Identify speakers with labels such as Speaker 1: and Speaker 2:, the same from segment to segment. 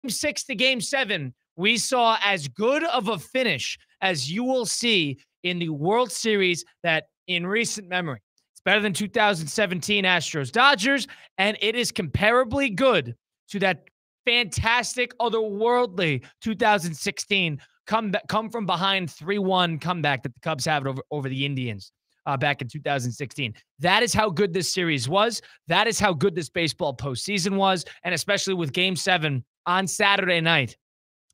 Speaker 1: 6 to game 7, we saw as good of a finish as you will see in the World Series that in recent memory. It's better than 2017 Astros Dodgers, and it is comparably good to that fantastic, otherworldly 2016 come from behind 3-1 comeback that the Cubs have over the Indians back in 2016. That is how good this series was. That is how good this baseball postseason was, and especially with Game 7 on Saturday night,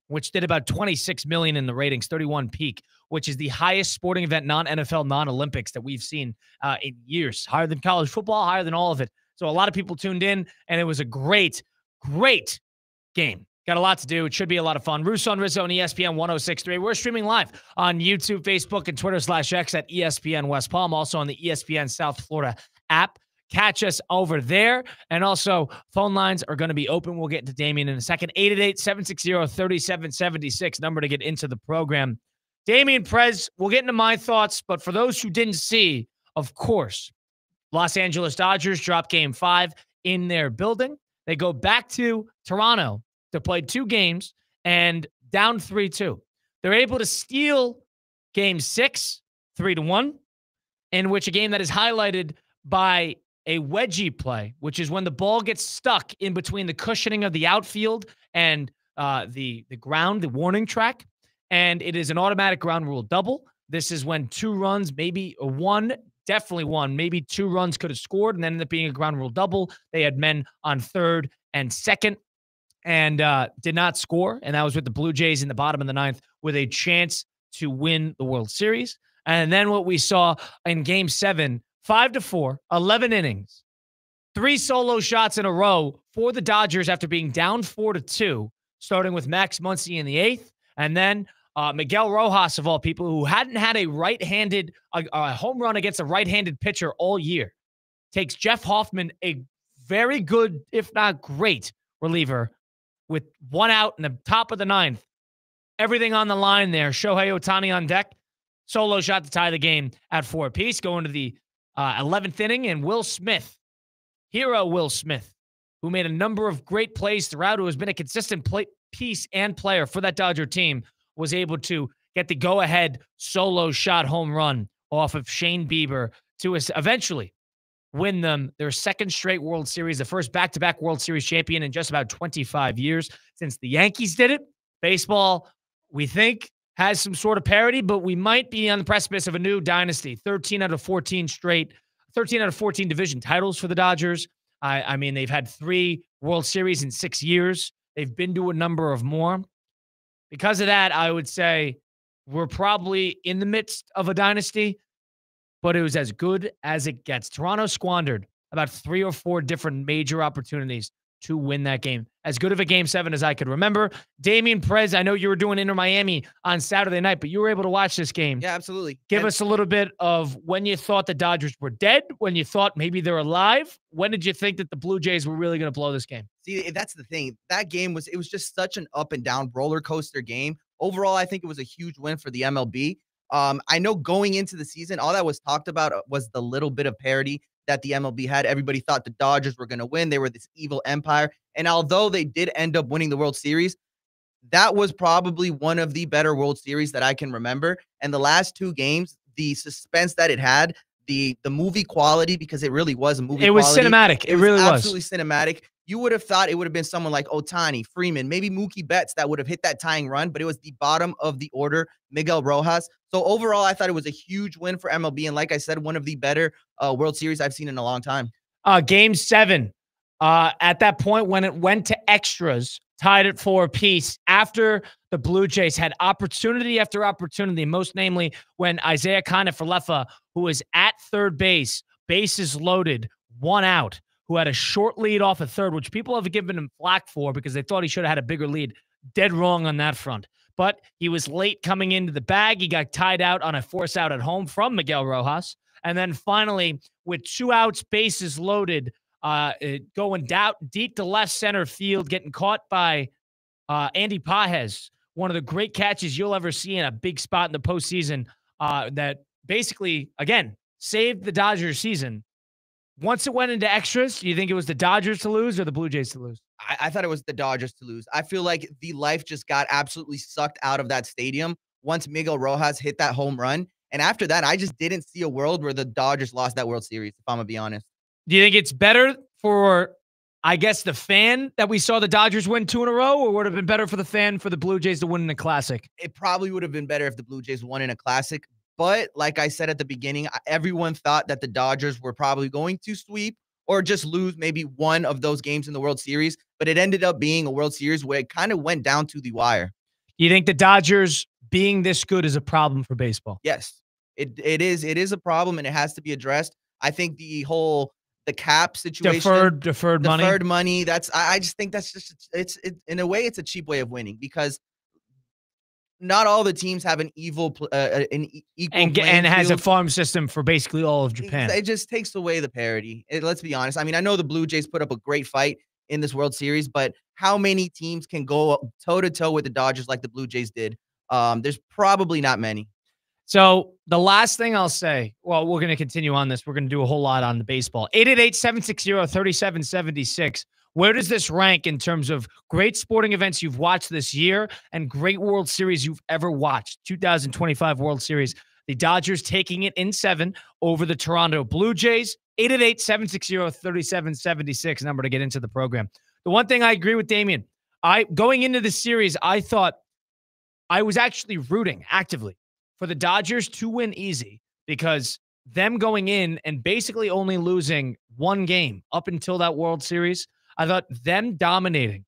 Speaker 1: which did about 26 million in the ratings, 31 peak, which is the highest sporting event, non-NFL, non-Olympics that we've seen in years. Higher than college football, higher than all of it. So a lot of people tuned in, and it was a great, great game. Got a lot to do. It should be a lot of fun. Russo and Rizzo on ESPN 106.3. We're streaming live on YouTube, Facebook, and Twitter/X at ESPN West Palm. Also on the ESPN South Florida app. Catch us over there. And also, phone lines are going to be open. We'll get into Damien in a second. 888-760-3776, number to get into the program. Damien Prez, we'll get into my thoughts, but for those who didn't see, of course, Los Angeles Dodgers dropped Game 5 in their building. They go back to Toronto to play 2 games and down 3-2. They're able to steal Game 6, 3-1, in which a game that is highlighted by a wedgie play, which is when the ball gets stuck in between the cushioning of the outfield and the ground, the warning track, and it is an automatic ground rule double. This is when 2 runs, maybe definitely 1, maybe 2 runs could have scored, and then ended up being a ground rule double. They had men on 3rd and 2nd and did not score, and that was with the Blue Jays in the bottom of the 9th with a chance to win the World Series. And then what we saw in Game 7, 5-4, 11 innings, 3 solo shots in a row for the Dodgers after being down 4-2, starting with Max Muncy in the 8th, and then Miguel Rojas, of all people, who hadn't had a right-handed home run against a right-handed pitcher all year, takes Jeff Hoffman, a very good, if not great, reliever, with 1 out in the top of the 9th. Everything on the line there. Shohei Ohtani on deck. Solo shot to tie the game at 4 apiece. Going to the 11th inning, and Will Smith, hero Will Smith, who made a number of great plays throughout, who has been a consistent piece and player for that Dodger team, was able to get the go-ahead solo shot home run off of Shane Bieber to eventually win them their 2nd straight World Series, the first back-to-back World Series champion in just about 25 years since the Yankees did it. Baseball, we think, has some sort of parity, but we might be on the precipice of a new dynasty. 13 out of 14 division titles for the Dodgers. I mean, they've had 3 World Series in 6 years. They've been to a number of more. Because of that, I would say we're probably in the midst of a dynasty, but it was as good as it gets. Toronto squandered about 3 or 4 different major opportunities to win that game. As good of a Game 7 as I could remember. Damien Prez, I know you were doing Inter Miami on Saturday night, but you were able to watch this game.
Speaker 2: Yeah, absolutely.
Speaker 1: Give us a little bit of when you thought the Dodgers were dead, when you thought maybe they're alive. When did you think that the Blue Jays were really going to blow this game?
Speaker 2: See, that's the thing. That game was just such an up and down roller coaster game. Overall, I think it was a huge win for the MLB. I know going into the season, all that was talked about was the little bit of parity that the MLB had. Everybody thought the Dodgers were going to win. They were this evil empire. And although they did end up winning the World Series, that was probably one of the better World Series that I can remember. And the last 2 games, the suspense that it had, the movie quality, because it really was a movie quality.
Speaker 1: It was cinematic. It really was.
Speaker 2: Absolutely cinematic. You would have thought it would have been someone like Ohtani, Freeman, maybe Mookie Betts that would have hit that tying run, but it was the bottom of the order, Miguel Rojas. So overall, I thought it was a huge win for MLB. And like I said, one of the better World Series I've seen in a long time.
Speaker 1: Game 7, at that point when it went to extras, tied at 4 apiece after the Blue Jays had opportunity after opportunity, most namely when Isaiah Kiner-Falefa, who was at 3rd base, bases loaded, 1 out, who had a short lead off of 3rd, which people have given him flack for because they thought he should have had a bigger lead. Dead wrong on that front. But he was late coming into the bag. He got tied out on a force out at home from Miguel Rojas. And then finally, with 2 outs, bases loaded, going down deep to left center field, getting caught by Andy Pages, one of the great catches you'll ever see in a big spot in the postseason that basically, again, saved the Dodgers season. Once it went into extras, do you think it was the Dodgers to lose or the Blue Jays to lose?
Speaker 2: I thought it was the Dodgers to lose. I feel like the life just got absolutely sucked out of that stadium once Miguel Rojas hit that home run. And after that, I just didn't see a world where the Dodgers lost that World Series, if I'm going to be honest.
Speaker 1: Do you think it's better for, I guess, the fan that we saw the Dodgers win 2 in a row, or would it have been better for the fan for the Blue Jays to win in the Classic?
Speaker 2: It probably would have been better if the Blue Jays won in a Classic. But like I said at the beginning, everyone thought that the Dodgers were probably going to sweep or just lose maybe one of those games in the World Series. But it ended up being a World Series where it kind of went down to the wire.
Speaker 1: You think the Dodgers being this good is a problem for baseball?
Speaker 2: Yes, it is. It is a problem, and it has to be addressed. I think the cap situation,
Speaker 1: deferred money.
Speaker 2: That's I just think that's just in a way it's a cheap way of winning because not all the teams have an equal
Speaker 1: and has a farm system for basically all of Japan.
Speaker 2: It just takes away the parity. Let's be honest. I mean, I know the Blue Jays put up a great fight in this World Series, but how many teams can go toe to toe with the Dodgers like the Blue Jays did? There's probably not many.
Speaker 1: So the last thing I'll say, well, we're going to continue on this. We're going to do a whole lot on the baseball. 888-760-3776. Where does this rank in terms of great sporting events you've watched this year and great World Series you've ever watched? 2025 World Series. The Dodgers taking it in 7 over the Toronto Blue Jays. 888-760-3776, number to get into the program. The one thing I agree with Damian, going into the series, I thought I was actually rooting actively for the Dodgers to win easy because them going in and basically only losing one game up until that World Series, I thought them dominating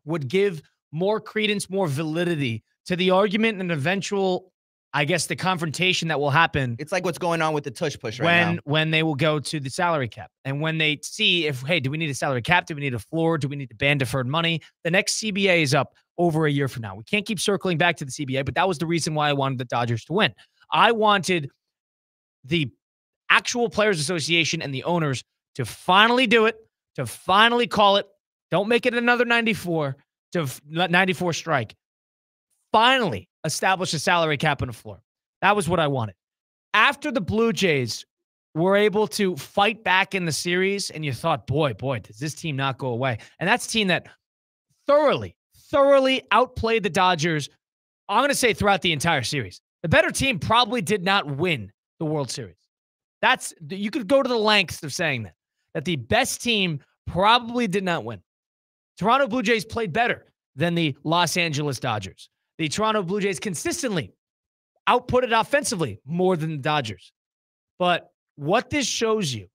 Speaker 1: would give more credence, more validity to the argument and eventual, I guess, the confrontation that will happen.
Speaker 2: It's like what's going on with the tush push right now.
Speaker 1: When they will go to the salary cap. And when they see if, hey, do we need a salary cap? Do we need a floor? Do we need to ban deferred money? The next CBA is up over a year from now. We can't keep circling back to the CBA, but that was the reason why I wanted the Dodgers to win. I wanted the actual Players Association and the owners to finally do it, to finally call it. Don't make it another 94 strike. Finally establish a salary cap and a floor. That was what I wanted. After the Blue Jays were able to fight back in the series, and you thought, boy, does this team not go away? And that's a team that thoroughly outplayed the Dodgers, I'm going to say throughout the entire series. The better team probably did not win the World Series. You could go to the lengths of saying that the best team probably did not win. Toronto Blue Jays played better than the Los Angeles Dodgers. The Toronto Blue Jays consistently outputted offensively more than the Dodgers. But what this shows you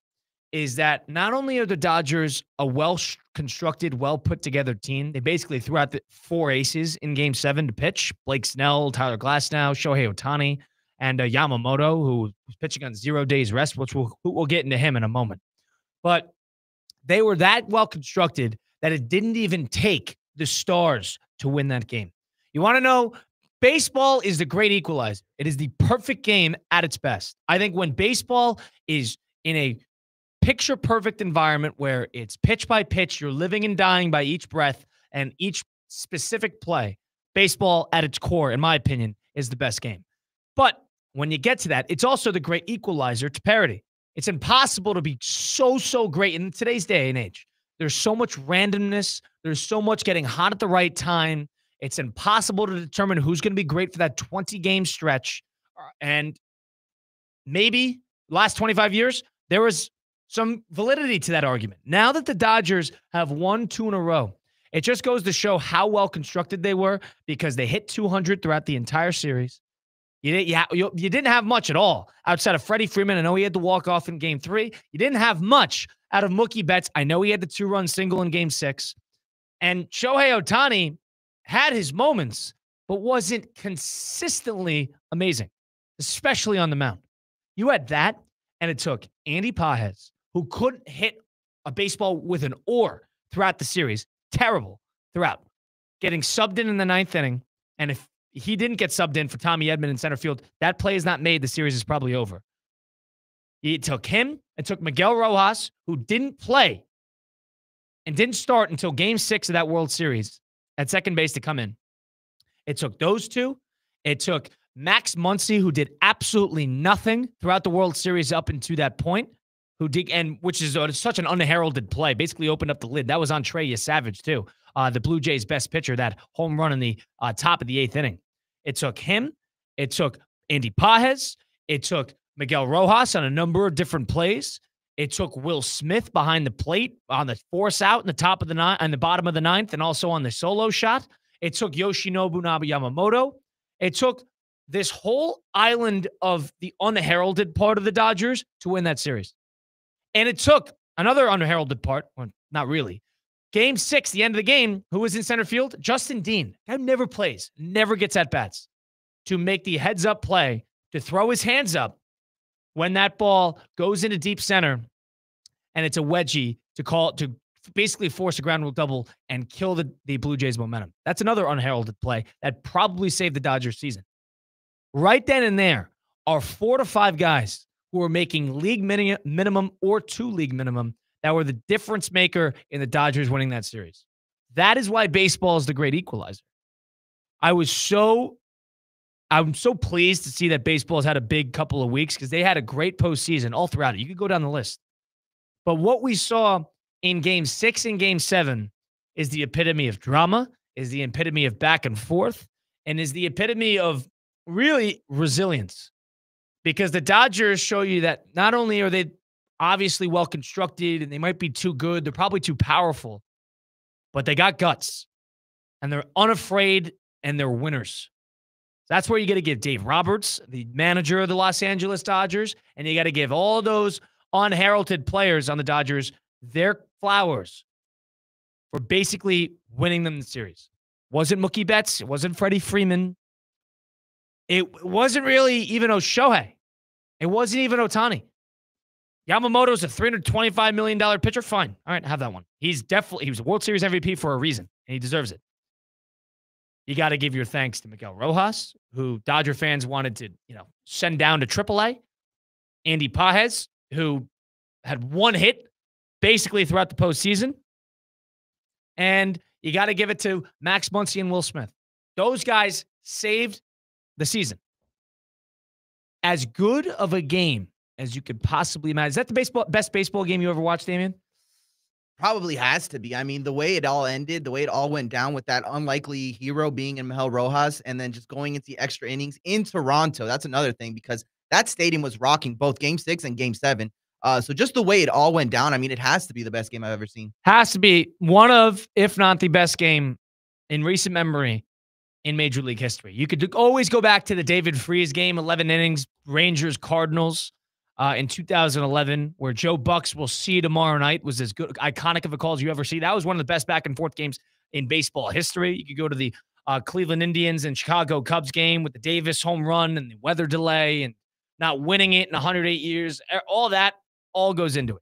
Speaker 1: is that not only are the Dodgers a well-constructed, well-put-together team, they basically threw out the 4 aces in Game 7 to pitch. Blake Snell, Tyler Glasnow, Shohei Ohtani, and Yamamoto, who was pitching on 0 days rest, which we'll get into him in a moment. But they were that well-constructed that it didn't even take the Stars to win that game. You want to know, baseball is the great equalizer. It is the perfect game at its best. I think when baseball is in a picture-perfect environment where it's pitch by pitch, you're living and dying by each breath and each specific play, baseball at its core, in my opinion, is the best game. But when you get to that, it's also the great equalizer to parity. It's impossible to be so great in today's day and age. There's so much randomness. There's so much getting hot at the right time. It's impossible to determine who's going to be great for that 20-game stretch. And maybe last 25 years, there was some validity to that argument. Now that the Dodgers have won 2 in a row, it just goes to show how well constructed they were because they hit 200 throughout the entire series. You didn't have much at all outside of Freddie Freeman. I know he had to walk off in Game 3. You didn't have much out of Mookie Betts. I know he had the 2-run single in Game 6. And Shohei Ohtani had his moments, but wasn't consistently amazing, especially on the mound. You had that, and it took Andy Pages, who couldn't hit a baseball with an oar throughout the series, terrible throughout, getting subbed in the 9th inning. And if he didn't get subbed in for Tommy Edman in center field, that play is not made. The series is probably over. It took him. It took Miguel Rojas, who didn't play and didn't start until Game 6 of that World Series at second base to come in. It took those two. It took Max Muncy, who did absolutely nothing throughout the World Series up until that point. who did, and which is such an unheralded play, basically opened up the lid. That was on Trey Savage, too. The Blue Jays' best pitcher, that home run in the top of the 8th inning. It took him. It took Andy Pajes. It took Miguel Rojas on a number of different plays. It took Will Smith behind the plate on the force out in the top of the ninth, on the bottom of the 9th, and also on the solo shot. It took Yoshinobu Yamamoto. It took this whole island of the unheralded part of the Dodgers to win that series. And it took another unheralded part, well, not really. Game 6, the end of the game, who was in center field? Justin Dean. Guy never plays, never gets at bats, to make the heads-up play, to throw his hands up when that ball goes into deep center, and it's a wedgie to basically force a ground rule double and kill the Blue Jays' momentum. That's another unheralded play that probably saved the Dodgers' season. Right then and there are 4 to 5 guys who are making league minimum or 2 league minimum that were the difference maker in the Dodgers winning that series. That is why baseball is the great equalizer. I'm so pleased to see that baseball has had a big couple of weeks because they had a great postseason all throughout it. You could go down the list. But what we saw in Game 6 and Game 7 is the epitome of drama, is the epitome of back and forth, and is the epitome of really resilience. Because the Dodgers show you that not only are they obviously well-constructed and they might be too good, they're probably too powerful, but they got guts, and they're unafraid, and they're winners. That's where you got to give Dave Roberts, the manager of the Los Angeles Dodgers, and you got to give all those unheralded players on the Dodgers their flowers for basically winning them the series. Wasn't Mookie Betts. It wasn't Freddie Freeman. It wasn't really even Shohei. It wasn't even Ohtani. Yamamoto's a $325 million pitcher. Fine. All right, have that one. He was a World Series MVP for a reason, and he deserves it. You got to give your thanks to Miguel Rojas, who Dodger fans wanted to, send down to AAA. Andy Pajes, who had 1 hit basically throughout the postseason. And you got to give it to Max Muncy and Will Smith. Those guys saved the season. As good of a game as you could possibly imagine. Is that the best baseball game you ever watched, Damian?
Speaker 2: Probably has to be. I mean, the way it all ended, the way it all went down with that unlikely hero being in Miguel Rojas and then just going into the extra innings in Toronto. That's another thing because that stadium was rocking both Game 6 and Game 7. So just the way it all went down, I mean, it has to be the best game I've ever seen.
Speaker 1: Has to be one of, if not the best game in recent memory in Major League history. You could always go back to the David Freese game, 11 innings, Rangers-Cardinals in 2011, where Joe Buck's "We'll See You Tomorrow Night" was as good, iconic of a call as you ever see. That was one of the best back-and-forth games in baseball history. You could go to the Cleveland Indians and Chicago Cubs game with the Davis home run and the weather delay and not winning it in 108 years. All that all goes into it.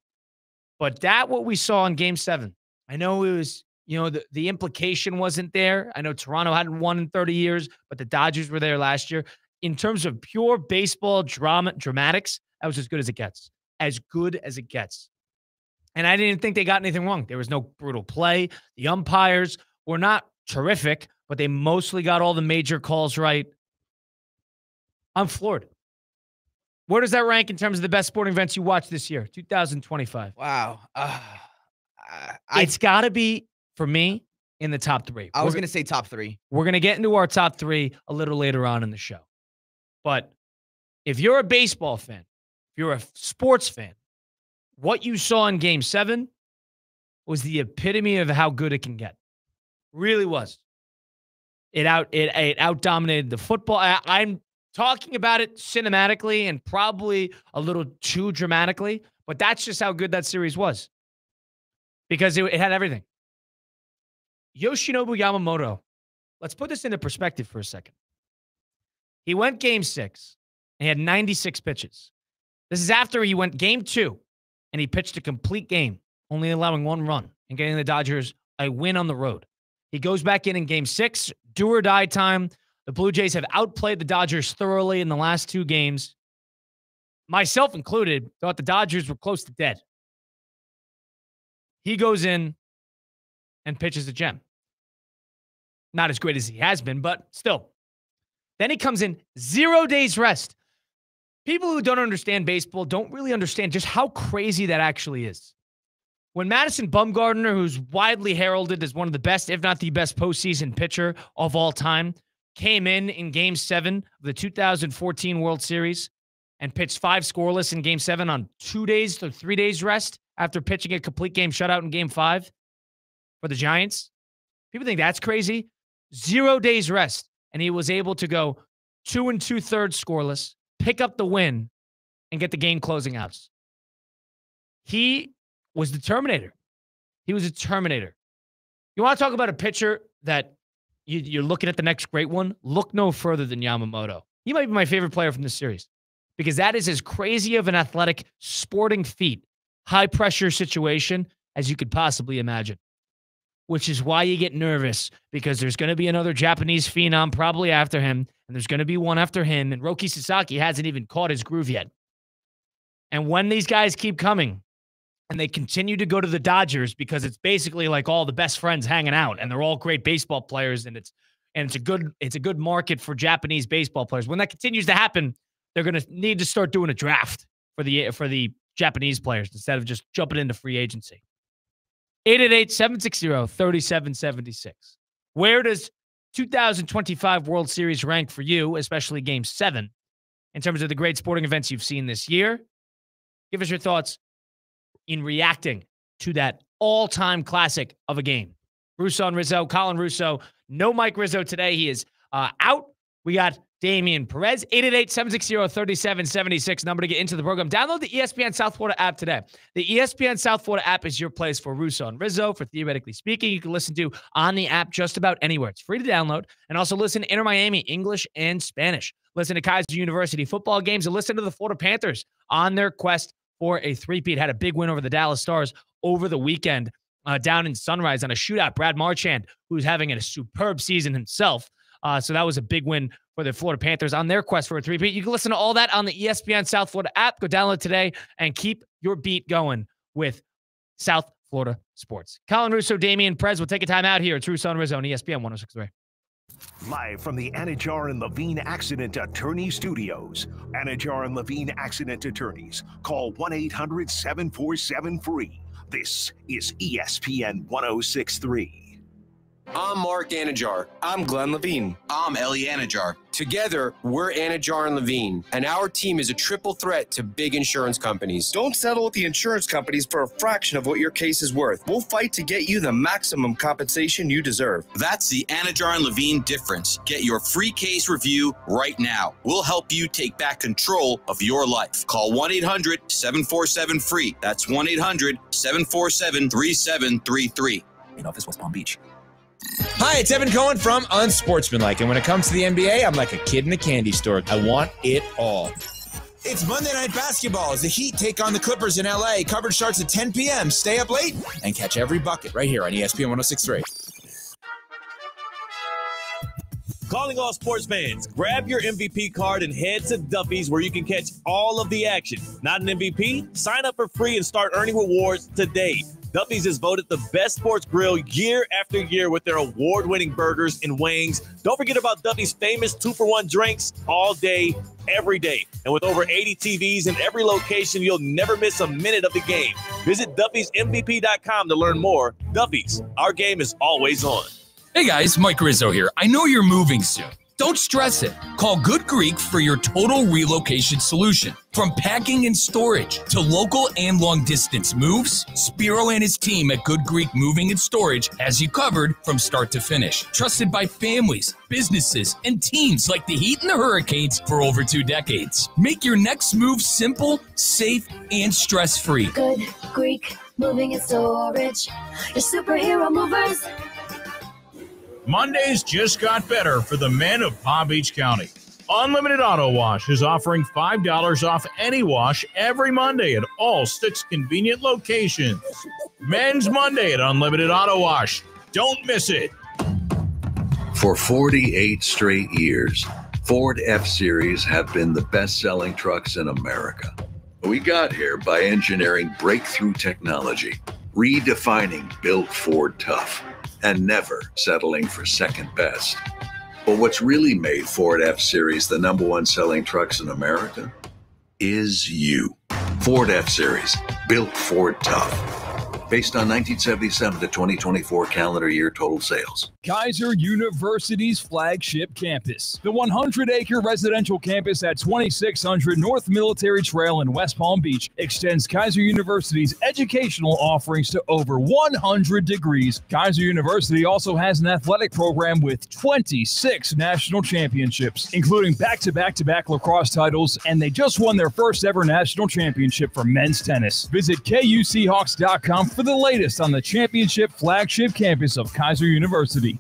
Speaker 1: But what we saw in Game 7, I know it was, the implication wasn't there. I know Toronto hadn't won in 30 years, but the Dodgers were there last year. In terms of pure baseball dramatics, that was as good as it gets. As good as it gets. And I didn't think they got anything wrong. There was no brutal play. The umpires were not terrific, but they mostly got all the major calls right. I'm floored. Where does that rank in terms of the best sporting events you watched this year, 2025?
Speaker 2: Wow.
Speaker 1: It's got to be, for me, in the top 3.
Speaker 2: I was going to say top 3.
Speaker 1: We're going to get into our top 3 a little later on in the show. But if you're a baseball fan, if you're a sports fan, what you saw in Game 7 was the epitome of how good it can get. Really was. It out-dominated the football. I'm talking about it cinematically and probably a little too dramatically, but that's just how good that series was. Because it had everything. Yoshinobu Yamamoto, let's put this into perspective for a second. He went Game 6, and he had 96 pitches. This is after he went Game 2, and he pitched a complete game, only allowing 1 run and getting the Dodgers a win on the road. He goes back in Game 6, do or die time. The Blue Jays have outplayed the Dodgers thoroughly in the last 2 games. Myself included, thought the Dodgers were close to dead. He goes in and pitches a gem. Not as great as he has been, but still. Then he comes in 0 days rest. People who don't understand baseball don't really understand just how crazy that actually is. When Madison Bumgarner, who's widely heralded as one of the best, if not the best postseason pitcher of all time, came in Game 7 of the 2014 World Series and pitched 5 scoreless in Game 7 on 2 days or 3 days rest after pitching a complete game shutout in Game 5 for the Giants. People think that's crazy. 0 days rest, and he was able to go 2 2/3 scoreless, pick up the win, and get the game closing outs. He was the Terminator. He was a Terminator. You want to talk about a pitcher that you're looking at the next great one? Look no further than Yamamoto. He might be my favorite player from this series because that is as crazy of an athletic sporting feat, high-pressure situation as you could possibly imagine, which is why you get nervous because there's going to be another Japanese phenom probably after him, and there's going to be one after him, and Roki Sasaki hasn't even caught his groove yet. And when these guys keep coming, and they continue to go to the Dodgers because it's basically like all the best friends hanging out, and they're all great baseball players, and it's a good market for Japanese baseball players. When that continues to happen, they're going to need to start doing a draft for the Japanese players instead of just jumping into free agency. 888-760-3776. Where does 2025 World Series rank for you, especially Game 7, in terms of the great sporting events you've seen this year? Give us your thoughts in reacting to that all-time classic of a game. Russo and Rizzo, Colin Russo. No Mike Rizzo today. He is out. We got Damian Perez. 888-760-3776. Number to get into the program. Download the ESPN South Florida app today. The ESPN South Florida app is your place for Russo and Rizzo. For Theoretically Speaking, you can listen to on the app just about anywhere. It's free to download. And also listen to Inter Miami, English and Spanish. Listen to Kaiser University football games and listen to the Florida Panthers on their quest for a three-peat. Had a big win over the Dallas Stars over the weekend down in Sunrise on a shootout. Brad Marchand, who's having a superb season himself. So that was a big win for the Florida Panthers on their quest for a three-peat. You can listen to all that on the ESPN South Florida app. Go download today and keep your beat going with South Florida sports. Colin Russo, Damian Perez will take a time out here. It's Russo and Rizzo on ESPN 106.3.
Speaker 3: Live from the Anajar and Levine Accident Attorney Studios. Anajar and Levine Accident Attorneys. Call 1-800-747-FREE. This is ESPN 106.3.
Speaker 4: I'm Mark Anajar. I'm Glenn Levine. I'm Ellie Anajar. Together, we're Anajar and Levine, and our team is a triple threat to big insurance companies.
Speaker 5: Don't settle with the insurance companies for a fraction of what your case is worth. We'll fight to get you the maximum compensation you deserve.
Speaker 6: That's the Anajar and Levine difference. Get your free case review right now. We'll help you take back control of your life. Call 1-800-747-FREE. That's 1-800-747-3733.
Speaker 7: In office, West Palm Beach.
Speaker 8: Hi, it's Evan Cohen from Unsportsmanlike, and when it comes to the NBA, I'm like a kid in a candy store. I want it all. It's Monday Night Basketball as the Heat take on the Clippers in L.A. Coverage starts at 10 p.m. Stay up late and catch every bucket right here on ESPN 106.3.
Speaker 9: Calling all sports fans, grab your MVP card and head to Duffy's where you can catch all of the action. Not an MVP? Sign up for free and start earning rewards today. Duffy's is voted the best sports grill year after year with their award-winning burgers and wings. Don't forget about Duffy's famous 2-for-1 drinks all day, every day. And with over 80 TVs in every location, you'll never miss a minute of the game. Visit Duffy'sMVP.com to learn more. Duffy's, our game is always on.
Speaker 10: Hey guys, Mike Rizzo here. I know you're moving soon. Don't stress it. Call Good Greek for your total relocation solution. From packing and storage to local and long-distance moves, Spiro and his team at Good Greek Moving and Storage has you covered from start to finish. Trusted by families, businesses, and teams like the Heat and the Hurricanes for over 2 decades. Make your next move simple, safe, and stress-free.
Speaker 11: Good Greek Moving and Storage. Your superhero movers.
Speaker 12: Mondays just got better for the men of Palm Beach County. Unlimited Auto Wash is offering $5 off any wash every Monday at all 6 convenient locations. Men's Monday at Unlimited Auto Wash. Don't miss it.
Speaker 13: For 48 straight years, Ford F-Series have been the best-selling trucks in America. We got here by engineering breakthrough technology, redefining Built Ford Tough, and never settling for second best. But what's really made Ford F-Series the #1 selling trucks in America? is you. Ford F-Series, built Ford tough. Based on 1977 to 2024 calendar year total sales.
Speaker 7: Kaiser University's flagship campus. The 100-acre residential campus at 2600 North Military Trail in West Palm Beach extends Kaiser University's educational offerings to over 100 degrees. Kaiser University also has an athletic program with 26 national championships, including back-to-back-to-back lacrosse titles, and they just won their first ever national championship for men's tennis. Visit KUCHawks.com for the latest on the championship flagship campus of Kaiser University.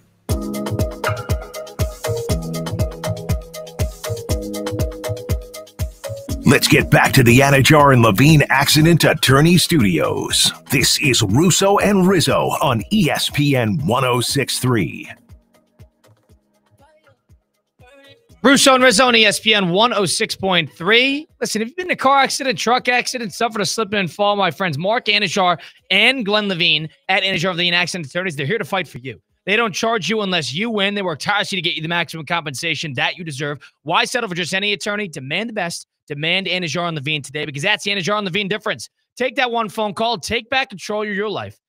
Speaker 3: Let's get back to the Anajar and Levine Accident Attorney Studios. This is Russo and Rizzo on ESPN 1063.
Speaker 1: Russo and Rizzo on ESPN 106.3. Listen, if you've been in a car accident, truck accident, suffered a slip and fall, my friends Mark Anajar and Glenn Levine at Anajar Levine Accident Attorneys, they're here to fight for you. They don't charge you unless you win. They work tirelessly to get you the maximum compensation that you deserve. Why settle for just any attorney? Demand the best. Demand Anajar and Levine today, because that's the Anajar and Levine difference. Take that one phone call. Take back control of your life.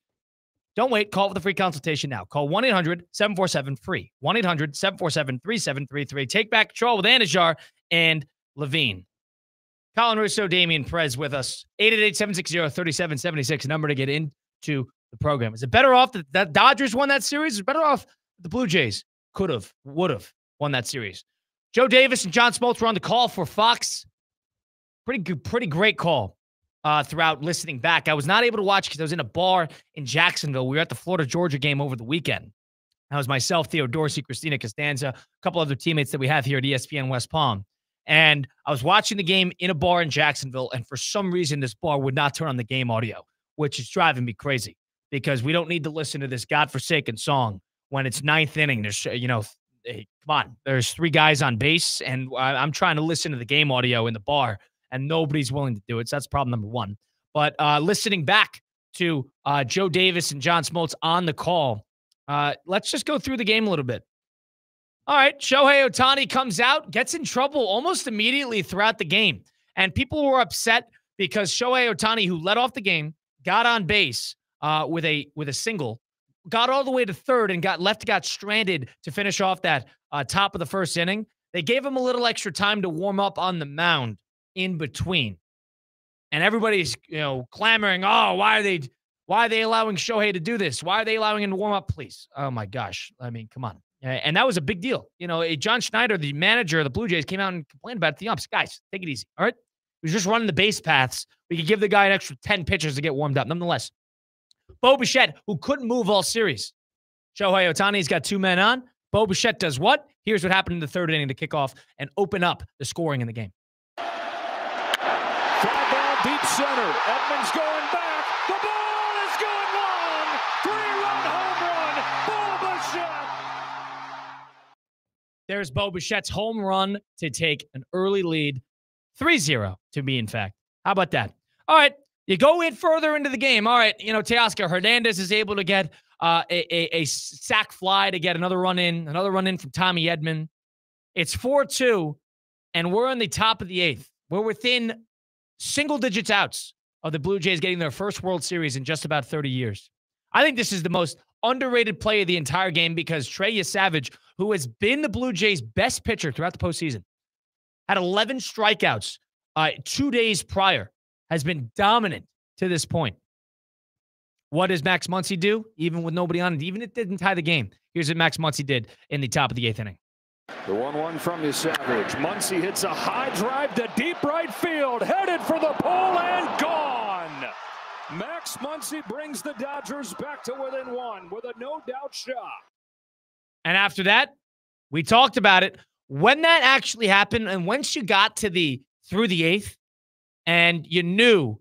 Speaker 1: Don't wait. Call for the free consultation now. Call 1-800-747-FREE. 1-800-747-3733. Take back control with Anajar and Levine. Colin Russo, Damian Perez with us. 888-760-3776, number to get into the program. Is it better off that the Dodgers won that series? Is it better off the Blue Jays could have, would have won that series? Joe Davis and John Smoltz were on the call for Fox. Pretty great call. Throughout listening back. I was not able to watch because I was in a bar in Jacksonville. We were at the Florida-Georgia game over the weekend. That was myself, Theo Dorsey, Christina Costanza, a couple other teammates that we have here at ESPN West Palm. And I was watching the game in a bar in Jacksonville, and for some reason, this bar would not turn on the game audio, which is driving me crazy because we don't need to listen to this godforsaken song when it's ninth inning. There's, hey, come on. There's three guys on base, and I'm trying to listen to the game audio in the bar, and nobody's willing to do it. So that's problem number one. But listening back to Joe Davis and John Smoltz on the call, let's just go through the game a little bit. All right, Shohei Ohtani comes out, gets in trouble almost immediately throughout the game. And people were upset because Shohei Ohtani, who led off the game, got on base with a single, got all the way to third and got stranded to finish off that top of the first inning. They gave him a little extra time to warm up on the mound in between. And everybody's, clamoring, oh, why are they allowing Shohei to do this? Why are they allowing him to warm up, please? Oh my gosh. I mean, come on. And that was a big deal. John Schneider, the manager of the Blue Jays, came out and complained about it to the umps. Guys, take it easy. All right. He was just running the base paths. We could give the guy an extra 10 pitches to get warmed up. Nonetheless, Bo Bichette, who couldn't move all series. Shohei Ohtani's got two men on. Bo Bichette does what? Here's what happened in the third inning to kick off and open up the scoring in the game.
Speaker 14: Deep center. Edmonds going back. The ball is going long. 3-run home run. Bo Bichette.
Speaker 1: There's Bo Bichette's home run to take an early lead. 3-0 to be, in fact. How about that? All right. You go in further into the game. All right. Teoscar Hernandez is able to get a sac fly to get another run in from Tommy Edman. It's 4-2, and we're on the top of the eighth. We're within single digits outs of the Blue Jays getting their first World Series in just about 30 years. I think this is the most underrated play of the entire game because Trey Yesavage, who has been the Blue Jays' best pitcher throughout the postseason, had 11 strikeouts 2 days prior, has been dominant to this point. What does Max Muncy do? Even with nobody on it, even if it didn't tie the game. Here's what Max Muncy did in the top of the eighth inning.
Speaker 14: The 1-1 from Yesavage. Muncy hits a high drive to deep right field, headed for the pole and gone. Max Muncy brings the Dodgers back to within one with a no-doubt shot.
Speaker 1: And after that, we talked about it. When that actually happened, and once you got to through the eighth, and you knew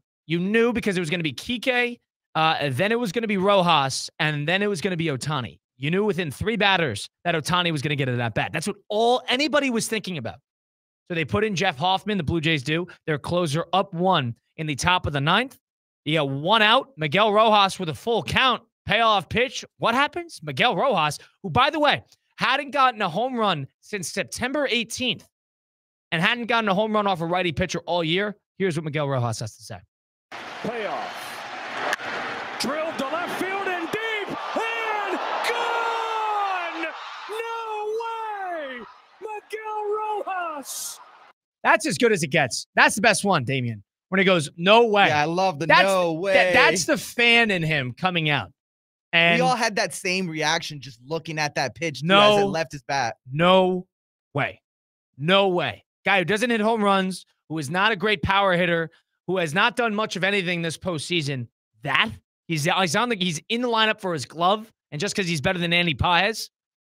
Speaker 1: because it was going to be Kike, then it was going to be Rojas, and then it was going to be Ohtani. You knew within three batters that Ohtani was going to get it at bat. That's what anybody was thinking about. So they put in Jeff Hoffman, the Blue Jays do. Their closer up one in the top of the ninth. You got one out. Miguel Rojas with a full count. Payoff pitch. What happens? Miguel Rojas, who, by the way, hadn't gotten a home run since September 18th. and hadn't gotten a home run off a righty pitcher all year. Here's what Miguel Rojas has to say.
Speaker 14: Payoff. Drilled to left field and deep and gone! No way! Miguel Rojas!
Speaker 1: That's as good as it gets. That's the best one, Damian. When he goes, no way.
Speaker 2: Yeah, I love the no way.
Speaker 1: That's the fan in him coming out. And
Speaker 2: we all had that same reaction just looking at that pitch as it left his bat.
Speaker 1: No way. No way. Guy who doesn't hit home runs, who is not a great power hitter, who has not done much of anything this postseason. He's in the lineup for his glove, and just because he's better than Andy Paez,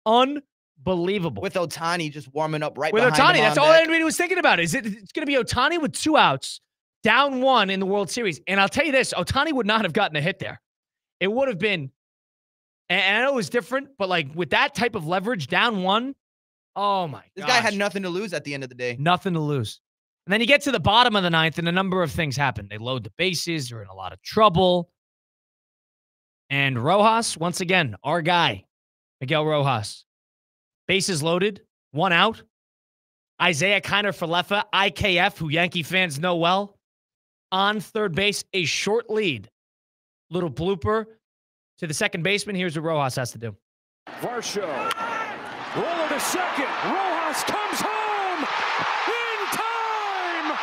Speaker 1: unbelievable.
Speaker 2: With Ohtani just warming up right
Speaker 1: with
Speaker 2: behind
Speaker 1: Ohtani,
Speaker 2: him
Speaker 1: that's all anybody was thinking about. It's going to be Ohtani with 2 outs, down 1 in the World Series. And I'll tell you this, Ohtani would not have gotten a hit there. It would have been, and I know it was different, but like with that type of leverage, down 1, oh my god.
Speaker 2: This guy had nothing to lose at the end of the day.
Speaker 1: Nothing to lose. And then you get to the bottom of the 9th, and a number of things happen. They load the bases. They're in a lot of trouble. And Rojas, once again, our guy, Miguel Rojas. Bases loaded, 1 out. Isaiah Kiner-Falefa, IKF, who Yankee fans know well, on third base, a short lead. Little blooper to the second baseman. Here's what Rojas has to do.
Speaker 14: Varsho. Roller to second. Rojas comes home in time.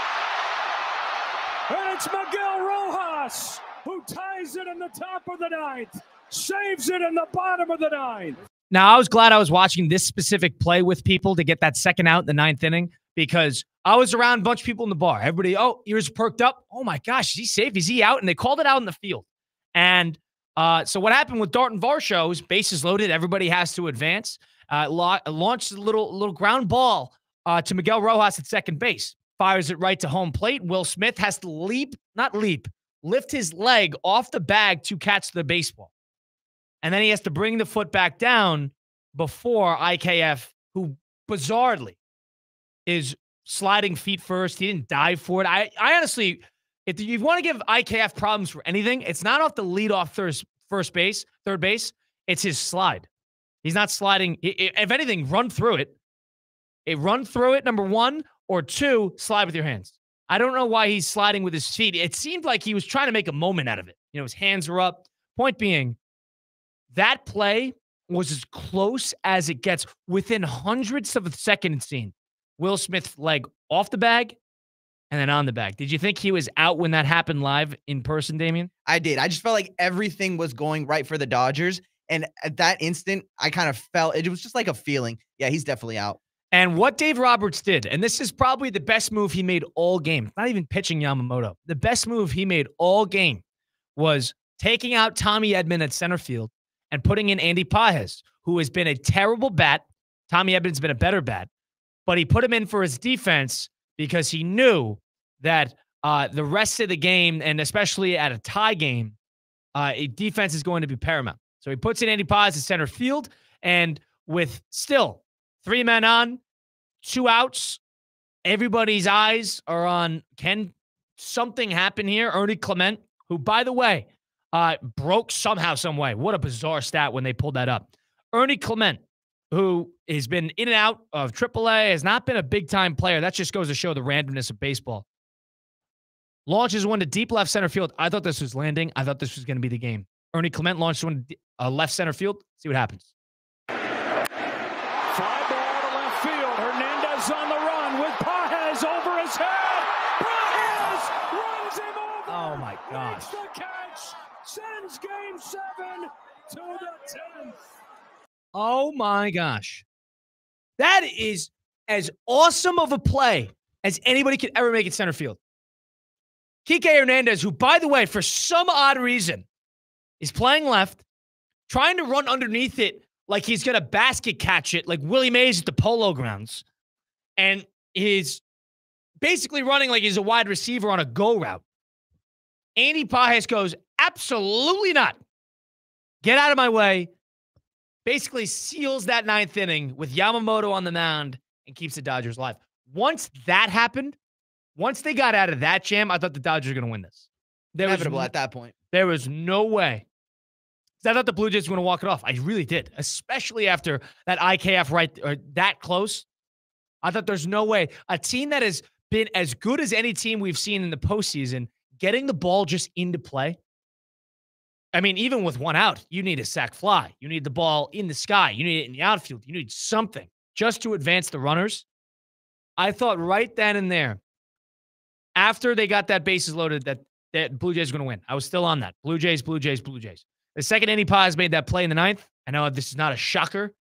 Speaker 14: And it's Miguel Rojas who ties it in the top of the 9th. Saves it in the bottom of the 9th.
Speaker 1: Now, I was glad I was watching this specific play with people to get that second out in the 9th inning, because I was around a bunch of people in the bar. Everybody, ears perked up. Oh, my gosh, is he safe? Is he out? And they called it out in the field. And so what happened with Dalton Varsho is bases loaded. Everybody has to advance. Launched a little ground ball to Miguel Rojas at second base. Fires it right to home plate. Will Smith has to lift his leg off the bag to catch the baseball. And then he has to bring the foot back down before IKF, who bizarrely is sliding feet first. He didn't dive for it. I honestly, if you want to give IKF problems for anything, it's not off the leadoff third base. It's his slide. He's not sliding. If anything, run through it. Run through it, number 1, or 2, slide with your hands. I don't know why he's sliding with his feet. It seemed like he was trying to make a moment out of it. His hands were up. Point being, that play was as close as it gets. Within hundredths of a second, it seemed. Will Smith's leg off the bag and then on the bag. Did you think he was out when that happened live in person, Damian?
Speaker 2: I did. I just felt like everything was going right for the Dodgers. And at that instant, I kind of felt, it was just like a feeling. Yeah, he's definitely out.
Speaker 1: And what Dave Roberts did, and this is probably the best move he made all game, not even pitching Yamamoto. The best move he made all game was taking out Tommy Edman at center field and putting in Andy Paez, who has been a terrible bat. Tommy Edman's been a better bat, but he put him in for his defense because he knew that the rest of the game, and especially at a tie game, a defense is going to be paramount. So he puts in Andy Paez at center field, and with still 3 men on, 2 outs, everybody's eyes are on, can something happen here? Ernie Clement, who, by the way, broke somehow, some way. What a bizarre stat when they pulled that up. Ernie Clement, who has been in and out of AAA, has not been a big-time player. That just goes to show the randomness of baseball. Launches one to deep left center field. I thought this was landing. I thought this was going to be the game. Ernie Clement launched one to left center field. See what happens.
Speaker 14: Fly ball to left field. Hernandez on the run with Paez over his head. Paez runs him over.
Speaker 1: Oh, my gosh.
Speaker 14: Makes the catch. Sends game 7 to the 10th.
Speaker 1: Oh, my gosh. That is as awesome of a play as anybody could ever make at center field. Kike Hernandez, who, by the way, for some odd reason, is playing left, trying to run underneath it like he's going to basket catch it like Willie Mays at the Polo Grounds, and is basically running like he's a wide receiver on a go route. Andy Paez goes, absolutely not. Get out of my way. Basically seals that 9th inning with Yamamoto on the mound and keeps the Dodgers alive. Once that happened, once they got out of that jam, I thought the Dodgers were going to win this.
Speaker 2: Inevitable at that point.
Speaker 1: There was no way. I thought the Blue Jays were going to walk it off. I really did, especially after that IKF that close. I thought there's no way a team that has been as good as any team we've seen in the postseason, getting the ball just into play. I mean, even with one out, you need a sack fly. You need the ball in the sky. You need it in the outfield. You need something just to advance the runners. I thought right then and there, after they got that bases loaded, that Blue Jays were going to win. I was still on that. Blue Jays, Blue Jays, Blue Jays. The second Andy Paz made that play in the ninth, I know this is not a shocker.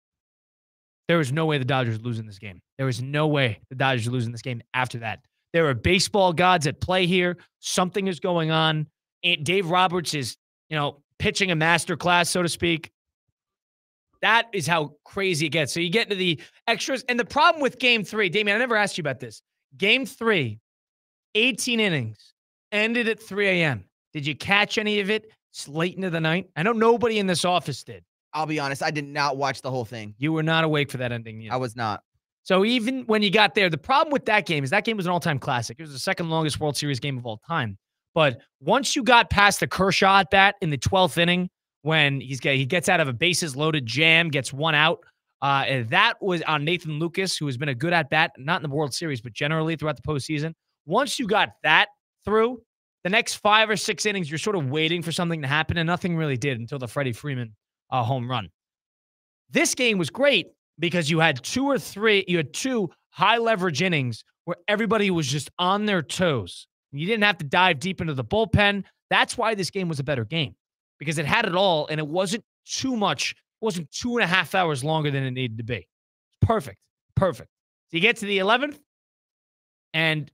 Speaker 1: There was no way the Dodgers were losing this game. There was no way the Dodgers were losing this game after that. There are baseball gods at play here. Something is going on. And Dave Roberts is, pitching a master class, so to speak. That is how crazy it gets. So you get into the extras. And the problem with Game 3, Damian, I never asked you about this. Game 3, 18 innings, ended at 3 a.m. Did you catch any of it? It's late into the night. I know nobody in this office did.
Speaker 2: I'll be honest, I did not watch the whole thing.
Speaker 1: You were not awake for that ending.
Speaker 2: I was not.
Speaker 1: So even when you got there, the problem with that game is that game was an all-time classic. It was the second longest World Series game of all time. But once you got past the Kershaw at bat in the 12th inning, when he gets out of a bases-loaded jam, gets one out, and that was on Nathan Lucas, who has been a good at-bat, not in the World Series, but generally throughout the postseason. Once you got that through, the next 5 or 6 innings, you're sort of waiting for something to happen, and nothing really did until the Freddie Freeman home run. This game was great because you had two high-leverage innings where everybody was just on their toes. You didn't have to dive deep into the bullpen. That's why this game was a better game, because it had it all, and it wasn't too much. It wasn't 2.5 hours longer than it needed to be. Perfect. Perfect. So you get to the 11th, and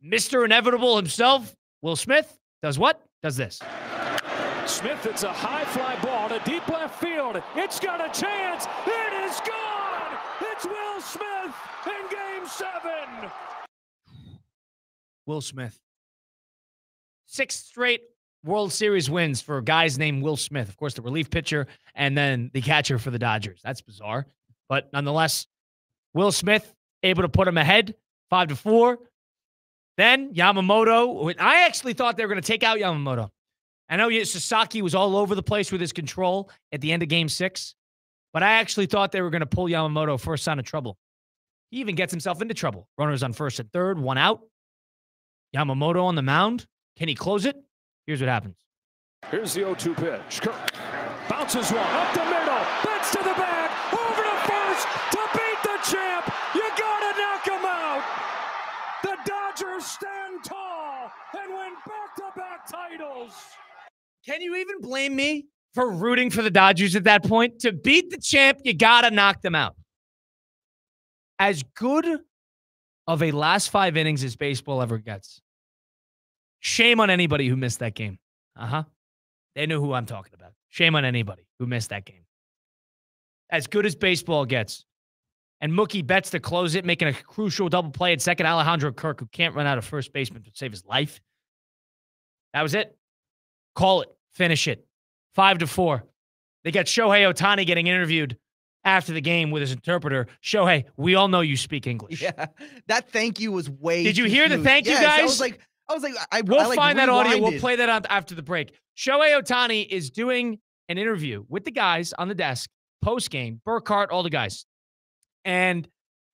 Speaker 1: Mr. Inevitable himself, Will Smith, does what? Does this.
Speaker 14: Smith, it's a high fly ball to deep left field. It's got a chance. It is gone. It's Will Smith in Game 7.
Speaker 1: Will Smith. 6 straight World Series wins for guys named Will Smith. Of course, the relief pitcher and then the catcher for the Dodgers. That's bizarre. But nonetheless, Will Smith able to put him ahead 5-4. Then Yamamoto. I actually thought they were going to take out Yamamoto. I know Sasaki was all over the place with his control at the end of Game 6, but I actually thought they were going to pull Yamamoto first sign of trouble. He even gets himself into trouble. Runners on first and third, one out. Yamamoto on the mound. Can he close it? Here's what happens.
Speaker 14: Here's the 0-2 pitch. Kirk bounces one up the middle. Bats to the back. Over to first to beat the champ. You got to knock him out. The Dodgers stand tall and win back-to-back titles.
Speaker 1: Can you even blame me for rooting for the Dodgers at that point? To beat the champ, you got to knock them out. As good of a last 5 innings as baseball ever gets. Shame on anybody who missed that game. They knew who I'm talking about. Shame on anybody who missed that game. As good as baseball gets. And Mookie Betts to close it, making a crucial double play at second. Alejandro Kirk, who can't run out of first baseman to save his life. That was it. Call it. Finish it. 5-4. They got Shohei Ohtani getting interviewed after the game with his interpreter. Shohei, we all know you speak English.
Speaker 2: Yeah, that thank you was way
Speaker 1: Did you
Speaker 2: too
Speaker 1: hear
Speaker 2: smooth.
Speaker 1: the thank you,
Speaker 2: Yes,
Speaker 1: guys? We'll find that audio. We'll play that after the break. Shohei Ohtani is doing an interview with the guys on the desk, post-game, Burkhart, all the guys. And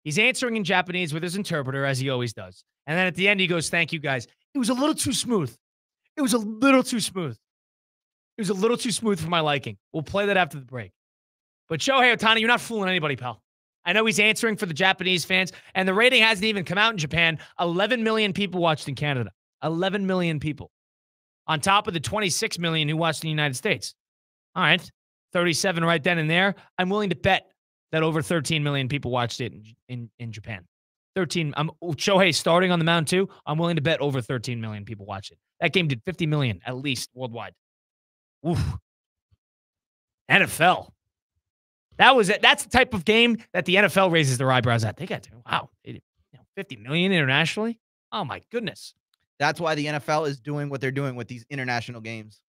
Speaker 1: he's answering in Japanese with his interpreter, as he always does. And then at the end, he goes, thank you, guys. It was a little too smooth. It was a little too smooth. It was a little too smooth for my liking. We'll play that after the break. But Shohei Ohtani, you're not fooling anybody, pal. I know he's answering for the Japanese fans, and the rating hasn't even come out in Japan. 11 million people watched in Canada. 11 million people. On top of the 26 million who watched in the United States. All right. 37 right then and there. I'm willing to bet that over 13 million people watched it in Japan. 13. Shohei starting on the mound too. I'm willing to bet over 13 million people watched it. That game did 50 million at least worldwide. Oof. NFL. That's the type of game that the NFL raises their eyebrows at. They got 50 million internationally. Oh my goodness.
Speaker 2: That's why the NFL is doing what they're doing with these international games.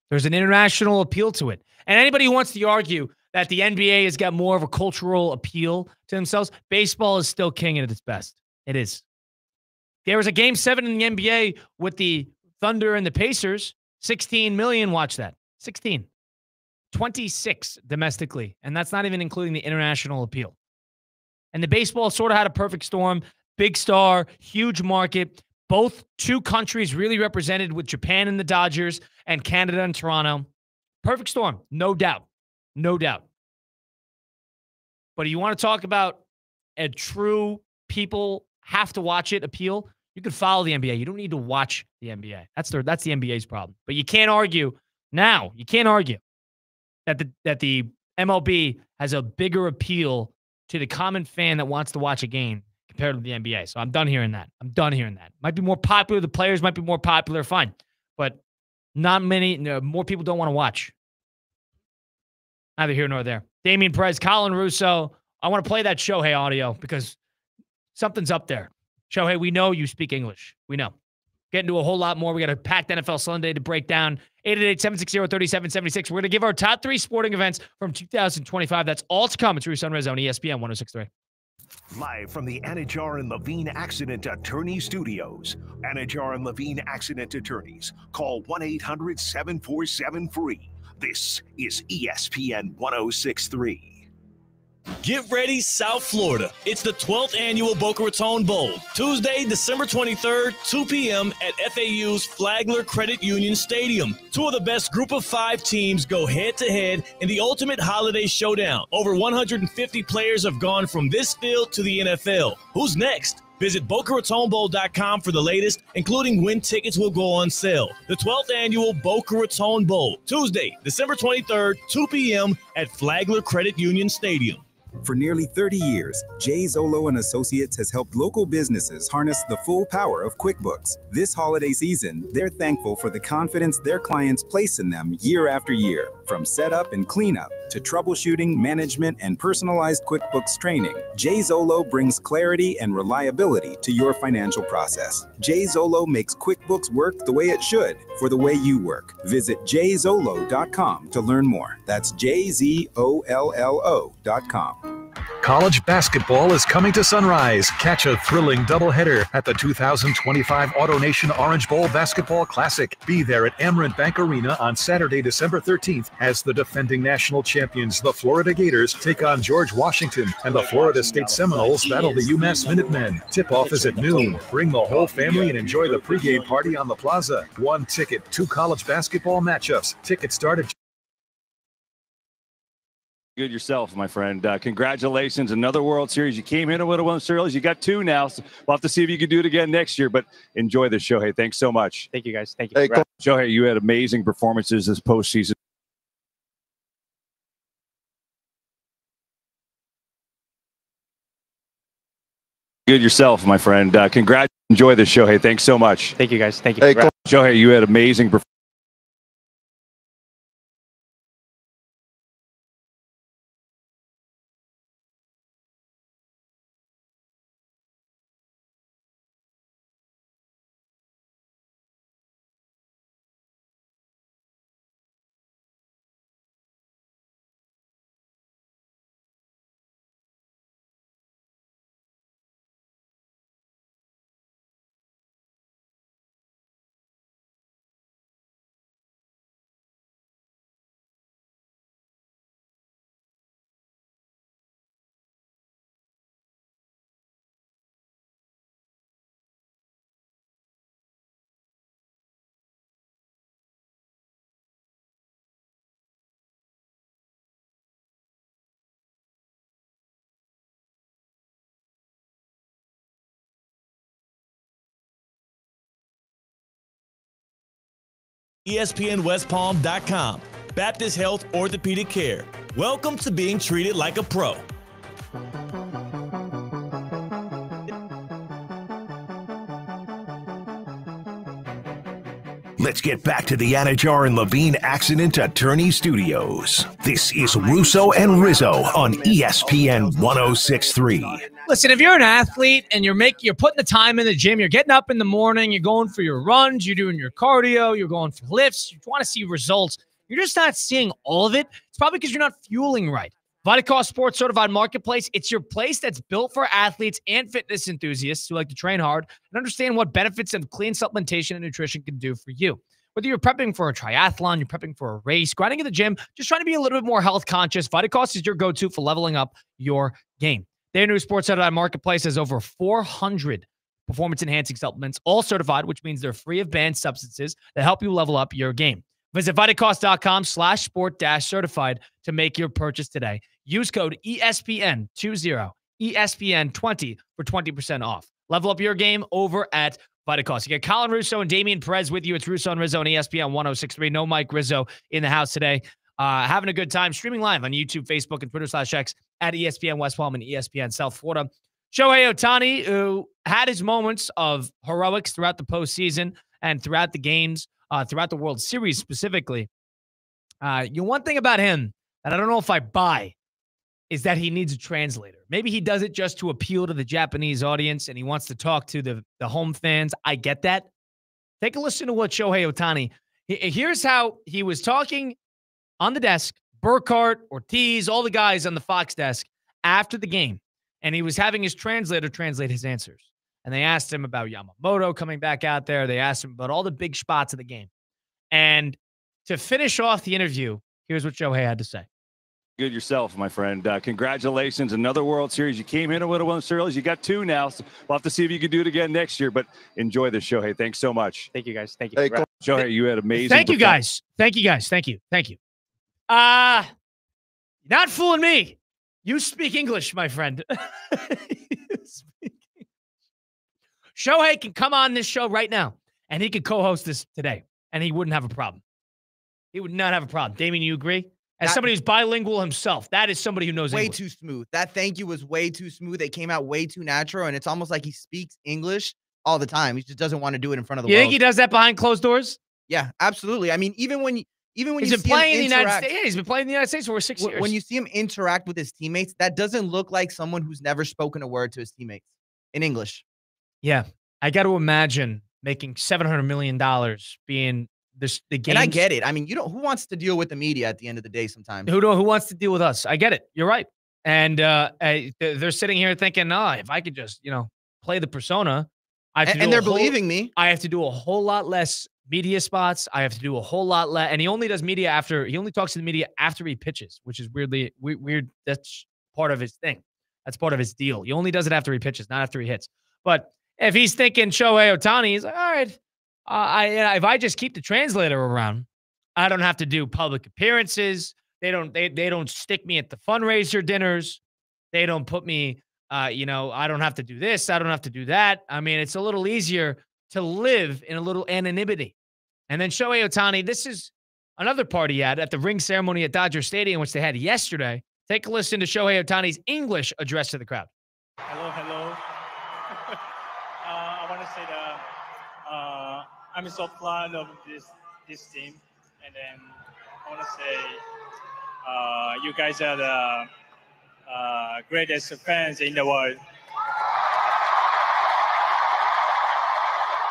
Speaker 1: There's an international appeal to it. And anybody who wants to argue that the NBA has got more of a cultural appeal to themselves, baseball is still king at its best. It is. There was a Game 7 in the NBA with the Thunder and the Pacers. 16 million watched that. 16. 26 domestically. And that's not even including the international appeal. And the baseball sort of had a perfect storm. Big star, huge market. Two countries really represented with Japan and the Dodgers and Canada and Toronto. Perfect storm, no doubt. No doubt. But you want to talk about a true people have to watch it appeal? You could follow the NBA. You don't need to watch the NBA. That's the NBA's problem. But you can't argue now. You can't argue that the MLB has a bigger appeal to the common fan that wants to watch a game compared to the NBA. So I'm done hearing that. Might be more popular. The players might be more popular. Fine. But not many, more people don't want to watch. Neither here nor there. Damian Perez, Colin Russo. I want to play that Shohei audio because something's up there. Shohei, we know you speak English. We know. Get into a whole lot more. We got a packed NFL Sunday to break down. 888-760-3776. We're going to give our top 3 sporting events from 2025. That's all to come. It's Russo and Rizzo on ESPN 106.3.
Speaker 3: Live from the Anajar and Levine Accident Attorney Studios. Anajar and Levine Accident Attorneys. Call 1-800-747-FREE. This is ESPN 106.3.
Speaker 9: Get ready, South Florida. It's the 12th annual Boca Raton Bowl. Tuesday, December 23rd, 2 p.m. at FAU's Flagler Credit Union Stadium. 2 of the best group of 5 teams go head-to-head in the ultimate holiday showdown. Over 150 players have gone from this field to the NFL. Who's next? Visit BocaRatonBowl.com for the latest, including when tickets will go on sale. The 12th annual Boca Raton Bowl, Tuesday, December 23rd, 2 p.m. at Flagler Credit Union Stadium.
Speaker 15: For nearly 30 years, JAYS Associates has helped local businesses harness the full power of QuickBooks. This holiday season, they're thankful for the confidence their clients place in them year after year. From setup and cleanup to troubleshooting, management, and personalized QuickBooks training, JAYS brings clarity and reliability to your financial process. JAYS makes QuickBooks work the way it should for the way you work. Visit jayzolo.com to learn more. That's JZOLLO.com.
Speaker 16: College basketball is coming to Sunrise. Catch a thrilling doubleheader at the 2025 AutoNation Orange Bowl Basketball Classic. Be there at Amerant Bank Arena on Saturday, December 13th as the defending national champions, the Florida Gators, take on George Washington, and the Florida State Seminoles battle the UMass Minutemen. Tip-off is at noon. Bring the whole family and enjoy the pregame party on the plaza. 1 ticket, 2 college basketball matchups. Tickets start at
Speaker 14: Good yourself, my friend. Congratulations. Another World Series. You came in with a World Series. You got 2 now. So we'll have to see if you can do it again next year. But enjoy this, Shohei. Thanks so much.
Speaker 1: Thank you, guys. Thank you.
Speaker 14: Hey, Shohei, you had amazing performances this postseason. Good yourself, my friend. Congrats. Enjoy this, Shohei. Thanks so much.
Speaker 1: Thank you, guys. Thank you.
Speaker 14: Hey, Shohei, you had amazing performances. ESPNWestPalm.com. Baptist Health Orthopedic Care. Welcome to being treated like a pro.
Speaker 3: Let's get back to the Anajar and Levine Accident Attorney Studios. This is Russo and Rizzo on ESPN 106.3.
Speaker 1: Listen, if you're an athlete and you're putting the time in the gym, you're getting up in the morning, you're going for your runs, you're doing your cardio, you're going for lifts, you want to see results, you're just not seeing all of it. It's probably because you're not fueling right. Vitacost Sports Certified Marketplace, it's your place that's built for athletes and fitness enthusiasts who like to train hard and understand what benefits of clean supplementation and nutrition can do for you. Whether you're prepping for a triathlon, you're prepping for a race, grinding at the gym, just trying to be a little bit more health conscious, Vitacost is your go-to for leveling up your game. Their new sports.com marketplace has over 400 performance-enhancing supplements, all certified, which means they're free of banned substances that help you level up your game. Visit Vitacost.com/sport-certified to make your purchase today. Use code ESPN20, ESPN20 for 20% off. Level up your game over at Vitacost. You get Colin Russo and Damian Perez with you. It's Russo and Rizzo on ESPN 1063. No Mike Rizzo in the house today. Having a good time streaming live on YouTube, Facebook, and Twitter/X at ESPN West Palm and ESPN South Florida. Shohei Ohtani, who had his moments of heroics throughout the postseason and throughout the games, throughout the World Series specifically. One thing about him that I don't know if I buy is that he needs a translator. Maybe he does it just to appeal to the Japanese audience and he wants to talk to the home fans. I get that. Take a listen to what Shohei Ohtani, here's how he was talking on the desk, Burkhardt, Ortiz, all the guys on the Fox desk after the game. And he was having his translator translate his answers. And they asked him about Yamamoto coming back out there. They asked him about all the big spots of the game. And to finish off the interview, here's what Shohei had to say.
Speaker 14: Good yourself, my friend. Congratulations. Another World Series. You came in with a World Series. You got 2 now. So we'll have to see if you can do it again next year. But enjoy this, Shohei. Thanks so much.
Speaker 17: Thank you, guys. Thank you.
Speaker 14: Hey, Shohei, you had amazing.
Speaker 1: Thank you, guys. Thank you, guys. Thank you. Thank you. Not fooling me. You speak English, my friend. Shohei can come on this show right now, and he could co-host this today, and he wouldn't have a problem. He would not have a problem. Damien, you agree? As somebody who's bilingual himself, that is somebody who knows
Speaker 2: way
Speaker 1: English.
Speaker 2: Too smooth. That thank you was way too smooth. It came out way too natural, and it's almost like he speaks English all the time. He just doesn't want to do it in front of the world.
Speaker 1: You think he does that behind closed doors?
Speaker 2: Yeah, absolutely. I mean, even when
Speaker 1: he's
Speaker 2: you
Speaker 1: been
Speaker 2: see
Speaker 1: playing in
Speaker 2: him
Speaker 1: the United
Speaker 2: interact,
Speaker 1: States. Yeah, he's been playing in the United States for over 6 years.
Speaker 2: When you see him interact with his teammates, that doesn't look like someone who's never spoken a word to his teammates in English.
Speaker 1: Yeah, I got to imagine making $700 million being the game.
Speaker 2: And I get it. I mean, who wants to deal with the media at the end of the day sometimes?
Speaker 1: Who wants to deal with us? I get it. You're right. And they're sitting here thinking, if I could just, play the persona.
Speaker 2: And they're believing me.
Speaker 1: I have to do a whole lot less media spots. I have to do a whole lot less. And he only does media he only talks to the media after he pitches, which is weirdly weird. That's part of his thing. That's part of his deal. He only does it after he pitches, not after he hits. But if he's thinking Shohei Ohtani, he's like, all right, if I just keep the translator around, I don't have to do public appearances. They don't stick me at the fundraiser dinners. They don't put me, I don't have to do this. I don't have to do that. I mean, it's a little easier to live in a little anonymity. And then Shohei Ohtani, this is another part he had at the ring ceremony at Dodger Stadium, which they had yesterday. Take a listen to Shohei Ohtani's English address to the crowd.
Speaker 18: Hello. I want to say that I'm so proud of this team, and then I want to say you guys are the greatest fans in the world.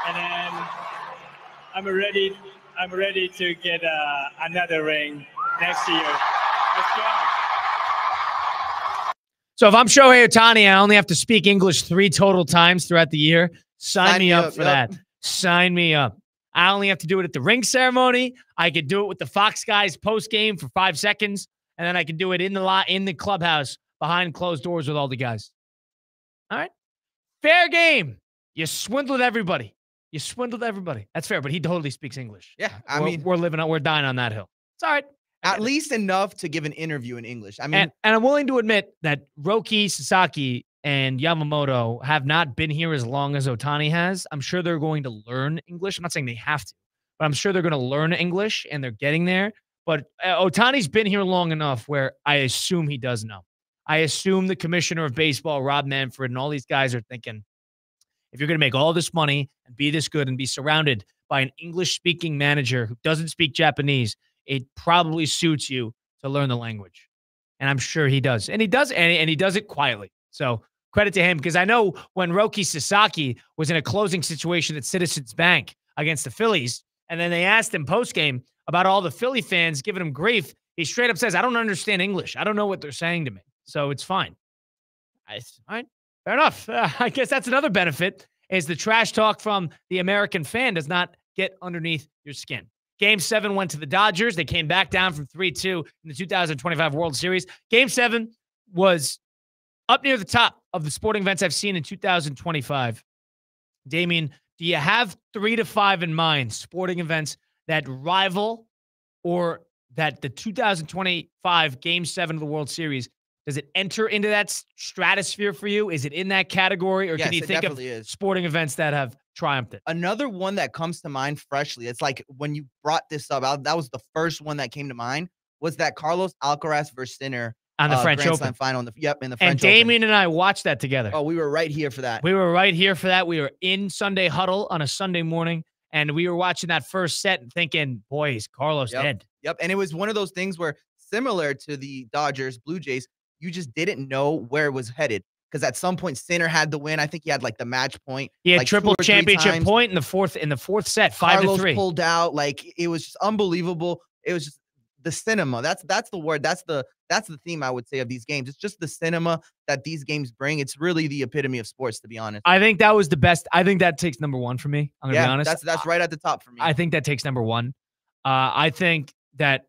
Speaker 18: And then I'm ready to get another ring next year. Let's go.
Speaker 1: So if I'm Shohei Ohtani, I only have to speak English 3 total times throughout the year. Sign me up for that. Sign me up. I only have to do it at the ring ceremony. I could do it with the Fox guys post game for 5 seconds, and then I could do it in the clubhouse behind closed doors with all the guys. All right, fair game. You swindled everybody. That's fair, but he totally speaks English.
Speaker 2: Yeah,
Speaker 1: we're dying on that hill. It's all right.
Speaker 2: At least enough to give an interview in English. I mean,
Speaker 1: and I'm willing to admit that Roki Sasaki and Yamamoto have not been here as long as Ohtani has. I'm sure they're going to learn English. I'm not saying they have to, but I'm sure they're going to learn English, and they're getting there. But Ohtani's been here long enough where I assume he does know. I assume the commissioner of baseball, Rob Manfred, and all these guys are thinking, if you're going to make all this money and be this good and be surrounded by an English-speaking manager who doesn't speak Japanese, it probably suits you to learn the language. And I'm sure he does. And he does, and he does it quietly. So credit to him, because I know when Roki Sasaki was in a closing situation at Citizens Bank against the Phillies, and then they asked him post-game about all the Philly fans giving him grief, he straight up says, I don't understand English. I don't know what they're saying to me. So it's fine. All right, fair enough. I guess that's another benefit, is the trash talk from the American fan does not get underneath your skin. Game 7 went to the Dodgers. They came back down from 3-2 in the 2025 World Series. Game 7 was Up near the top of the sporting events I've seen in 2025, Damien, do you have 3 to 5 in mind, sporting events that rival or that the 2025 Game 7 of the World Series, does it enter into that stratosphere for you? Is it in that category? Or
Speaker 2: Yes,
Speaker 1: can you
Speaker 2: it
Speaker 1: think of
Speaker 2: definitely is.
Speaker 1: sporting events that have triumphed it?
Speaker 2: Another one that comes to mind freshly, it's like when you brought this up, that was the first one that came to mind, was that Carlos Alcaraz versus Sinner
Speaker 1: On the French
Speaker 2: Grand
Speaker 1: Open.
Speaker 2: Slam final. In the French
Speaker 1: And
Speaker 2: Open.
Speaker 1: Damien and I watched that together.
Speaker 2: Oh, we were right here for that.
Speaker 1: We were right here for that. We were in Sunday Huddle on a Sunday morning, and we were watching that first set and thinking, boy, is Carlos dead.
Speaker 2: Yep. And it was one of those things where, similar to the Dodgers, Blue Jays, you just didn't know where it was headed. Because at some point, Sinner had the win. I think he had like the match point.
Speaker 1: He had
Speaker 2: like
Speaker 1: triple
Speaker 2: 2 or 3
Speaker 1: championship
Speaker 2: times.
Speaker 1: point in the fourth set, 5-3.
Speaker 2: Carlos pulled out. Like, it was just unbelievable. It was just the cinema. That's the word. That's the theme, I would say, of these games. It's just the cinema that these games bring. It's really the epitome of sports, to be honest.
Speaker 1: I think that was the best. I think that takes number 1 for me. I'm gonna be honest.
Speaker 2: That's right at the top for me.
Speaker 1: I think that takes number 1. I think that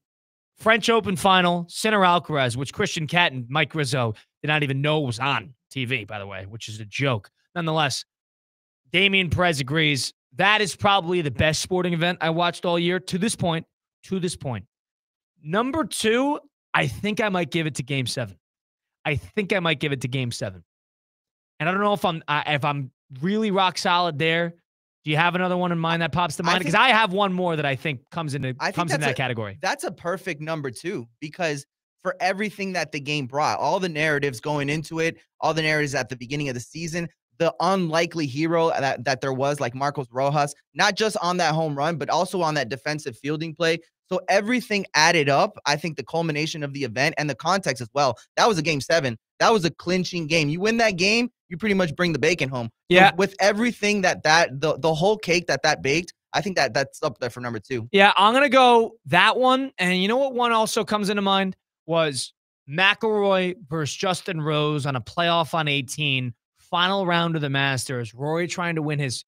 Speaker 1: French Open final, Sinner Alcaraz, which Christian Cat and Mike Rizzo did not even know was on TV, by the way, which is a joke. Nonetheless, Damien Perez agrees. That is probably the best sporting event I watched all year to this point. Number 2, I think I might give it to Game 7. And I don't know if I'm really rock solid there. Do you have another one in mind that pops to mind? Because I have one more that I think comes in that category.
Speaker 2: That's a perfect number 2, because for everything that the game brought, all the narratives going into it, all the narratives at the beginning of the season, the unlikely hero that there was, like Marcos Rojas, not just on that home run, but also on that defensive fielding play. So everything added up. I think the culmination of the event and the context as well. That was a Game 7. That was a clinching game. You win that game, you pretty much bring the bacon home.
Speaker 1: Yeah.
Speaker 2: So with everything the whole cake that baked, I think that's up there for number 2.
Speaker 1: Yeah, I'm going to go that one. And you know what one also comes into mind was McIlroy versus Justin Rose on a playoff on 18, final round of the Masters. Rory trying to win his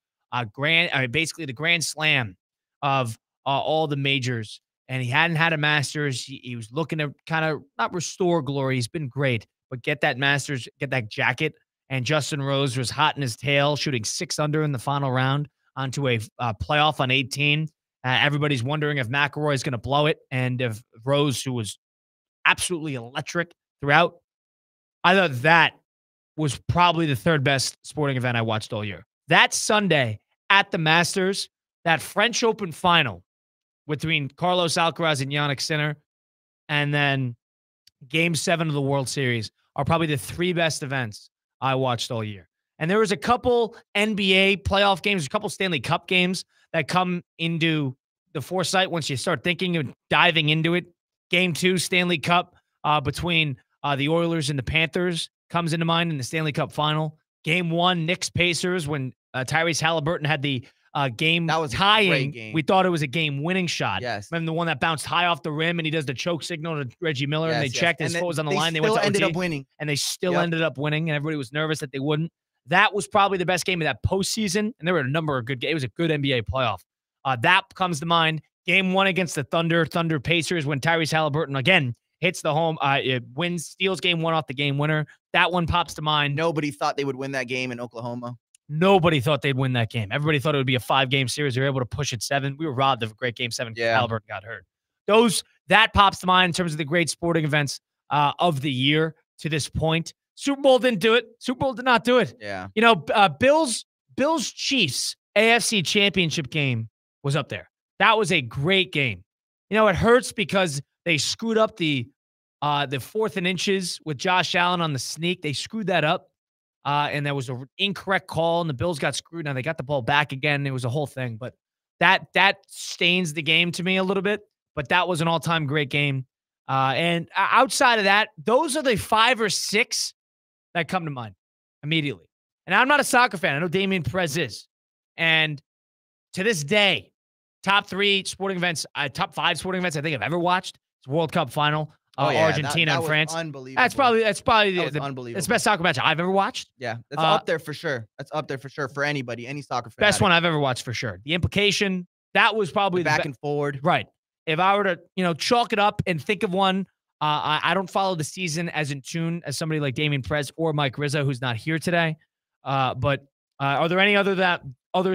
Speaker 1: basically the Grand Slam of all the majors. And he hadn't had a Masters. He was looking to kind of not restore glory. He's been great, but get that Masters, get that jacket. And Justin Rose was hot in his tail, shooting 6 under in the final round onto a playoff on 18. Everybody's wondering if McIlroy is going to blow it, and if Rose, who was absolutely electric throughout. I thought that was probably the 3rd best sporting event I watched all year. That Sunday at the Masters, that French Open final between Carlos Alcaraz and Jannik Sinner, and then Game 7 of the World Series are probably the 3 best events I watched all year. And there was a couple NBA playoff games, a couple Stanley Cup games that come into the foresight once you start thinking and diving into it. Game 2 Stanley Cup between the Oilers and the Panthers comes into mind in the Stanley Cup final. Game 1 Knicks Pacers when Tyrese Halliburton had the game
Speaker 2: that was
Speaker 1: tying.
Speaker 2: Game.
Speaker 1: We thought it was a game-winning shot.
Speaker 2: Yes.
Speaker 1: Remember the one that bounced high off the rim and he does the choke signal to Reggie Miller and they checked his foot was on the line. They went to
Speaker 2: ended
Speaker 1: OT,
Speaker 2: up winning.
Speaker 1: and they still ended up winning, and everybody was nervous that they wouldn't. That was probably the best game of that postseason, and there were a number of good games. It was a good NBA playoff. That comes to mind. Game 1 against the Thunder Pacers when Tyrese Halliburton, again, hits the home, wins, steals Game 1 off the game winner. That one pops to mind.
Speaker 2: Nobody thought they would win that game in Oklahoma.
Speaker 1: Nobody thought they'd win that game. Everybody thought it would be a 5-game series. They were able to push it 7. We were robbed of a great Game 7 because Halliburton got hurt. That pops to mind in terms of the great sporting events of the year to this point. Super Bowl didn't do it. Super Bowl did not do it.
Speaker 2: Yeah.
Speaker 1: You know, Bills Chiefs AFC Championship game was up there. That was a great game. You know, it hurts because they screwed up the 4th and inches with Josh Allen on the sneak. They screwed that up. And there was an incorrect call, and the Bills got screwed. Now they got the ball back again. It was a whole thing, but that stains the game to me a little bit. But that was an all-time great game. And outside of that, those are the 5 or 6 that come to mind immediately. And I'm not a soccer fan. I know Damien Perez is. And to this day, top 3 sporting events, top 5 sporting events I think I've ever watched. It's World Cup final. Argentina and France.
Speaker 2: Unbelievable.
Speaker 1: That's probably
Speaker 2: unbelievable.
Speaker 1: It's the best soccer match I've ever watched.
Speaker 2: Yeah, that's up there for sure. That's up there for sure for anybody, any soccer fan.
Speaker 1: Best one I've ever watched for sure. The implication, that was probably
Speaker 2: the back and forward.
Speaker 1: Right. If I were to, chalk it up and think of one I don't follow the season as in tune as somebody like Damian Perez or Mike Rizzo, who's not here today. But are there any others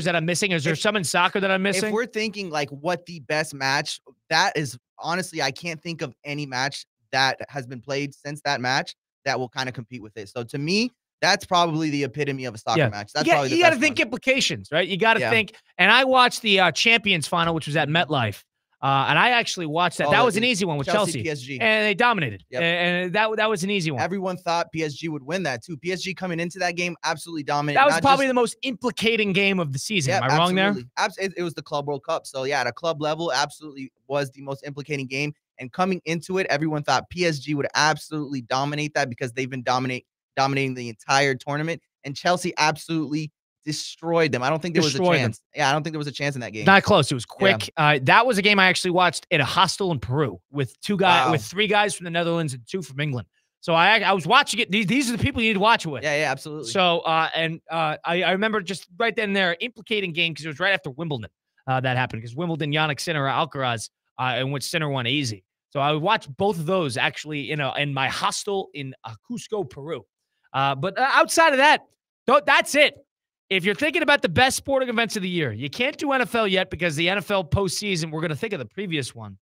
Speaker 1: that I'm missing? Is there some in soccer that I'm missing?
Speaker 2: If we're thinking like what the best match, that is honestly, I can't think of any match that has been played since that match that will kind of compete with it. So to me, that's probably the epitome of a soccer match. That's probably the
Speaker 1: you got to
Speaker 2: best
Speaker 1: think
Speaker 2: one.
Speaker 1: implications, right? You got to think. And I watched the Champions final, which was at MetLife. And I actually watched that. That was an easy one with Chelsea.
Speaker 2: PSG.
Speaker 1: And they dominated.
Speaker 2: Yep.
Speaker 1: And that was an easy one.
Speaker 2: Everyone thought PSG would win that too. PSG coming into that game absolutely dominated.
Speaker 1: That was probably the most implicating game of the season. Am I wrong there?
Speaker 2: It was the Club World Cup. So yeah, at a club level, absolutely was the most implicating game. And coming into it, everyone thought PSG would absolutely dominate that because they've been dominating the entire tournament. And Chelsea absolutely destroyed them. I don't think there was a chance. Yeah, I don't think there was a chance in that game.
Speaker 1: Not close. It was quick. Yeah. That was a game I actually watched at a hostel in Peru with with 3 guys from the Netherlands and 2 from England. So I was watching it. These are the people you need to watch it with.
Speaker 2: Yeah, absolutely.
Speaker 1: So I remember just right then there implicating game because it was right after Wimbledon that happened because Wimbledon, Yannick Sinner, Alcaraz, in which Sinner won easy. So I watched both of those actually in my hostel in Cusco, Peru. But outside of that, that's it. If you're thinking about the best sporting events of the year, you can't do NFL yet because the NFL postseason, we're going to think of the previous one.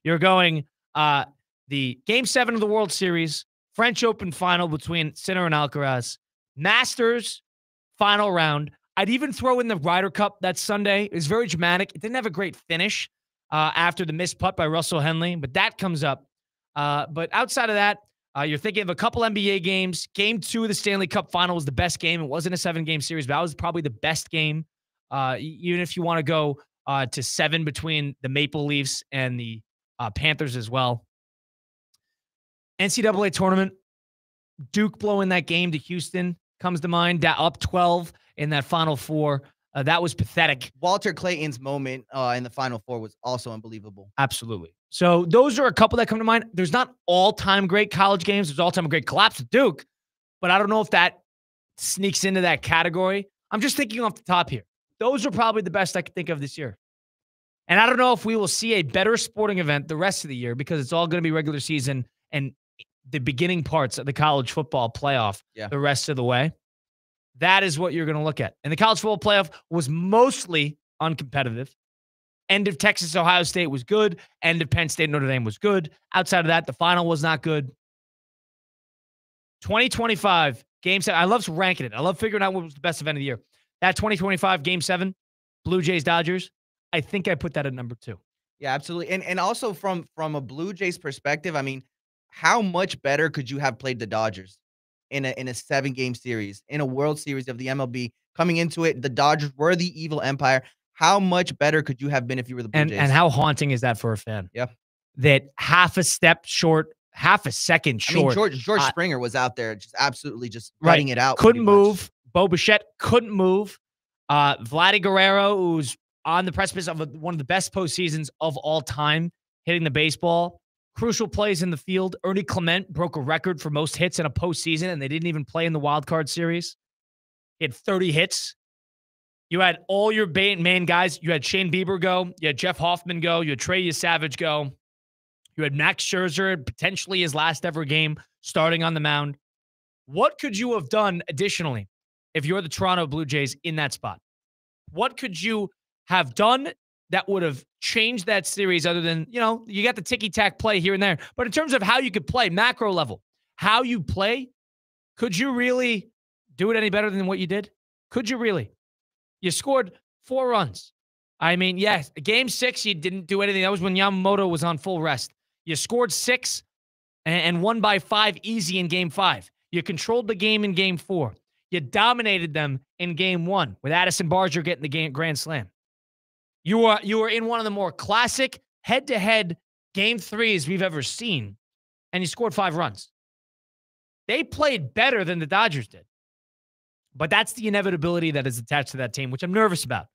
Speaker 1: You're going the Game 7 of the World Series, French Open final between Sinner and Alcaraz, Masters final round. I'd even throw in the Ryder Cup that Sunday. It was very dramatic. It didn't have a great finish after the missed putt by Russell Henley, but that comes up. But outside of that, you're thinking of a couple NBA games. Game 2 of the Stanley Cup final was the best game. It wasn't a 7-game series, but that was probably the best game. Even if you want to go to 7 between the Maple Leafs and the Panthers as well. NCAA tournament, Duke blowing that game to Houston comes to mind. Up 12 in that Final Four. That was pathetic.
Speaker 2: Walter Clayton's moment in the Final Four was also unbelievable.
Speaker 1: Absolutely. So those are a couple that come to mind. There's not all-time great college games. There's all-time great collapse at Duke, but I don't know if that sneaks into that category. I'm just thinking off the top here. Those are probably the best I could think of this year. And I don't know if we will see a better sporting event the rest of the year because it's all going to be regular season and the beginning parts of the college football playoff the rest of the way. That is what you're going to look at. And the college football playoff was mostly uncompetitive. End of Texas, Ohio State was good. End of Penn State, Notre Dame was good. Outside of that, the final was not good. 2025, Game 7. I love ranking it. I love figuring out what was the best event of the year. That 2025 Game 7, Blue Jays, Dodgers, I think I put that at number 2.
Speaker 2: Yeah, absolutely. And also from a Blue Jays perspective, I mean, how much better could you have played the Dodgers in a 7-game series, in a World Series of the MLB? Coming into it, the Dodgers were the evil empire. How much better could you have been if you were the Blue Jays?
Speaker 1: And how haunting is that for a fan?
Speaker 2: Yeah.
Speaker 1: That half a step short, half a second short.
Speaker 2: I mean, George Springer was out there just absolutely just gutting it out.
Speaker 1: Couldn't move. Bo Bichette couldn't move. Vladdy Guerrero, who's on the precipice of one of the best postseasons of all time, hitting the baseball. Crucial plays in the field. Ernie Clement broke a record for most hits in a postseason, and they didn't even play in the wild card series. He had 30 hits. You had all your main guys. You had Shane Bieber go. You had Jeff Hoffman go. You had Trey Savage go. You had Max Scherzer, potentially his last ever game, starting on the mound. What could you have done additionally if you're the Toronto Blue Jays in that spot? What could you have done that would have changed that series other than, you got the ticky-tack play here and there. But in terms of how you could play, macro level, how you play, could you really do it any better than what you did? Could you really? You scored 4 runs. I mean, yes, Game 6, you didn't do anything. That was when Yamamoto was on full rest. You scored 6 and won by 5 easy in Game 5. You controlled the game in Game 4. You dominated them in Game 1 with Addison Barger getting the grand slam. You were in one of the more classic head-to-head Game 3s we've ever seen, and you scored 5 runs. They played better than the Dodgers did. But that's the inevitability that is attached to that team, which I'm nervous about.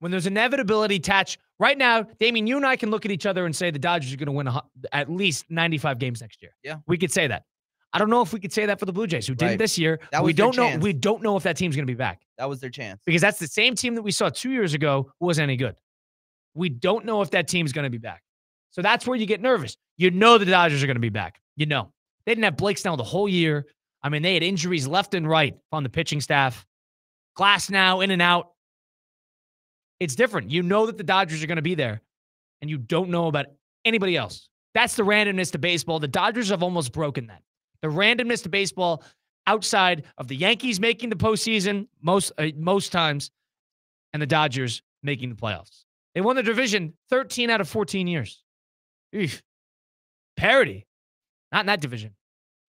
Speaker 1: When there's inevitability attached, right now, Damien, you and I can look at each other and say the Dodgers are going to win at least 95 games next year.
Speaker 2: Yeah.
Speaker 1: We could say that. I don't know if we could say that for the Blue Jays, who didn't this year. We don't know if that team's going to be back.
Speaker 2: That was their chance.
Speaker 1: Because that's the same team that we saw 2 years ago who wasn't any good. We don't know if that team's going to be back. So that's where you get nervous. You know the Dodgers are going to be back. You know. They didn't have Blake Snell the whole year. I mean, they had injuries left and right on the pitching staff. Glass now in and out. It's different. You know that the Dodgers are going to be there, and you don't know about anybody else. That's the randomness to baseball. The Dodgers have almost broken that. The randomness to baseball outside of the Yankees making the postseason most times and the Dodgers making the playoffs. They won the division 13 out of 14 years. Eesh. Parity. Not in that division.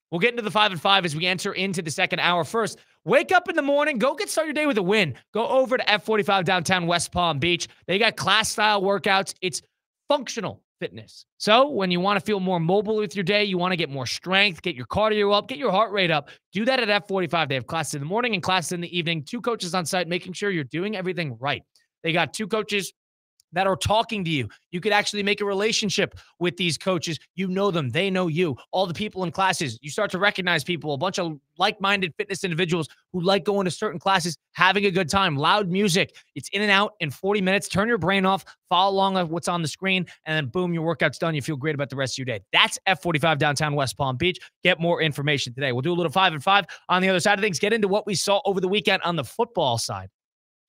Speaker 1: We'll get into the 5 and 5 as we enter into the second hour. First, wake up in the morning. Go start your day with a win. Go over to F45 downtown West Palm Beach. They got class-style workouts. It's functional fitness. So when you want to feel more mobile with your day, you want to get more strength, get your cardio up, get your heart rate up, do that at F45. They have classes in the morning and classes in the evening. 2 coaches on site making sure you're doing everything right. They got 2 coaches that are talking to you. You could actually make a relationship with these coaches. You know them. They know you. All the people in classes, you start to recognize people, a bunch of like-minded fitness individuals who like going to certain classes, having a good time, loud music. It's in and out in 40 minutes. Turn your brain off, follow along with what's on the screen, and then boom, your workout's done. You feel great about the rest of your day. That's F45 downtown West Palm Beach. Get more information today. We'll do a little 5 and 5 on the other side of things. Get into what we saw over the weekend on the football side.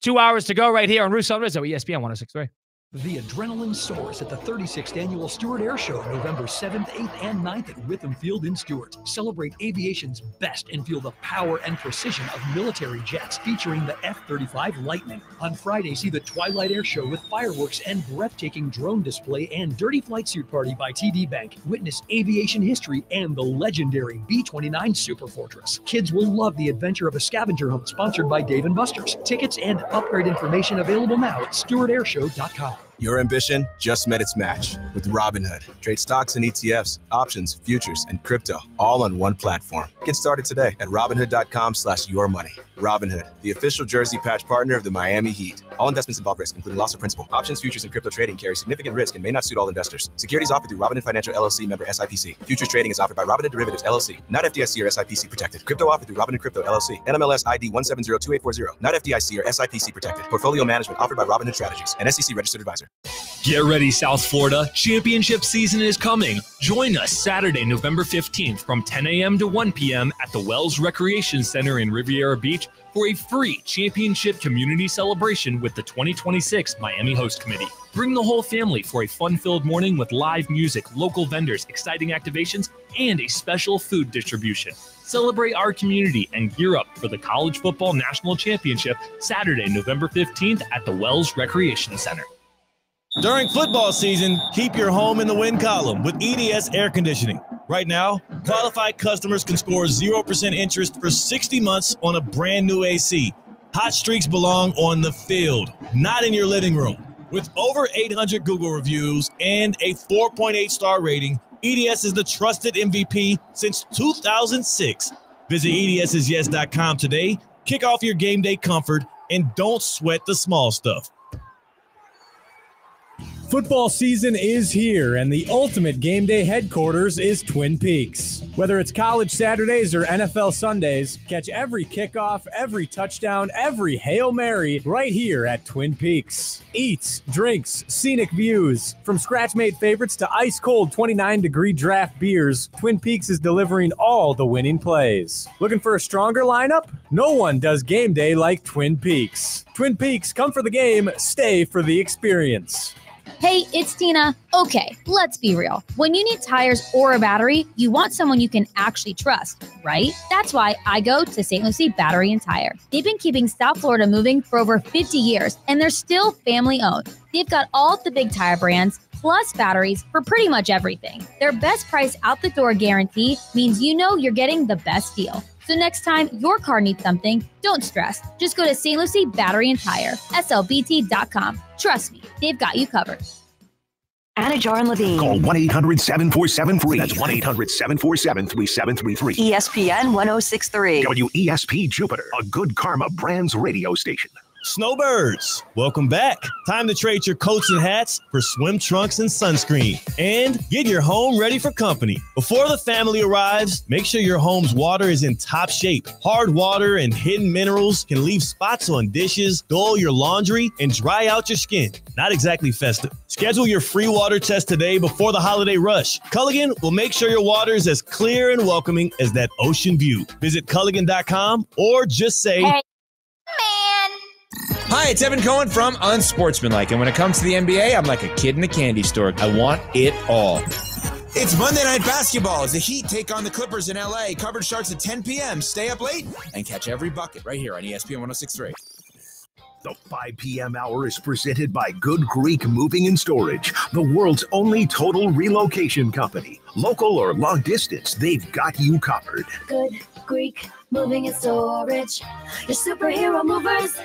Speaker 1: 2 hours to go right here on Russo Rizzo, ESPN 106.3.
Speaker 17: The adrenaline soars at the 36th Annual Stewart Air Show, November 7th, 8th, and 9th at Witham Field in Stewart. Celebrate aviation's best and feel the power and precision of military jets featuring the F-35 Lightning. On Friday, see the Twilight Air Show with fireworks and breathtaking drone display and Dirty Flight Suit Party by TD Bank. Witness aviation history and the legendary B-29 Super Fortress. Kids will love the adventure of a scavenger hunt sponsored by Dave & Buster's. Tickets and upgrade information available now at StewartAirShow.com.
Speaker 19: Your ambition just met its match with Robinhood. Trade stocks and ETFs, options, futures, and crypto all on one platform. Get started today at Robinhood.com/yourmoney. Robinhood, the official jersey patch partner of the Miami Heat. All investments involve risk, including loss of principal. Options, futures, and crypto trading carry significant risk and may not suit all investors. Securities offered through Robinhood Financial LLC, member SIPC. Futures trading is offered by Robinhood Derivatives LLC, not FDIC or SIPC protected. Crypto offered through Robinhood Crypto LLC, NMLS ID 1702840, not FDIC or SIPC protected. Portfolio management offered by Robinhood Strategies, an SEC registered advisor.
Speaker 10: Get ready, South Florida. Championship season is coming. Join us Saturday, November 15th from 10 a.m. to 1 p.m. at the Wells Recreation Center in Riviera Beach for a free championship community celebration with the 2026 Miami Host Committee. Bring the whole family for a fun-filled morning with live music, local vendors, exciting activations, and a special food distribution. Celebrate our community and gear up for the College Football National Championship Saturday, November 15th at the Wells Recreation Center.
Speaker 9: During football season, keep your home in the win column with EDS Air Conditioning. Right now, qualified customers can score 0% interest for 60 months on a brand new AC. Hot streaks belong on the field, not in your living room. With over 800 Google reviews and a 4.8 star rating, EDS is the trusted MVP since 2006. Visit EDSisyes.com today, kick off your game day comfort, and don't sweat the small stuff.
Speaker 20: Football season is here, and the ultimate game day headquarters is Twin Peaks. Whether it's college Saturdays or NFL Sundays, catch every kickoff, every touchdown, every Hail Mary right here at Twin Peaks. Eats, drinks, scenic views. From scratch-made favorites to ice-cold 29-degree draft beers, Twin Peaks is delivering all the winning plays. Looking for a stronger lineup? No one does game day like Twin Peaks. Twin Peaks, come for the game, stay for the experience.
Speaker 21: Hey, it's Tina. Okay, let's be real. When you need tires or a battery, you want someone you can actually trust, right? That's why I go to St. Lucie Battery and Tire. They've been keeping South Florida moving for over 50 years, and they're still family-owned. They've got all the big tire brands, plus batteries for pretty much everything. Their best price out the door guarantee means you know you're getting the best deal. So next time your car needs something, don't stress. Just go to St. Lucie Battery and Tire, slbt.com. Trust me, they've got you covered.
Speaker 3: Anajar and Levine. Call 1-800-747-FREE. That's 1-800-747-3733.
Speaker 11: ESPN 106.3.
Speaker 3: WESP Jupiter, a Good Karma Brands radio station.
Speaker 9: Snowbirds, welcome back. Time to trade your coats and hats for swim trunks and sunscreen. And get your home ready for company. Before the family arrives, make sure your home's water is in top shape. Hard water and hidden minerals can leave spots on dishes, dull your laundry, and dry out your skin. Not exactly festive. Schedule your free water test today before the holiday rush. Culligan will make sure your water is as clear and welcoming as that ocean view. Visit Culligan.com or just say,
Speaker 11: Hey, man.
Speaker 8: Hi, it's Evan Cohen from Unsportsmanlike, and when it comes to the NBA, I'm like a kid in a candy store. I want it all. It's Monday Night Basketball as the Heat take on the Clippers in LA. Coverage starts at 10 p.m. Stay up late and catch every bucket right here on ESPN 106.3.
Speaker 3: The 5 p.m. hour is presented by Good Greek Moving and Storage, the world's only total relocation company. Local or long distance, they've got you covered.
Speaker 11: Good Greek moving and storage. Your superhero movers.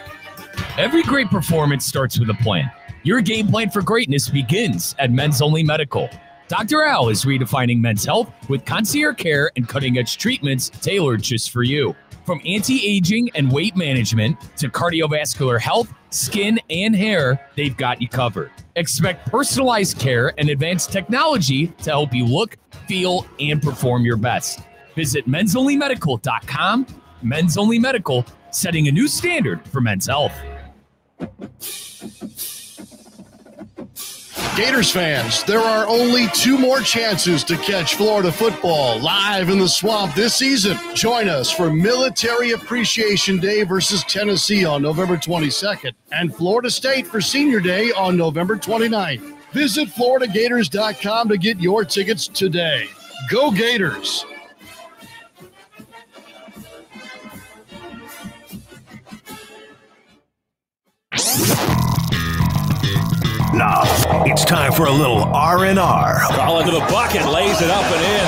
Speaker 10: Every great performance starts with a plan. Your game plan for greatness begins at Men's Only Medical. Dr. Al is redefining men's health with concierge care and cutting-edge treatments tailored just for you. From anti-aging and weight management to cardiovascular health, skin, and hair, they've got you covered. Expect personalized care and advanced technology to help you look, feel, and perform your best. Visit mensonlymedical.com. Men's Only Medical, setting a new standard for men's health.
Speaker 4: Gators fans, there are only 2 more chances to catch Florida football live in the Swamp this season. Join us for Military Appreciation Day versus Tennessee on November 22nd and Florida State for Senior Day on November 29th. Visit FloridaGators.com to get your tickets today. Go Gators!
Speaker 3: Now, it's time for a little R&R.
Speaker 9: Call into the bucket, lays it up and in.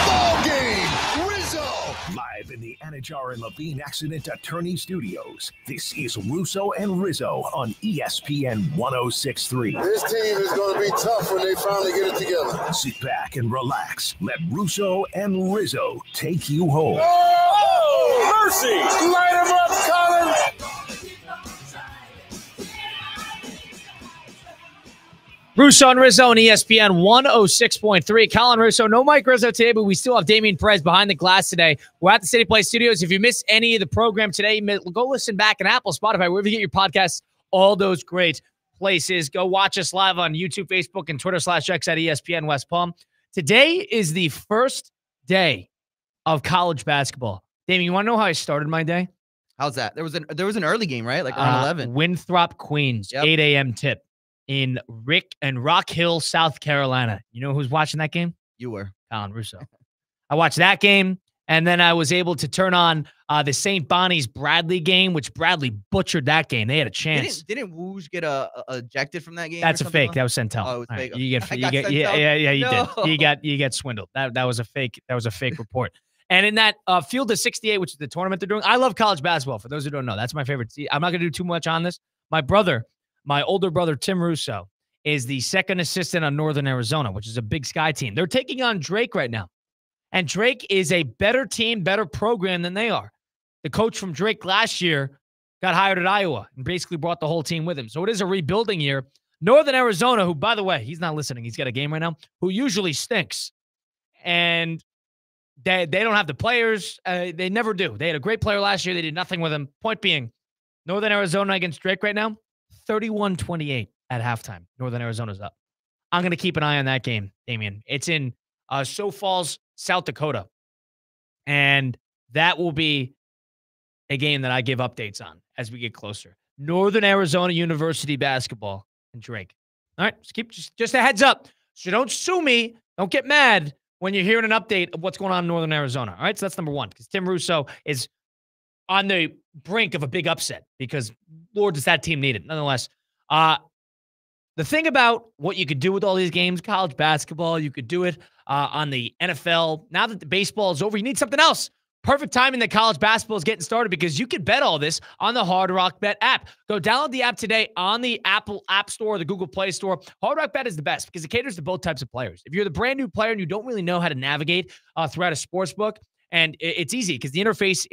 Speaker 4: Ball game! Rizzo!
Speaker 3: Live in the Anajar and Levine Accident Attorney Studios, this is Russo and Rizzo on ESPN 106.3.
Speaker 22: This team is going to be tough when they finally get it together.
Speaker 3: Sit back and relax. Let Russo and Rizzo take you home.
Speaker 22: Oh, mercy! Light him up, Colin!
Speaker 1: Russo and Rizzo on ESPN 106.3. Colin Russo, no Mike Rizzo today, but we still have Damian Perez behind the glass today. We're at the City Play Studios. If you missed any of the program today, go listen back on Apple, Spotify, wherever you get your podcasts, all those great places. Go watch us live on YouTube, Facebook, and Twitter /X at ESPN West Palm. Today is the first day of college basketball. Damian, you want to know how I started my day?
Speaker 2: How's that? There was an early game, right? Like around 11.
Speaker 1: Winthrop, Queens, 8 a.m. tip in Rock Hill, South Carolina. You know who's watching that game?
Speaker 2: You were.
Speaker 1: Colin Russo. I watched that game, and then I was able to turn on the St. Bonnie's Bradley game, which Bradley butchered that game. They had a chance.
Speaker 2: Didn't Wooge get ejected from that game?
Speaker 1: That's a fake. That was Centel.
Speaker 2: Oh, it was fake.
Speaker 1: You get swindled. That was a fake. That was a fake report. And in that Field of 68, which is the tournament they're doing, I love college basketball. For those who don't know, that's my favorite. I'm not going to do too much on this. My older brother, Tim Russo, is the second assistant on Northern Arizona, which is a Big Sky team. They're taking on Drake right now. And Drake is a better team, better program than they are. The coach from Drake last year got hired at Iowa and basically brought the whole team with him. So it is a rebuilding year. Northern Arizona, who, by the way, he's not listening. He's got a game right now, who usually stinks. And they don't have the players. They never do. They had a great player last year. They did nothing with him. Point being, Northern Arizona against Drake right now, 31-28 at halftime. Northern Arizona's up. I'm going to keep an eye on that game, Damian. It's in Sioux Falls, South Dakota. And that will be a game that I give updates on as we get closer. Northern Arizona University basketball and Drake. All right, just a heads up. So don't sue me. Don't get mad when you're hearing an update of what's going on in Northern Arizona. All right, so that's number one, because Tim Russo is on the brink of a big upset because, Lord, does that team need it. Nonetheless, the thing about what you could do with all these games, college basketball, you could do it on the NFL. Now that the baseball is over, you need something else. Perfect timing that college basketball is getting started because you can bet all this on the Hard Rock Bet app. Go download the app today on the Apple App Store or the Google Play Store. Hard Rock Bet is the best because it caters to both types of players. If you're the brand new player and you don't really know how to navigate throughout a sports book, and it's easy because the interface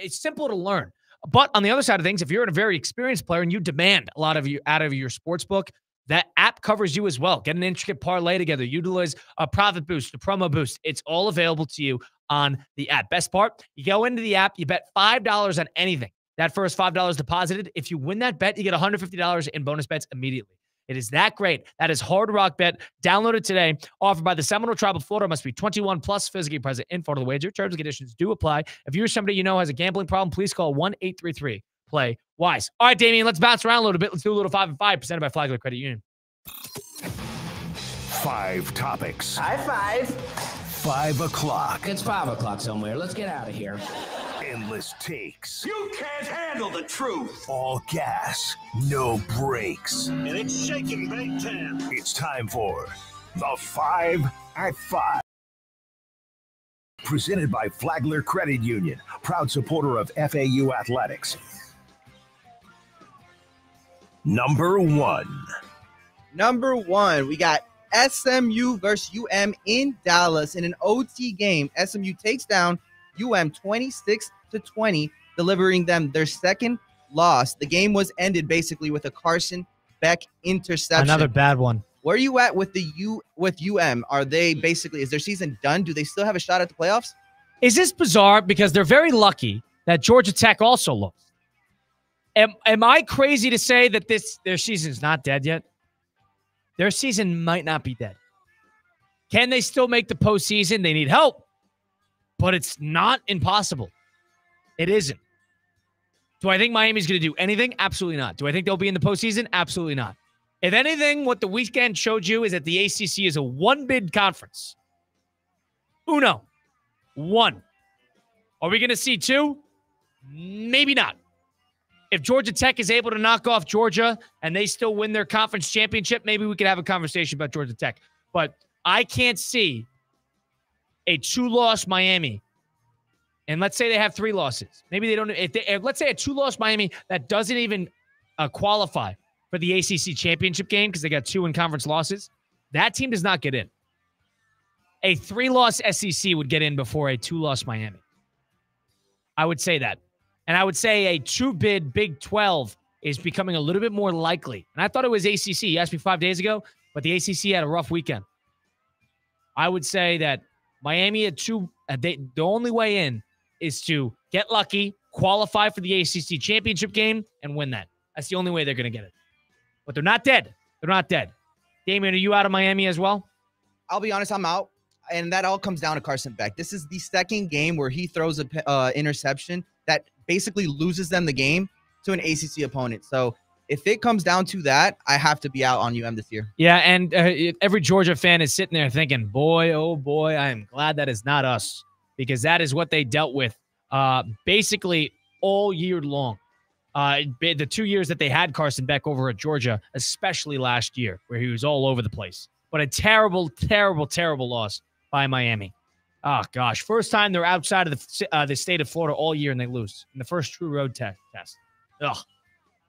Speaker 1: it's simple to learn. But on the other side of things, if you're a very experienced player and you demand a lot of you out of your sports book, that app covers you as well. Get an intricate parlay together. Utilize a profit boost, a promo boost. It's all available to you on the app. Best part, you go into the app, you bet $5 on anything. That first $5 deposited, if you win that bet, you get $150 in bonus bets immediately. It is that great. That is Hard Rock Bet. Download it today. Offered by the Seminole Tribe of Florida. Must be 21 plus, physically present in Florida. The wager. Terms and conditions do apply. If you're somebody you know has a gambling problem, please call 1-833-PLAY-WISE. All right, Damian, let's bounce around a little bit. Let's do a little 5 and 5 presented by Flagler Credit Union.
Speaker 3: 5 topics.
Speaker 5: High five.
Speaker 3: 5 o'clock.
Speaker 5: It's 5 o'clock somewhere. Let's get out of here.
Speaker 3: Endless takes.
Speaker 22: You can't handle the truth.
Speaker 3: All gas, no brakes.
Speaker 22: And it's shaking Big Ten.
Speaker 3: It's time for the 5 at 5. Presented by Flagler Credit Union, proud supporter of FAU athletics. Number 1.
Speaker 2: Number 1, we got SMU versus UM in Dallas in an OT game. SMU takes down UM 26-20, delivering them their second loss. The game was ended basically with a Carson Beck interception.
Speaker 1: Another bad one.
Speaker 2: Where are you at with UM? Are they basically, is their season done? Do they still have a shot at the playoffs?
Speaker 1: Is this bizarre? Because they're very lucky that Georgia Tech also lost. Am I crazy to say that their season's not dead yet? Their season might not be dead. Can they still make the postseason? They need help, but it's not impossible. It isn't. Do I think Miami's going to do anything? Absolutely not. Do I think they'll be in the postseason? Absolutely not. If anything, what the weekend showed you is that the ACC is a one-bid conference. Uno. 1. Are we going to see 2? Maybe not. If Georgia Tech is able to knock off Georgia and they still win their conference championship, maybe we could have a conversation about Georgia Tech. But I can't see a 2-loss Miami. And let's say they have 3 losses. Maybe they don't. Let's say a 2-loss Miami that doesn't even qualify for the ACC championship game because they got 2 in-conference losses. That team does not get in. A 3-loss SEC would get in before a 2-loss Miami. I would say that. And I would say a 2-bid Big 12 is becoming a little bit more likely. And I thought it was ACC. You asked me 5 days ago, but the ACC had a rough weekend. I would say that Miami at 2, the only way in is to get lucky, qualify for the ACC championship game, and win that. That's the only way they're going to get it. But they're not dead. They're not dead. Damian, are you out of Miami as well?
Speaker 2: I'll be honest, I'm out. And that all comes down to Carson Beck. This is the second game where he throws an interception that basically loses them the game to an ACC opponent. So if it comes down to that, I have to be out on UM this year.
Speaker 1: Yeah, and every Georgia fan is sitting there thinking, boy, oh boy, I am glad that is not us, because that is what they dealt with basically all year long. The 2 years that they had Carson Beck over at Georgia, especially last year, where he was all over the place. But a terrible, terrible, terrible loss by Miami. Oh, gosh. First time they're outside of the state of Florida all year, and they lose in the first true road test. Ugh.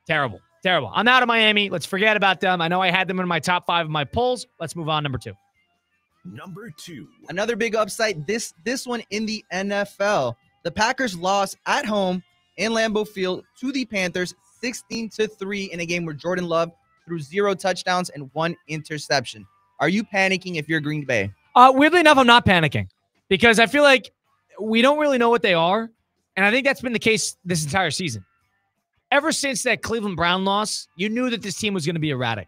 Speaker 1: Terrible. Terrible. I'm out of Miami. Let's forget about them. I know I had them in my top 5 of my polls. Let's move on. Number 2.
Speaker 3: Number 2.
Speaker 2: Another big upside, this one in the NFL. The Packers lost at home in Lambeau Field to the Panthers 16-3 in a game where Jordan Love threw 0 touchdowns and 1 interception. Are you panicking if you're Green Bay?
Speaker 1: Weirdly enough, I'm not panicking because I feel like we don't really know what they are. And I think that's been the case this entire season. Ever since that Cleveland Brown loss, you knew that this team was going to be erratic.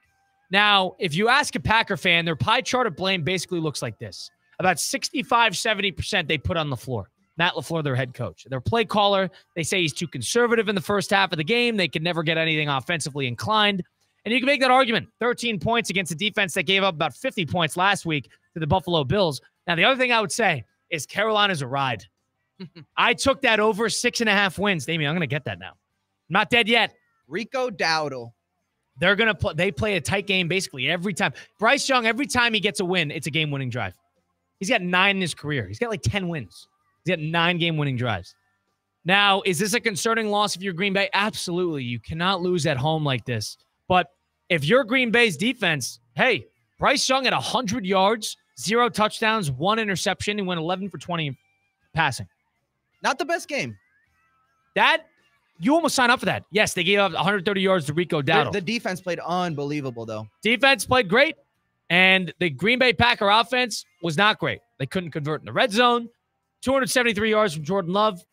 Speaker 1: Now, if you ask a Packer fan, their pie chart of blame basically looks like this. About 65-70% they put on LaFleur. Matt LaFleur, their head coach. Their play caller, they say he's too conservative in the first half of the game. They could never get anything offensively inclined. And you can make that argument. 13 points against a defense that gave up about 50 points last week to the Buffalo Bills. Now, the other thing I would say is Carolina's a ride. I took that over 6.5 wins. Damian, I'm going to get that now. I'm not dead yet.
Speaker 2: Rico Dowdle.
Speaker 1: They're going to play. They play a tight game basically every time. Bryce Young, every time he gets a win, it's a game-winning drive. He's got 9 in his career. He's got like 10 wins. He's got 9 game-winning drives. Now, is this a concerning loss if you're Green Bay? Absolutely. You cannot lose at home like this. But if you're Green Bay's defense, hey, Bryce Young at 100 yards, 0 touchdowns, 1 interception, and went 11 for 20 passing.
Speaker 2: Not the best game.
Speaker 1: That You almost sign up for that. Yes, they gave up 130 yards to Rico Dowdle.
Speaker 2: The defense played unbelievable, though.
Speaker 1: Defense played great, and the Green Bay Packer offense was not great. They couldn't convert in the red zone. 273 yards from Jordan Love.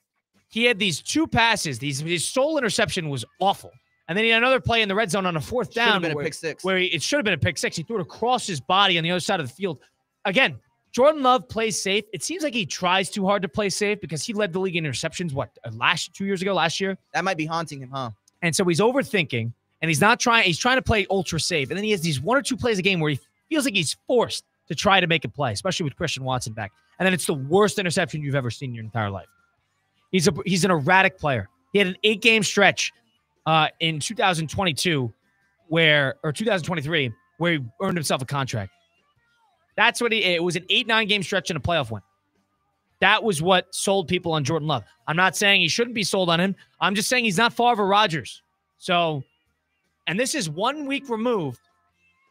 Speaker 1: He had these two passes. His sole interception was awful. And then he had another play in the red zone on a fourth down.
Speaker 2: Should have been a pick six.
Speaker 1: It should have been a pick six. He threw it across his body on the other side of the field. Again, Jordan Love plays safe. It seems like he tries too hard to play safe because he led the league in interceptions, last year?
Speaker 2: That might be haunting him, huh?
Speaker 1: And so he's overthinking, and he's trying to play ultra safe. And then he has these one or two plays a game where he feels like he's forced to try to make a play, especially with Christian Watson back. And then it's the worst interception you've ever seen in your entire life. He's an erratic player. He had an 8-game stretch in 2022 or 2023 where he earned himself a contract. That's what it was, an 8-9 game stretch and a playoff win. That was what sold people on Jordan Love. I'm not saying he shouldn't be sold on him. I'm just saying he's not Favre or Rodgers. So, and this is 1 week removed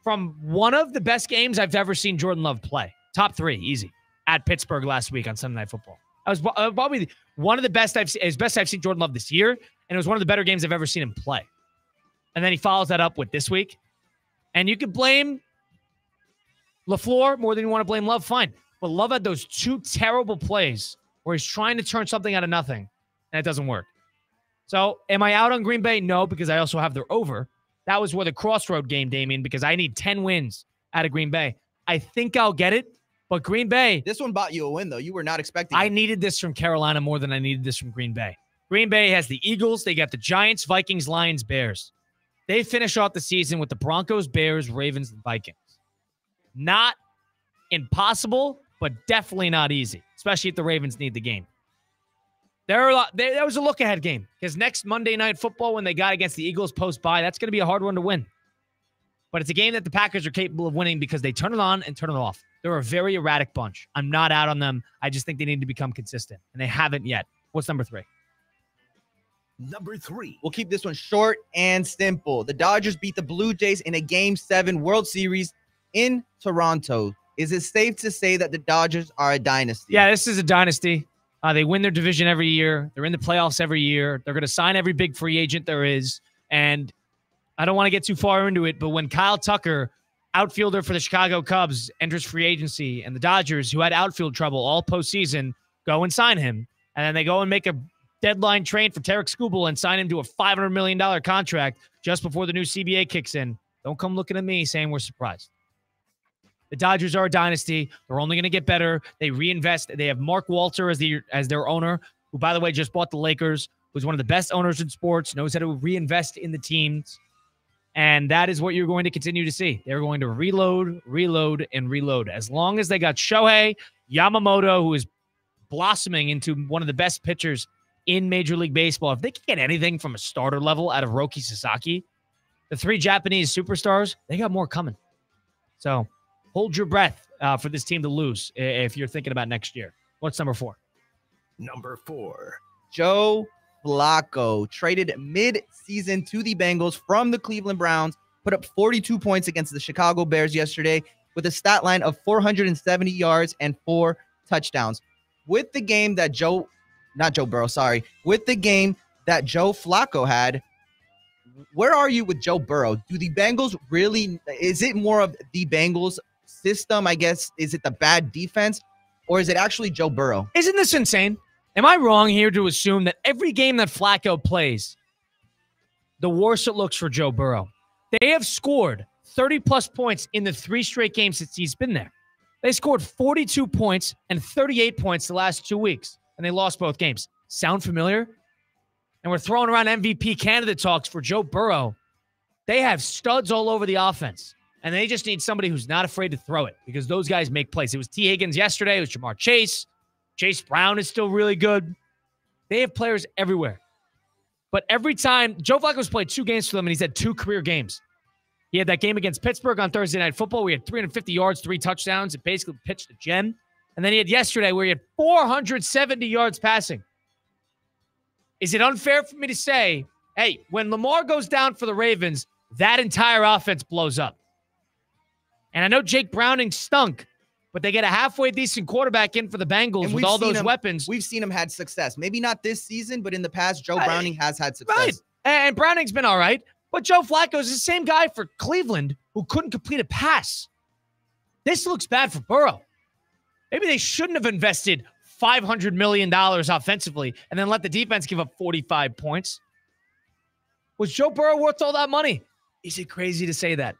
Speaker 1: from one of the best games I've ever seen Jordan Love play. Top 3, easy, at Pittsburgh last week on Sunday Night Football. That was probably one of the best I've seen Jordan Love this year, and it was one of the better games I've ever seen him play. And then he follows that up with this week. And you could blame LaFleur more than you want to blame Love, fine. But Love had those 2 terrible plays where he's trying to turn something out of nothing, and it doesn't work. So am I out on Green Bay? No, because I also have their over. That was where the crossroad game, Damien, because I need 10 wins out of Green Bay. I think I'll get it, but Green Bay.
Speaker 2: This one bought you a win, though. You were not expecting
Speaker 1: I needed this from Carolina more than I needed this from Green Bay. Green Bay has the Eagles. They got the Giants, Vikings, Lions, Bears. They finish off the season with the Broncos, Bears, Ravens, and Vikings. Not impossible, but definitely not easy, especially if the Ravens need the game. That was a look-ahead game because next Monday Night Football, when they got against the Eagles post-bye, that's going to be a hard one to win. But it's a game that the Packers are capable of winning because they turn it on and turn it off. They're a very erratic bunch. I'm not out on them. I just think they need to become consistent, and they haven't yet. What's number 3?
Speaker 3: Number 3.
Speaker 2: We'll keep this one short and simple. The Dodgers beat the Blue Jays in a Game 7 World Series in Toronto. Is it safe to say that the Dodgers are a dynasty?
Speaker 1: Yeah, this is a dynasty. They win their division every year. They're in the playoffs every year. They're going to sign every big free agent there is. And I don't want to get too far into it, but when Kyle Tucker, outfielder for the Chicago Cubs, enters free agency, and the Dodgers, who had outfield trouble all postseason, go and sign him, and then they go and make a deadline trade for Tarek Skubal and sign him to a $500 million contract just before the new CBA kicks in, don't come looking at me saying we're surprised. The Dodgers are a dynasty. They're only going to get better. They reinvest. They have Mark Walter as their owner, who, by the way, just bought the Lakers, who's one of the best owners in sports, knows how to reinvest in the teams. And that is what you're going to continue to see. They're going to reload, and reload. As long as they got Shohei Yamamoto, who is blossoming into one of the best pitchers in Major League Baseball. If they can get anything from a starter level out of Roki Sasaki, the 3 Japanese superstars, they got more coming. So hold your breath for this team to lose if you're thinking about next year. What's number 4?
Speaker 3: Number 4.
Speaker 2: Joe Flacco traded mid-season to the Bengals from the Cleveland Browns, put up 42 points against the Chicago Bears yesterday with a stat line of 470 yards and 4 touchdowns. With the game that with the game that Joe Flacco had, where are you with Joe Burrow? Do the Bengals really, is it more of the Bengals system, I guess? Is it the bad defense, or is it actually Joe Burrow?
Speaker 1: Isn't this insane? Am I wrong here to assume that every game that Flacco plays, the worse it looks for Joe Burrow? They have scored 30-plus points in the 3 straight games since he's been there. They scored 42 points and 38 points the last 2 weeks, and they lost both games. Sound familiar? And we're throwing around MVP candidate talks for Joe Burrow. They have studs all over the offense, and they just need somebody who's not afraid to throw it because those guys make plays. It was T. Higgins yesterday. It was Jamar Chase. Chase Brown is still really good. They have players everywhere. But every time, Joe Flacco's played 2 games for them, and he's had 2 career games. He had that game against Pittsburgh on Thursday Night Football. We had 350 yards, 3 touchdowns. It basically pitched a gem. And then he had yesterday where he had 470 yards passing. Is it unfair for me to say, hey, when Lamar goes down for the Ravens, that entire offense blows up? And I know Jake Browning stunk, but they get a halfway decent quarterback in for the Bengals with all those weapons.
Speaker 2: We've seen him had success. Maybe not this season, but in the past, Joe Browning has had success.
Speaker 1: Right. And Browning's been all right. But Joe Flacco is the same guy for Cleveland who couldn't complete a pass. This looks bad for Burrow. Maybe they shouldn't have invested $500 million offensively and then let the defense give up 45 points. Was Joe Burrow worth all that money? Is it crazy to say that?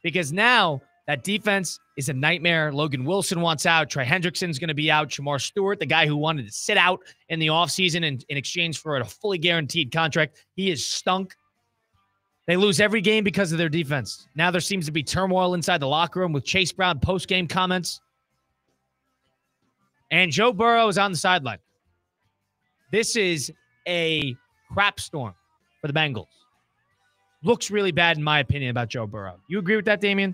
Speaker 1: Because now that defense is a nightmare. Logan Wilson wants out. Trey Hendrickson's going to be out. Shamar Stewart, the guy who wanted to sit out in the offseason in exchange for a fully guaranteed contract, he is stunk. They lose every game because of their defense. Now there seems to be turmoil inside the locker room with Chase Brown post-game comments. And Joe Burrow is on the sideline. This is a crap storm for the Bengals. Looks really bad, in my opinion, about Joe Burrow. You agree with that, Damian?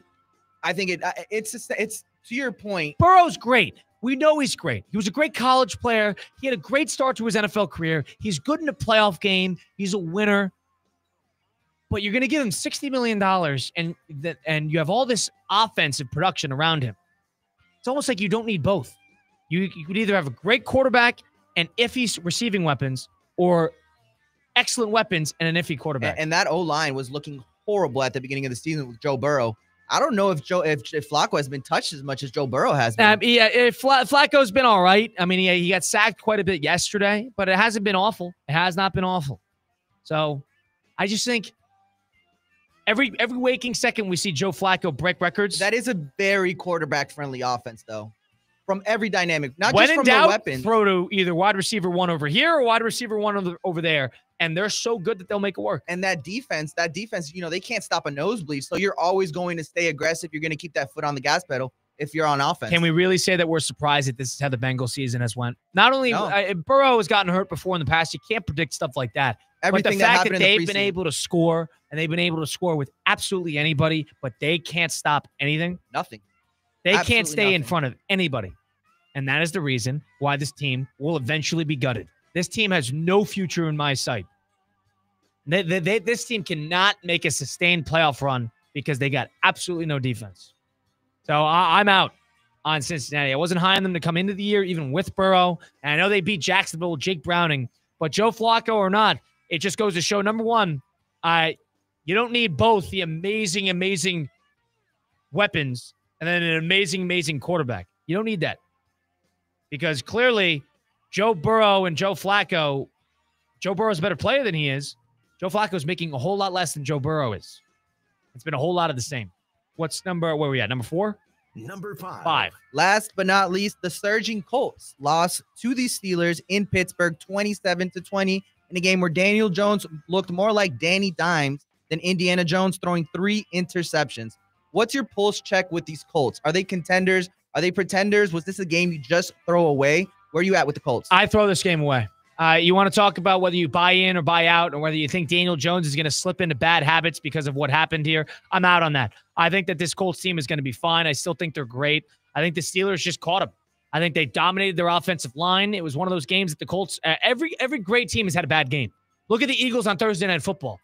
Speaker 2: I think it's to your point.
Speaker 1: Burrow's great. We know he's great. He was a great college player. He had a great start to his NFL career. He's good in a playoff game. He's a winner. But you're going to give him $60 million, and you have all this offensive production around him. It's almost like you don't need both. You could either have a great quarterback and iffy receiving weapons, or excellent weapons and an iffy quarterback.
Speaker 2: And that O-line was looking horrible at the beginning of the season with Joe Burrow. I don't know if Flacco has been touched as much as Joe Burrow has been.
Speaker 1: Flacco's been all right. I mean, he got sacked quite a bit yesterday, but it hasn't been awful. It has not been awful. So I just think every waking second we see Joe Flacco break records.
Speaker 2: That is a very quarterback-friendly offense, though. From every dynamic, not
Speaker 1: when
Speaker 2: just from
Speaker 1: in doubt,
Speaker 2: the weapons.
Speaker 1: Throw to either wide receiver one over here or wide receiver one over there, and they're so good that they'll make it work.
Speaker 2: And that defense, they can't stop a nosebleed, so you're always going to stay aggressive. You're going to keep that foot on the gas pedal if you're on offense.
Speaker 1: Can we really say that we're surprised that this is how the Bengals season has went? Not only Burrow has gotten hurt before in the past, you can't predict stuff like that.
Speaker 2: Everything
Speaker 1: but the fact
Speaker 2: that
Speaker 1: that they've been able to score, and they've been able to score with absolutely anybody, but they can't stop anything.
Speaker 2: Nothing.
Speaker 1: They can't stay in front of anybody. And that is the reason why this team will eventually be gutted. This team has no future in my sight. This team cannot make a sustained playoff run because they got absolutely no defense. So I'm out on Cincinnati. I wasn't high on them to come into the year, even with Burrow. And I know they beat Jacksonville with Jake Browning. But Joe Flacco or not, it just goes to show, number one, you don't need both the amazing, amazing weapons and then an amazing, amazing quarterback. You don't need that. Because clearly, Joe Burrow and Joe Flacco, Joe Burrow's a better player than he is. Joe Flacco's making a whole lot less than Joe Burrow is. It's been a whole lot of the same. Where are we at? Number 4?
Speaker 3: Number 5.
Speaker 1: 5.
Speaker 2: Last but not least, the surging Colts lost to the Steelers in Pittsburgh 27-20 in a game where Daniel Jones looked more like Danny Dimes than Indiana Jones, throwing 3 interceptions. What's your pulse check with these Colts? Are they contenders? Are they pretenders? Was this a game you just throw away? Where are you at with the Colts?
Speaker 1: I throw this game away. You want to talk about whether you buy in or buy out, or whether you think Daniel Jones is going to slip into bad habits because of what happened here? I'm out on that. I think that this Colts team is going to be fine. I still think they're great. I think the Steelers just caught them. I think they dominated their offensive line. It was one of those games that the Colts, every great team has had a bad game. Look at the Eagles on Thursday Night Football.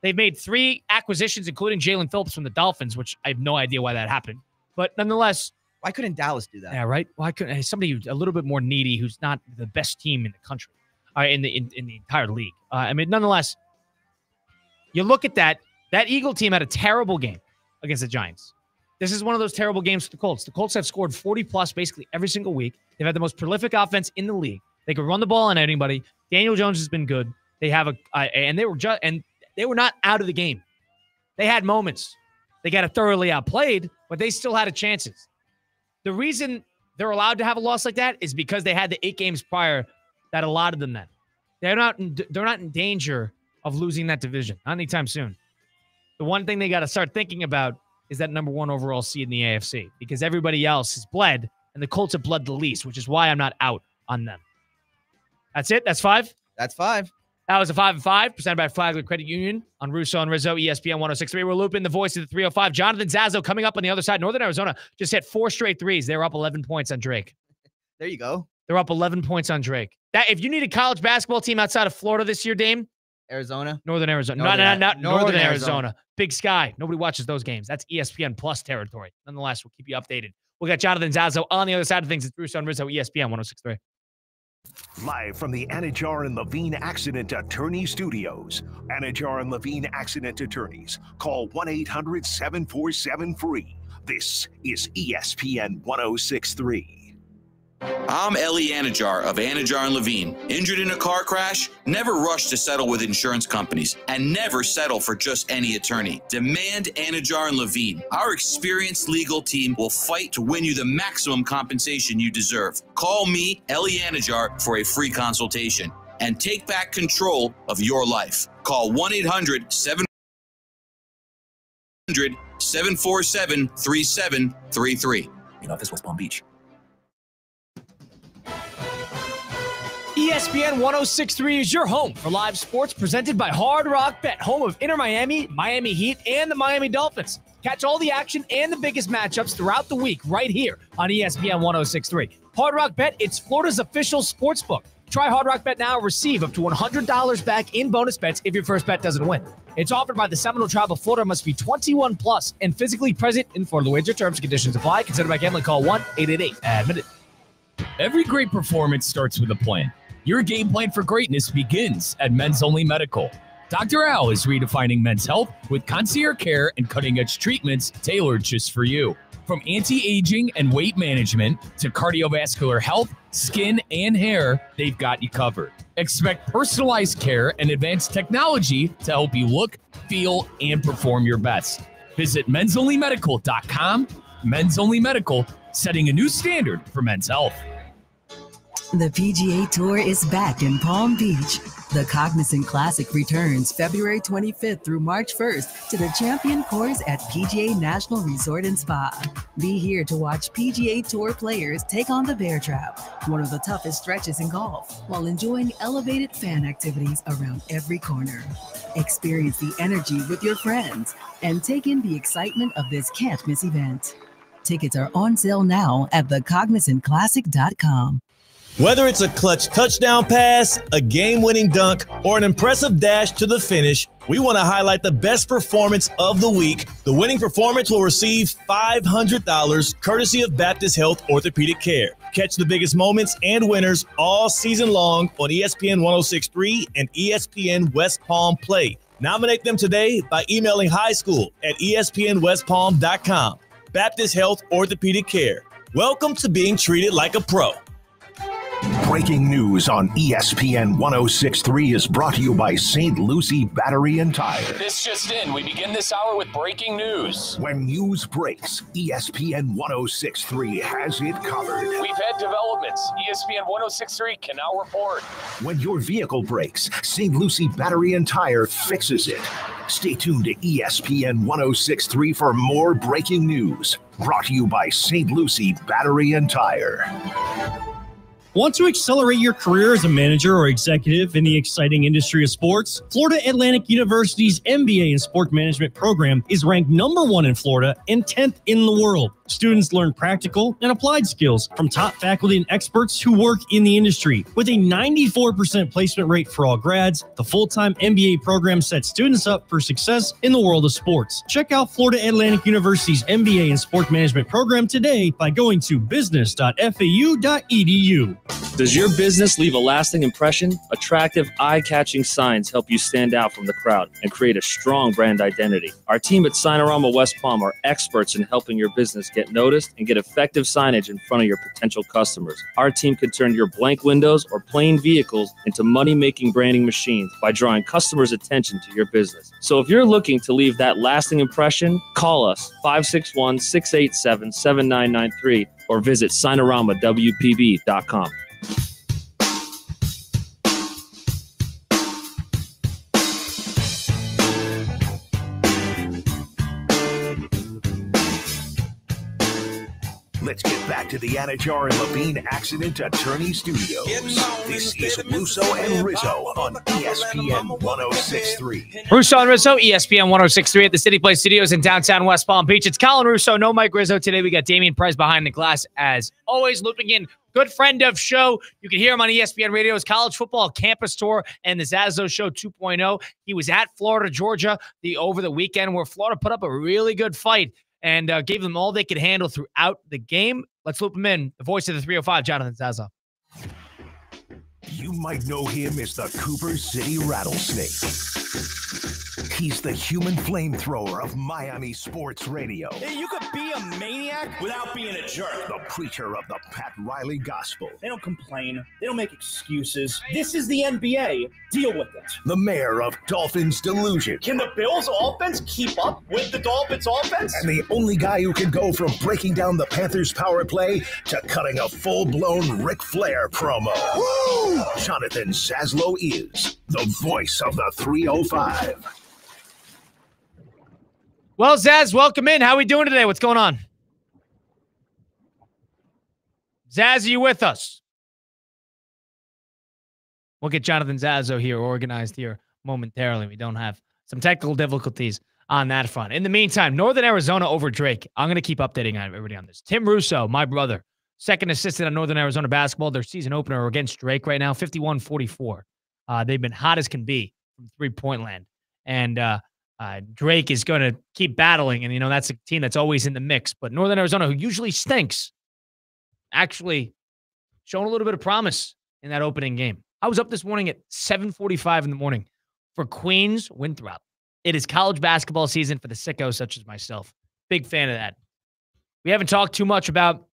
Speaker 1: They've made 3 acquisitions, including Jalen Phillips from the Dolphins, which I have no idea why that happened. But nonetheless,
Speaker 2: why couldn't Dallas do that?
Speaker 1: Yeah, right. Why couldn't somebody who's a little bit more needy, who's not the best team in the country, in the entire league? Nonetheless, you look at that Eagle team had a terrible game against the Giants. This is one of those terrible games for the Colts. The Colts have scored 40+ basically every single week. They've had the most prolific offense in the league. They could run the ball on anybody. Daniel Jones has been good. They have they were not out of the game. They had moments. They got thoroughly outplayed, but they still had chances. The reason they're allowed to have a loss like that is because they had the 8 games prior that allotted them that. They're not in danger of losing that division, not anytime soon. The one thing they got to start thinking about is that number 1 overall seed in the AFC, because everybody else has bled, and the Colts have bled the least, which is why I'm not out on them. That's it? That's 5?
Speaker 2: That's 5.
Speaker 1: That was a 5 and 5, presented by Flagler Credit Union on Russo and Rizzo, ESPN 106.3. We're looping the voice of the 305. Jonathan Zazo coming up on the other side. Northern Arizona just hit 4 straight threes. They were up 11 points on Drake.
Speaker 2: There you go.
Speaker 1: They're up 11 points on Drake. That if you need a college basketball team outside of Florida this year, Dame,
Speaker 2: Arizona.
Speaker 1: Northern Arizona. Not Northern Arizona. Big Sky. Nobody watches those games. That's ESPN Plus territory. Nonetheless, we'll keep you updated We'll get Jonathan Zazo on the other side of things. It's Russo Rizzo, ESPN 106.3.
Speaker 3: Live from the Anajar and Levine Accident Attorney Studios. Anajar and Levine Accident Attorneys. Call 1-800-747-FREE. This is ESPN 106.3.
Speaker 6: I'm Ellie Anajar of Anajar and Levine. Injured in a car crash? Never rush to settle with insurance companies, and never settle for just any attorney. Demand Anajar and Levine. Our experienced legal team will fight to win you the maximum compensation you deserve. Call me, Ellie Anajar, for a free consultation and take back control of your life. Call 1-800-747-3733.
Speaker 5: Main office, West Palm Beach.
Speaker 1: ESPN 106.3 is your home for live sports presented by Hard Rock Bet, home of Inter Miami, Miami Heat, and the Miami Dolphins. Catch all the action and the biggest matchups throughout the week right here on ESPN 106.3. Hard Rock Bet, it's Florida's official sports book. Try Hard Rock Bet now and receive up to $100 back in bonus bets if your first bet doesn't win. It's offered by the Seminole Tribe of Florida. Must be 21 plus and physically present in Florida. Wager terms and conditions apply. Consider by gambling. Call 1-888-ADMITTED.
Speaker 10: Every great performance starts with a plan. Your game plan for greatness begins at Men's Only Medical. Dr. Al is redefining men's health with concierge care and cutting-edge treatments tailored just for you. From anti-aging and weight management to cardiovascular health, skin, and hair, they've got you covered. Expect personalized care and advanced technology to help you look, feel, and perform your best. Visit mensonlymedical.com. Men's Only Medical, setting a new standard for men's health.
Speaker 12: The PGA Tour is back in Palm Beach. The Cognizant Classic returns February 25th through March 1st to the Champion Course at PGA National Resort and Spa. Be here to watch PGA Tour players take on the Bear Trap, one of the toughest stretches in golf, while enjoying elevated fan activities around every corner. Experience the energy with your friends and take in the excitement of this can't-miss event. Tickets are on sale now at thecognizantclassic.com.
Speaker 9: Whether it's a clutch touchdown pass, a game-winning dunk, or an impressive dash to the finish, we want to highlight the best performance of the week. The winning performance will receive $500 courtesy of Baptist Health Orthopedic Care. Catch the biggest moments and winners all season long on ESPN 106.3 and ESPN West Palm Play. Nominate them today by emailing highschool@espnwestpalm.com. Baptist Health Orthopedic Care. Welcome to being treated like a pro.
Speaker 3: Breaking news on ESPN 106.3 is brought to you by St. Lucie Battery and Tire.
Speaker 10: This just in, we begin this hour with breaking news.
Speaker 3: When news breaks, ESPN 106.3 has it covered.
Speaker 10: We've had developments. ESPN 106.3 can now report.
Speaker 3: When your vehicle breaks, St. Lucie Battery and Tire fixes it. Stay tuned to ESPN 106.3 for more breaking news. Brought to you by St. Lucie Battery and Tire.
Speaker 23: Want to accelerate your career as a manager or executive in the exciting industry of sports? Florida Atlantic University's MBA in Sport Management program is ranked #1 in Florida and 10th in the world. Students learn practical and applied skills from top faculty and experts who work in the industry. With a 94% placement rate for all grads, the full-time MBA program sets students up for success in the world of sports. Check out Florida Atlantic University's MBA in Sport Management program today by going to business.fau.edu.
Speaker 24: Does your business leave a lasting impression? Attractive, eye-catching signs help you stand out from the crowd and create a strong brand identity. Our team at Signorama West Palm are experts in helping your business get noticed and get effective signage in front of your potential customers. Our team can turn your blank windows or plain vehicles into money-making branding machines by drawing customers' attention to your business. So if you're looking to leave that lasting impression, call us 561-687-7993 or visit signoramawpb.com.
Speaker 3: Let's get back to the Anajar and Levine Accident Attorney Studios. This is Russo and Rizzo on ESPN 106.3.
Speaker 1: Russo and Rizzo, ESPN 106.3 at the City Place Studios in downtown West Palm Beach. It's Colin Russo, no Mike Rizzo. Today we got Damian Perez behind the glass as always, looping in. Good friend of show. You can hear him on ESPN Radio's College Football Campus Tour and the Zazo Show 2.0. He was at Florida, Georgia over the weekend where Florida put up a really good fight and gave them all they could handle throughout the game. Let's loop him in. The voice of the 305, Jonathan Zaza.
Speaker 3: You might know him as the Cooper City Rattlesnake. He's the human flamethrower of Miami sports radio.
Speaker 7: Hey, you could be a maniac without being a jerk.
Speaker 3: The preacher of the Pat Riley gospel.
Speaker 7: They don't complain. They don't make excuses. This is the NBA. Deal with it.
Speaker 3: The mayor of Dolphins Delusion.
Speaker 7: Can the Bills offense keep up with the Dolphins offense?
Speaker 3: And the only guy who can go from breaking down the Panthers power play to cutting a full-blown Ric Flair promo. Woo! Jonathan Zaslow is the voice of the 305.
Speaker 1: Well, Zaz, welcome in. How are we doing today? What's going on? Zaz, are you with us? We'll get Jonathan Zazo here organized here momentarily. We don't have some technical difficulties on that front. In the meantime, Northern Arizona over Drake. I'm going to keep updating everybody on this. Tim Russo, my brother, second assistant on Northern Arizona basketball. Their season opener against Drake right now, 51-44. They've been hot as can be from three-point land. And Drake is going to keep battling. And, that's a team that's always in the mix. But Northern Arizona, who usually stinks, actually showing a little bit of promise in that opening game. I was up this morning at 7:45 in the morning for Queens Winthrop. It is college basketball season for the sickos such as myself. Big fan of that. We haven't talked too much about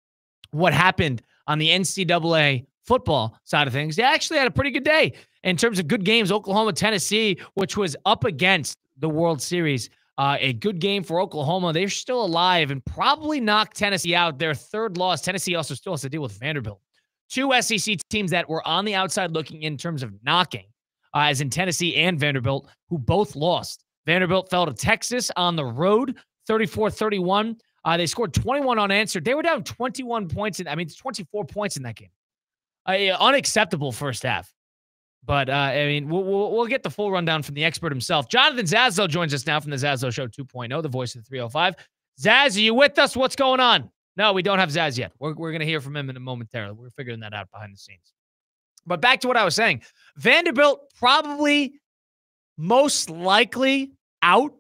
Speaker 1: what happened on the NCAA football side of things. They actually had a pretty good day in terms of good games. Oklahoma, Tennessee, which was up against the World Series. A good game for Oklahoma. They're still alive and probably knocked Tennessee out. Their third loss. Tennessee also still has to deal with Vanderbilt. Two SEC teams that were on the outside looking in terms of knocking, as in Tennessee and Vanderbilt, who both lost. Vanderbilt fell to Texas on the road, 34-31. They scored 21 unanswered. They were down 21 points. 24 points in that game. Unacceptable first half. But, we'll get the full rundown from the expert himself. Jonathan Zazo joins us now from the Zazo Show 2.0, the voice of the 305. Zaz, are you with us? What's going on? No, we don't have Zaz yet. We're going to hear from him in a momentarily. We're figuring that out behind the scenes. But back to what I was saying. Vanderbilt probably most likely out.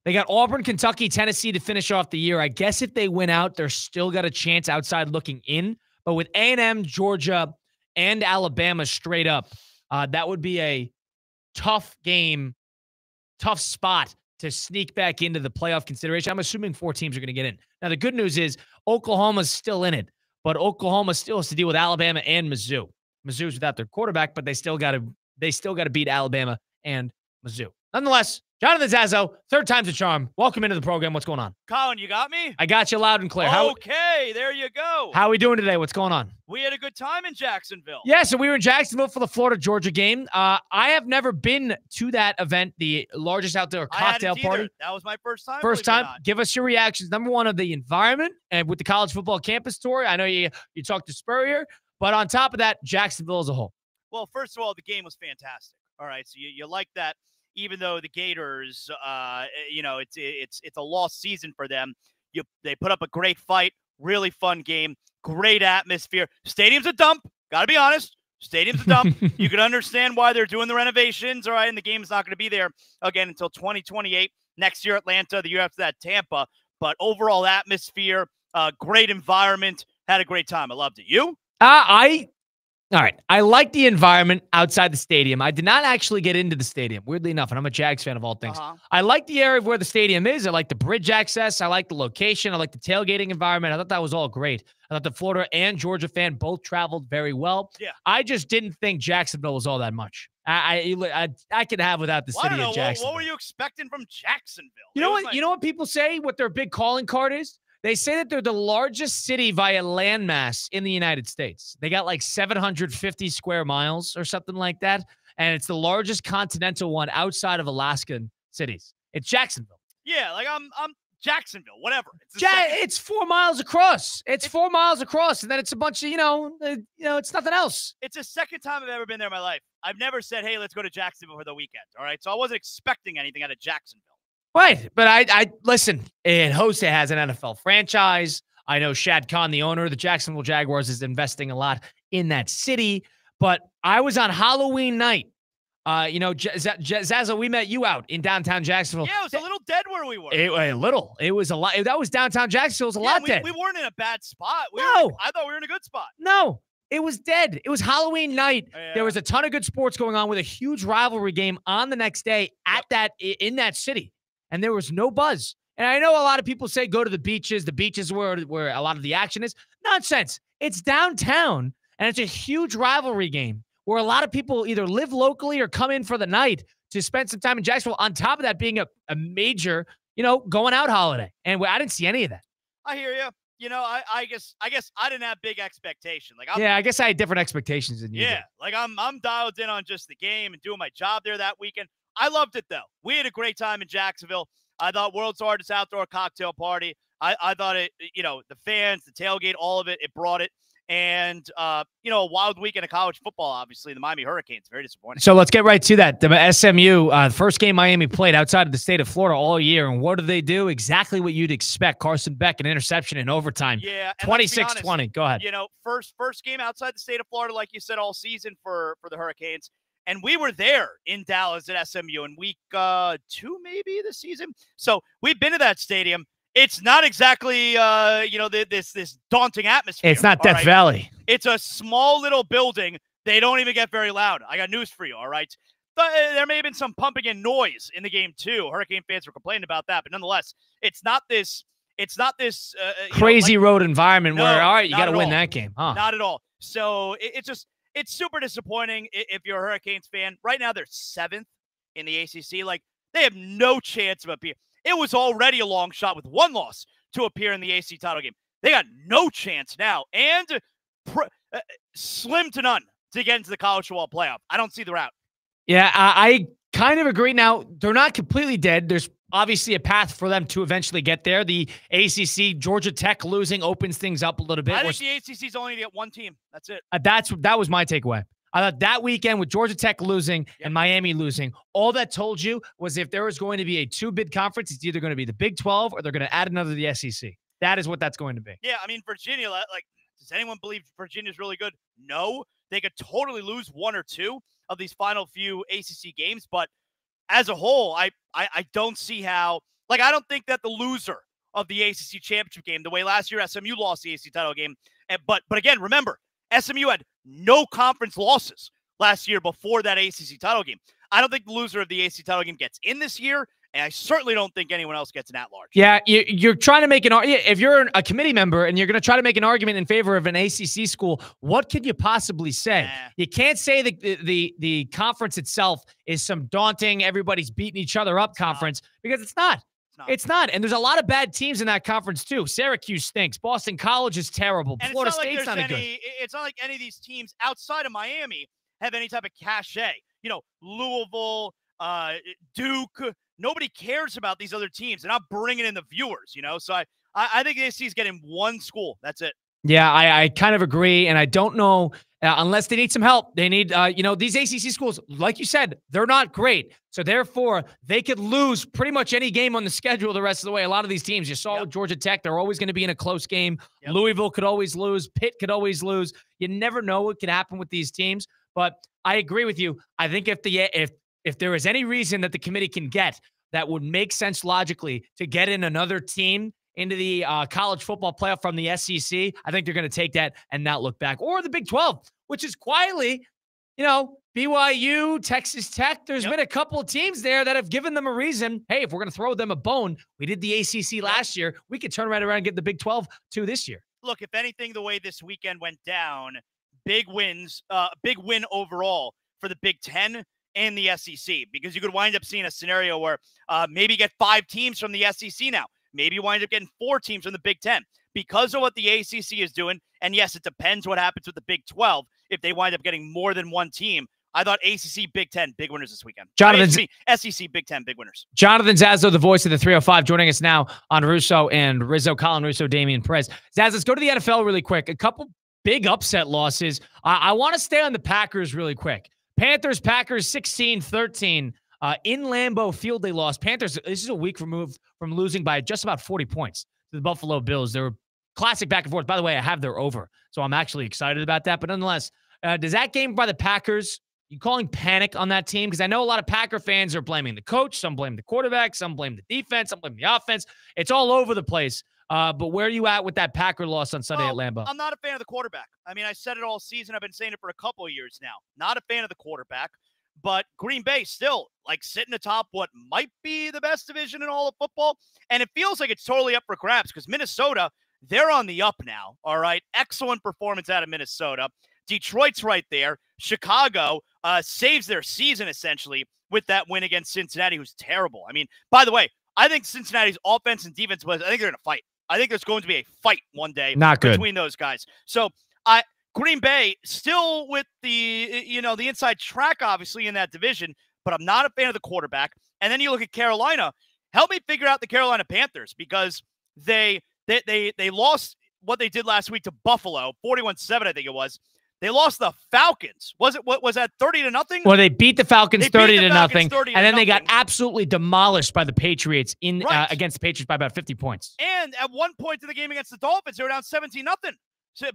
Speaker 1: They got Auburn, Kentucky, Tennessee to finish off the year. I guess if they win out, they're still got a chance outside looking in. But with A&M, Georgia, and Alabama straight up, that would be a tough game, tough spot to sneak back into the playoff consideration. I'm assuming 4 teams are going to get in. Now, the good news is Oklahoma's still in it, but Oklahoma still has to deal with Alabama and Mizzou. Mizzou's without their quarterback, but they still got to beat Alabama and Mizzou. Nonetheless, Jonathan Zazo, third time's a charm. Welcome into the program. What's going on?
Speaker 13: Colin, you got me?
Speaker 1: I got you loud and clear.
Speaker 13: Okay, there you go.
Speaker 1: How are we doing today? What's going on?
Speaker 13: We had a good time in Jacksonville.
Speaker 1: Yeah, so we were in Jacksonville for the Florida-Georgia game. I have never been to that event, the largest outdoor cocktail party.
Speaker 13: That was my first time.
Speaker 1: First time. Give us your reactions. Number one, of the environment and with the college football campus tour. I know you talked to Spurrier, but on top of that, Jacksonville as a whole.
Speaker 13: Well, first of all, the game was fantastic. All right, so you like that. Even though the Gators, it's a lost season for them. They put up a great fight, really fun game, great atmosphere. Stadium's a dump. Got to be honest. Stadium's a dump. You can understand why they're doing the renovations, all right, and the game's not going to be there again until 2028. Next year, Atlanta. The year after that, Tampa. But overall atmosphere, great environment. Had a great time. I loved it. You?
Speaker 1: All right. I like the environment outside the stadium. I did not actually get into the stadium, weirdly enough, and I'm a Jags fan of all things. I like the area of where the stadium is. I like the bridge access. I like the location. I like the tailgating environment. I thought that was all great. I thought the Florida and Georgia fan both traveled very well.
Speaker 13: Yeah.
Speaker 1: I just didn't think Jacksonville was all that much. I could have without the city of Jacksonville.
Speaker 13: What were you expecting from Jacksonville?
Speaker 1: You know what people say, what their big calling card is? They say that they're the largest city via landmass in the United States. They got like 750 square miles or something like that. And it's the largest continental one outside of Alaskan cities. It's Jacksonville.
Speaker 13: Yeah, like I'm Jacksonville, whatever.
Speaker 1: It's 4 miles across. It's 4 miles across. And then it's a bunch of, it's nothing else.
Speaker 13: It's the second time I've ever been there in my life. I've never said, hey, let's go to Jacksonville for the weekend. All right. So I wasn't expecting anything out of Jacksonville.
Speaker 1: Right. But I listen, Jose has an NFL franchise. I know Shad Khan, the owner of the Jacksonville Jaguars, is investing a lot in that city. But I was on Halloween night Zaza, we met you out in downtown Jacksonville.
Speaker 13: Yeah, it was a little dead where we were.
Speaker 1: A little. It was a lot. That was downtown Jacksonville. It was a lot dead.
Speaker 13: We weren't in a bad spot.
Speaker 1: No.
Speaker 13: I thought we were in a good spot.
Speaker 1: No. It was dead. It was Halloween night.
Speaker 13: Yeah.
Speaker 1: There was a ton of good sports going on with a huge rivalry game on the next day in that city. And there was no buzz. And I know a lot of people say go to the beaches. The beaches where a lot of the action is. Nonsense. It's downtown, and it's a huge rivalry game where a lot of people either live locally or come in for the night to spend some time in Jacksonville, on top of that being a major, going out holiday. And I didn't see any of that.
Speaker 13: I hear you. I guess I didn't have big expectations.
Speaker 1: I guess I had different expectations than you.
Speaker 13: Yeah,
Speaker 1: did.
Speaker 13: I'm dialed in on just the game and doing my job there that weekend. I loved it though. We had a great time in Jacksonville. I thought world's largest outdoor cocktail party. I thought it, the fans, the tailgate, all of it, it brought it. And, a wild weekend of college football, obviously. The Miami Hurricanes, very disappointing.
Speaker 1: So let's get right to that. The SMU, first game Miami played outside of the state of Florida all year. And what did they do? Exactly what you'd expect. Carson Beck, an interception in overtime.
Speaker 13: Yeah.
Speaker 1: 26-20. Go ahead.
Speaker 13: First game outside the state of Florida, like you said, all season for the Hurricanes. And we were there in Dallas at SMU in week 2, maybe, this season. So we've been to that stadium. It's not exactly, this daunting atmosphere.
Speaker 1: It's not Death Valley.
Speaker 13: It's a small little building. They don't even get very loud. I got news for you, all right? But there may have been some pumping in noise in the game, too. Hurricane fans were complaining about that. But nonetheless, it's not this
Speaker 1: crazy road environment where, all right, you got to win that game. Huh?
Speaker 13: Not at all. So it's super disappointing if you're a Hurricanes fan. Right now, they're 7th in the ACC. They have no chance of appearing. It was already a long shot with one loss to appear in the AC title game. They got no chance now, and slim to none to get into the college football playoff. I don't see the route.
Speaker 1: Yeah, I kind of agree. Now, they're not completely dead. There's obviously a path for them to eventually get there. The ACC, Georgia Tech losing opens things up a little bit.
Speaker 13: I think the ACC's only get one team. That's it.
Speaker 1: That was my takeaway. I thought that weekend with Georgia Tech losing and Miami losing, all that told you was if there was going to be a 2-bid conference, it's either going to be the Big 12 or they're going to add another to the SEC. That is what that's going to be.
Speaker 13: Yeah, I mean, Virginia, does anyone believe Virginia's really good? No. They could totally lose 1 or 2 of these final few ACC games, but as a whole, I don't see how, I don't think that the loser of the ACC championship game, the way last year SMU lost the ACC title game, but again, remember, SMU had no conference losses last year before that ACC title game. I don't think the loser of the ACC title game gets in this year, and I certainly don't think anyone else gets an at-large.
Speaker 1: Yeah, you're trying to make if you're a committee member and you're going to try to make an argument in favor of an ACC school, what could you possibly say? You can't say the conference itself is some daunting, everybody's beating each other up conference, because it's not. It's not. And there's a lot of bad teams in that conference, too. Syracuse stinks. Boston College is terrible.
Speaker 13: And
Speaker 1: Florida State's not good.
Speaker 13: It's not like any of these teams outside of Miami have any type of cachet. Louisville, Duke, nobody cares about these other teams. They're not bringing in the viewers, So I think the ACC is getting one school. That's it.
Speaker 1: Yeah, I kind of agree. And I don't know, unless they need some help. They need, these ACC schools, like you said, they're not great. So therefore, they could lose pretty much any game on the schedule the rest of the way. A lot of these teams, you saw with Georgia Tech, they're always going to be in a close game. Louisville could always lose. Pitt could always lose. You never know what could happen with these teams. But I agree with you. I think if there is any reason that the committee can get that would make sense logically to get in another team into the college football playoff from the SEC, I think they're going to take that and not look back. Or the Big 12, which is quietly, BYU, Texas Tech. There's been a couple of teams there that have given them a reason. Hey, if we're going to throw them a bone, we did the ACC last year. We could turn right around and get the Big 12 too this year.
Speaker 13: Look, if anything, the way this weekend went down, big win overall for the Big 10 and the SEC, because you could wind up seeing a scenario where maybe get 5 teams from the SEC now. Maybe you wind up getting 4 teams from the Big 10 because of what the ACC is doing. And yes, it depends what happens with the Big 12 if they wind up getting more than one team. I thought ACC, Big 10, big winners this weekend. SEC, Big 10, big winners.
Speaker 1: Jonathan Zazo, the voice of the 305, joining us now on Russo and Rizzo, Colin Russo, Damian Perez. Zaz, let's go to the NFL really quick. A couple big upset losses. I want to stay on the Packers really quick. Packers 16-13. In Lambeau Field, they lost. Panthers, this is a week removed from losing by just about 40 points to the Buffalo Bills. They were classic back and forth. By the way, I have their over, so I'm actually excited about that. But nonetheless, does that game by the Packers you calling panic on that team? Because I know a lot of Packer fans are blaming the coach. Some blame the quarterback. Some blame the defense. Some blame the offense. It's all over the place. But where are you at with that Packer loss on Sunday at Lambeau?
Speaker 13: I'm not a fan of the quarterback. I mean, I said it all season. I've been saying it for a couple of years now. Not a fan of the quarterback. But Green Bay still, like, sitting atop what might be the best division in all of football. And it feels like it's totally up for grabs because Minnesota, they're on the up now, all right? Excellent performance out of Minnesota. Detroit's right there. Chicago saves their season, essentially, with that win against Cincinnati, who's terrible. I mean, by the way, I think Cincinnati's offense and defense I think they're in a fight. I think there's going to be a fight one day between those guys. So Green Bay still with the inside track, obviously, in that division, but I'm not a fan of the quarterback. And then you look at Carolina. Help me figure out the Carolina Panthers because they lost what they did last week to Buffalo, 41-7, I think it was. They lost the Falcons. Was that 30-0?
Speaker 1: Well, they beat the Falcons 30-0, and then they got absolutely demolished by the Patriots against the Patriots by about 50 points.
Speaker 13: And at one point in the game against the Dolphins, they were down 17-0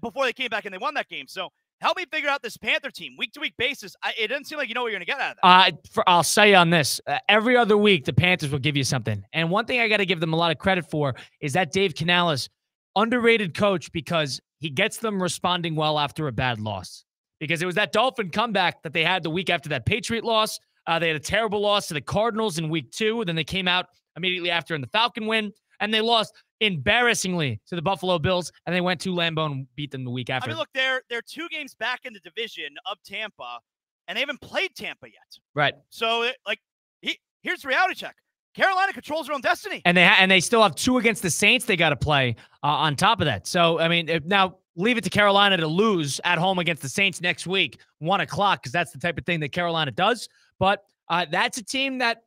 Speaker 13: before they came back and they won that game. So help me figure out this Panther team week-to-week basis. It doesn't seem like you know what you're going to get out of that.
Speaker 1: I'll say on this, every other week the Panthers will give you something. And one thing I got to give them a lot of credit for is that Dave Canales, underrated coach because he gets them responding well after a bad loss. Because it was that Dolphin comeback that they had the week after that Patriot loss. They had a terrible loss to the Cardinals in week 2. Then they came out immediately after in the Falcon win. And they lost embarrassingly to the Buffalo Bills. And they went to Lambeau and beat them the week after.
Speaker 13: I mean, look, they're 2 games back in the division of Tampa. And they haven't played Tampa yet.
Speaker 1: Right.
Speaker 13: So, here's the reality check. Carolina controls their own destiny.
Speaker 1: And they still have 2 against the Saints they got to play on top of that. So, I mean, now leave it to Carolina to lose at home against the Saints next week, 1 o'clock, because that's the type of thing that Carolina does. But that's a team that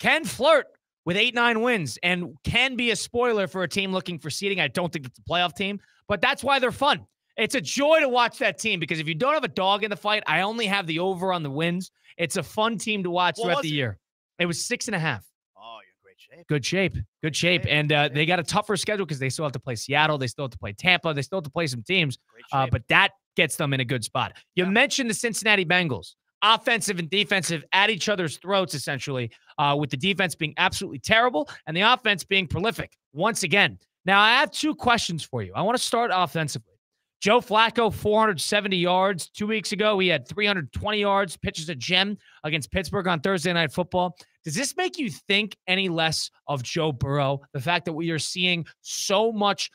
Speaker 1: can flirt with 8-9 wins and can be a spoiler for a team looking for seeding. I don't think it's a playoff team, but that's why they're fun. It's a joy to watch that team because if you don't have a dog in the fight, I only have the over on the wins. It's a fun team to watch throughout the year. It was 6.5.
Speaker 13: Oh, you're in great shape.
Speaker 1: Good shape. And they got a tougher schedule because they still have to play Seattle. They still have to play Tampa. They still have to play some teams. But that gets them in a good spot. You mentioned the Cincinnati Bengals. Offensive and defensive at each other's throats, essentially, with the defense being absolutely terrible and the offense being prolific once again. Now, I have 2 questions for you. I want to start offensively. Joe Flacco, 470 yards. 2 weeks ago, he had 320 yards, pitches a gem against Pittsburgh on Thursday Night Football. Does this make you think any less of Joe Burrow? The fact that we are seeing so much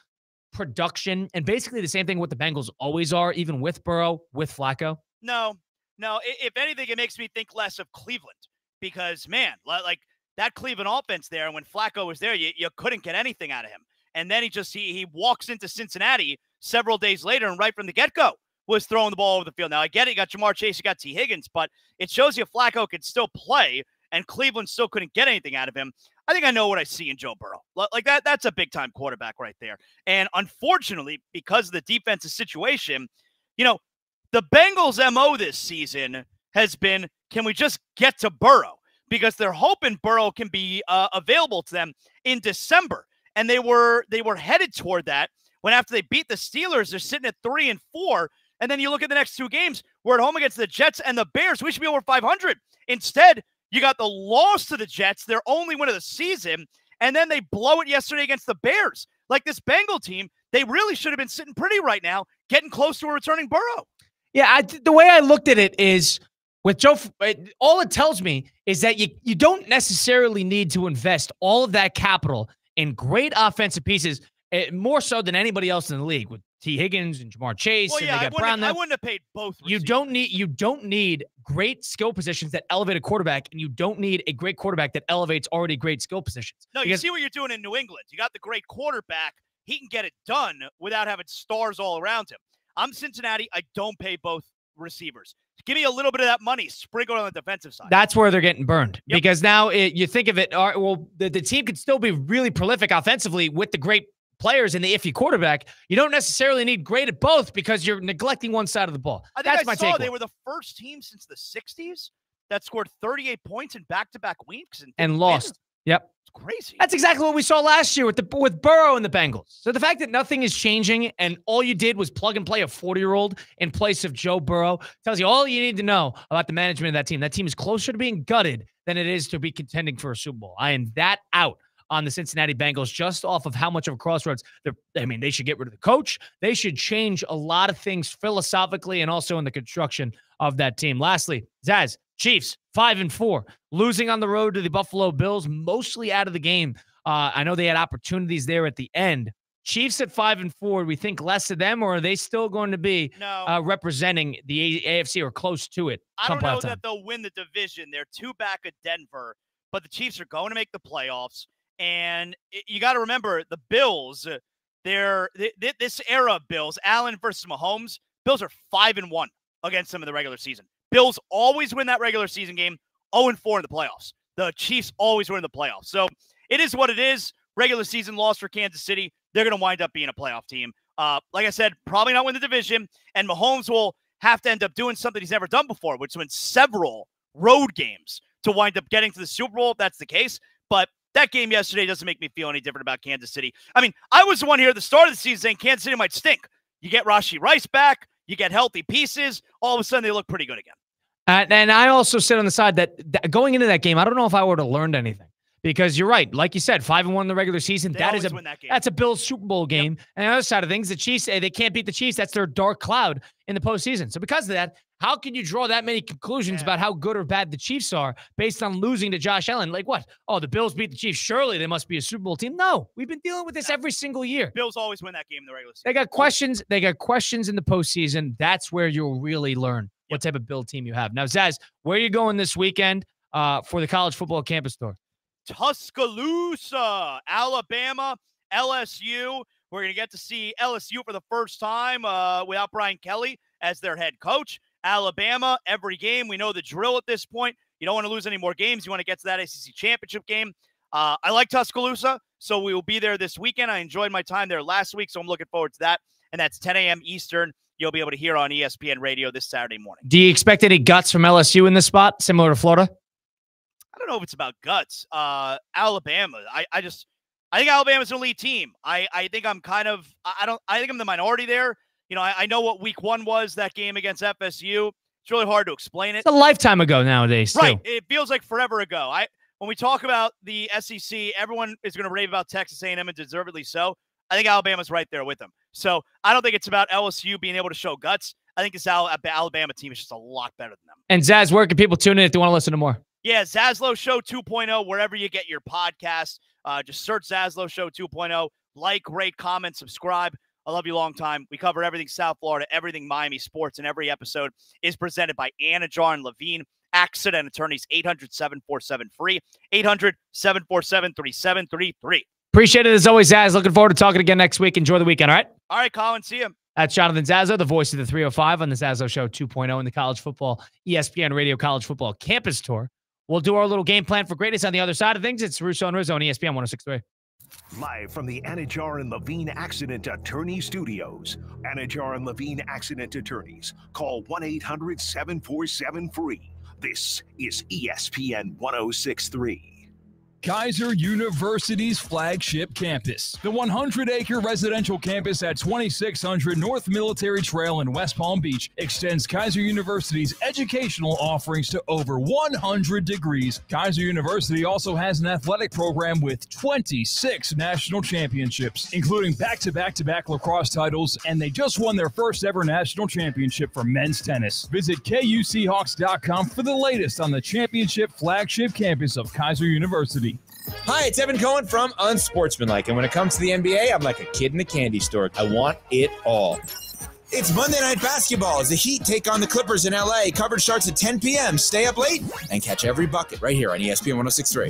Speaker 1: production and basically the same thing what the Bengals always are, even with Burrow, with Flacco?
Speaker 13: No. If anything, it makes me think less of Cleveland because, man, like that Cleveland offense there, when Flacco was there, you couldn't get anything out of him. And then he walks into Cincinnati several days later and right from the get-go was throwing the ball over the field. Now, I get it. You got Jamar Chase, you got T. Higgins, but it shows you Flacco can still play and Cleveland still couldn't get anything out of him. I think I know what I see in Joe Burrow. Like that's a big-time quarterback right there. And unfortunately, because of the defensive situation, the Bengals' MO this season has been, can we just get to Burrow? Because they're hoping Burrow can be available to them in December. And they were headed toward that when after they beat the Steelers, they're sitting at 3-4. And then you look at the next 2 games, we're at home against the Jets and the Bears. We should be over 500. Instead, you got the loss to the Jets, their only win of the season, and then they blow it yesterday against the Bears. Like this Bengal team, they really should have been sitting pretty right now, getting close to a returning Burrow.
Speaker 1: Yeah, the way I looked at it is with Joe, all it tells me is that you don't necessarily need to invest all of that capital in great offensive pieces, more so than anybody else in the league with T. Higgins and Jamar Chase.
Speaker 13: Well, yeah, I wouldn't have paid both receivers.
Speaker 1: You don't need great skill positions that elevate a quarterback, and you don't need a great quarterback that elevates already great skill positions.
Speaker 13: No, you see what you're doing in New England. You got the great quarterback. He can get it done without having stars all around him. I'm Cincinnati. I don't pay both receivers. Give me a little bit of that money sprinkled on the defensive side.
Speaker 1: That's where they're getting burned because now you think of it. The team could still be really prolific offensively with the great players and the iffy quarterback. You don't necessarily need great at both because you're neglecting one side of the ball. That's my take.
Speaker 13: They were the first team since the 60s that scored 38 points in back-to-back weeks
Speaker 1: and lost. Yep.
Speaker 13: It's crazy.
Speaker 1: That's exactly what we saw last year with Burrow and the Bengals. So the fact that nothing is changing and all you did was plug and play a 40-year-old in place of Joe Burrow tells you all you need to know about the management of that team. That team is closer to being gutted than it is to be contending for a Super Bowl. I am that out on the Cincinnati Bengals just off of how much of a crossroads they should get rid of the coach. They should change a lot of things philosophically and also in the construction of that team. Lastly, Zaz, Chiefs 5-4, losing on the road to the Buffalo Bills, mostly out of the game. I know they had opportunities there at the end. Chiefs at 5-4, we think less of them, or are they still going to be representing the AFC or close to it?
Speaker 13: I don't know that they'll win the division. They're 2 back of Denver, but the Chiefs are going to make the playoffs. And you got to remember the Bills, this era of Bills, Allen versus Mahomes, Bills are 5-1 against them in the regular season. Bills always win that regular season game, 0-4 in the playoffs. The Chiefs always win the playoffs. So it is what it is. Regular season loss for Kansas City. They're going to wind up being a playoff team. Like I said, probably not win the division. And Mahomes will have to end up doing something he's never done before, which is win several road games to wind up getting to the Super Bowl, if that's the case. But that game yesterday doesn't make me feel any different about Kansas City. I mean, I was the one here at the start of the season saying Kansas City might stink. You get Rashee Rice back, you get healthy pieces, all of a sudden they look pretty good again.
Speaker 1: And I also sit on the side that going into that game, I don't know if I would have learned anything. Because you're right. Like you said, 5-1 in the regular season. That's a Bills Super Bowl game. Yep. And the other side of things, the Chiefs, they can't beat the Chiefs. That's their dark cloud in the postseason. So because of that, how can you draw that many conclusions about how good or bad the Chiefs are based on losing to Josh Allen? Like what? Oh, the Bills beat the Chiefs. Surely they must be a Super Bowl team. No, we've been dealing with this every single year.
Speaker 13: Bills always win that game in the regular season.
Speaker 1: They got questions. They got questions in the postseason. That's where you'll really learn what type of Bill team you have. Now, Zaz, where are you going this weekend for the college football campus tour?
Speaker 13: Tuscaloosa, Alabama, LSU. We're going to get to see LSU for the first time without Brian Kelly as their head coach. Alabama, every game. We know the drill at this point. You don't want to lose any more games. You want to get to that ACC championship game. I like Tuscaloosa, so we will be there this weekend. I enjoyed my time there last week, so I'm looking forward to that. And that's 10 a.m. Eastern. You'll be able to hear on ESPN radio this Saturday morning.
Speaker 1: Do you expect any guts from LSU in this spot, similar to Florida?
Speaker 13: I don't know if it's about guts. Alabama. I think Alabama's an elite team. I think I'm I think I'm the minority there. You know, I know what week 1 was, that game against FSU. It's really hard to explain it.
Speaker 1: It's a lifetime ago nowadays, too.
Speaker 13: Right. It feels like forever ago. When we talk about the SEC, everyone is going to rave about Texas A&M, and deservedly so. I think Alabama's right there with them. So I don't think it's about LSU being able to show guts. I think this Alabama team is just a lot better than them. And
Speaker 1: Zaz, where can people tune in if they want to listen to more?
Speaker 13: Yeah, Zaslow Show 2.0, wherever you get your podcasts. Just search Zaslow Show 2.0. Like, rate, comment, subscribe. I love you long time. We cover everything South Florida, everything Miami sports, and every episode is presented by Anajar and Levine, Accident Attorneys, 800-747-FREE, 800-747-3733.
Speaker 1: Appreciate it as always, Zaz. Looking forward to talking again next week. Enjoy the weekend, all right?
Speaker 13: All right, Colin. See you.
Speaker 1: That's Jonathan Zazo, the voice of the 305 on the Zazo Show 2.0 in the college football, ESPN Radio College Football Campus Tour. We'll do our little game plan for greatness on the other side of things. It's Russo and Rizzo on ESPN 106.3.
Speaker 3: Live from the Anajar and Levine Accident Attorney Studios. Anajar and Levine Accident Attorneys. Call 1-800-747-FREE. This is ESPN 106.3.
Speaker 14: Kaiser University's flagship campus. The 100-acre residential campus at 2600 North Military Trail in West Palm Beach extends Kaiser University's educational offerings to over 100 degrees. Kaiser University also has an athletic program with 26 national championships, including back-to-back-to-back lacrosse titles, and they just won their first ever national championship for men's tennis. Visit KUCHawks.com for the latest on the championship flagship campus of Kaiser University.
Speaker 8: Hi, it's Evan Cohen from Unsportsmanlike, and when it comes to the NBA, I'm like a kid in a candy store. I want it all. It's Monday Night Basketball as the Heat take on the Clippers in LA. Coverage starts at 10 p.m. Stay up late and catch every bucket right here on ESPN 106.3.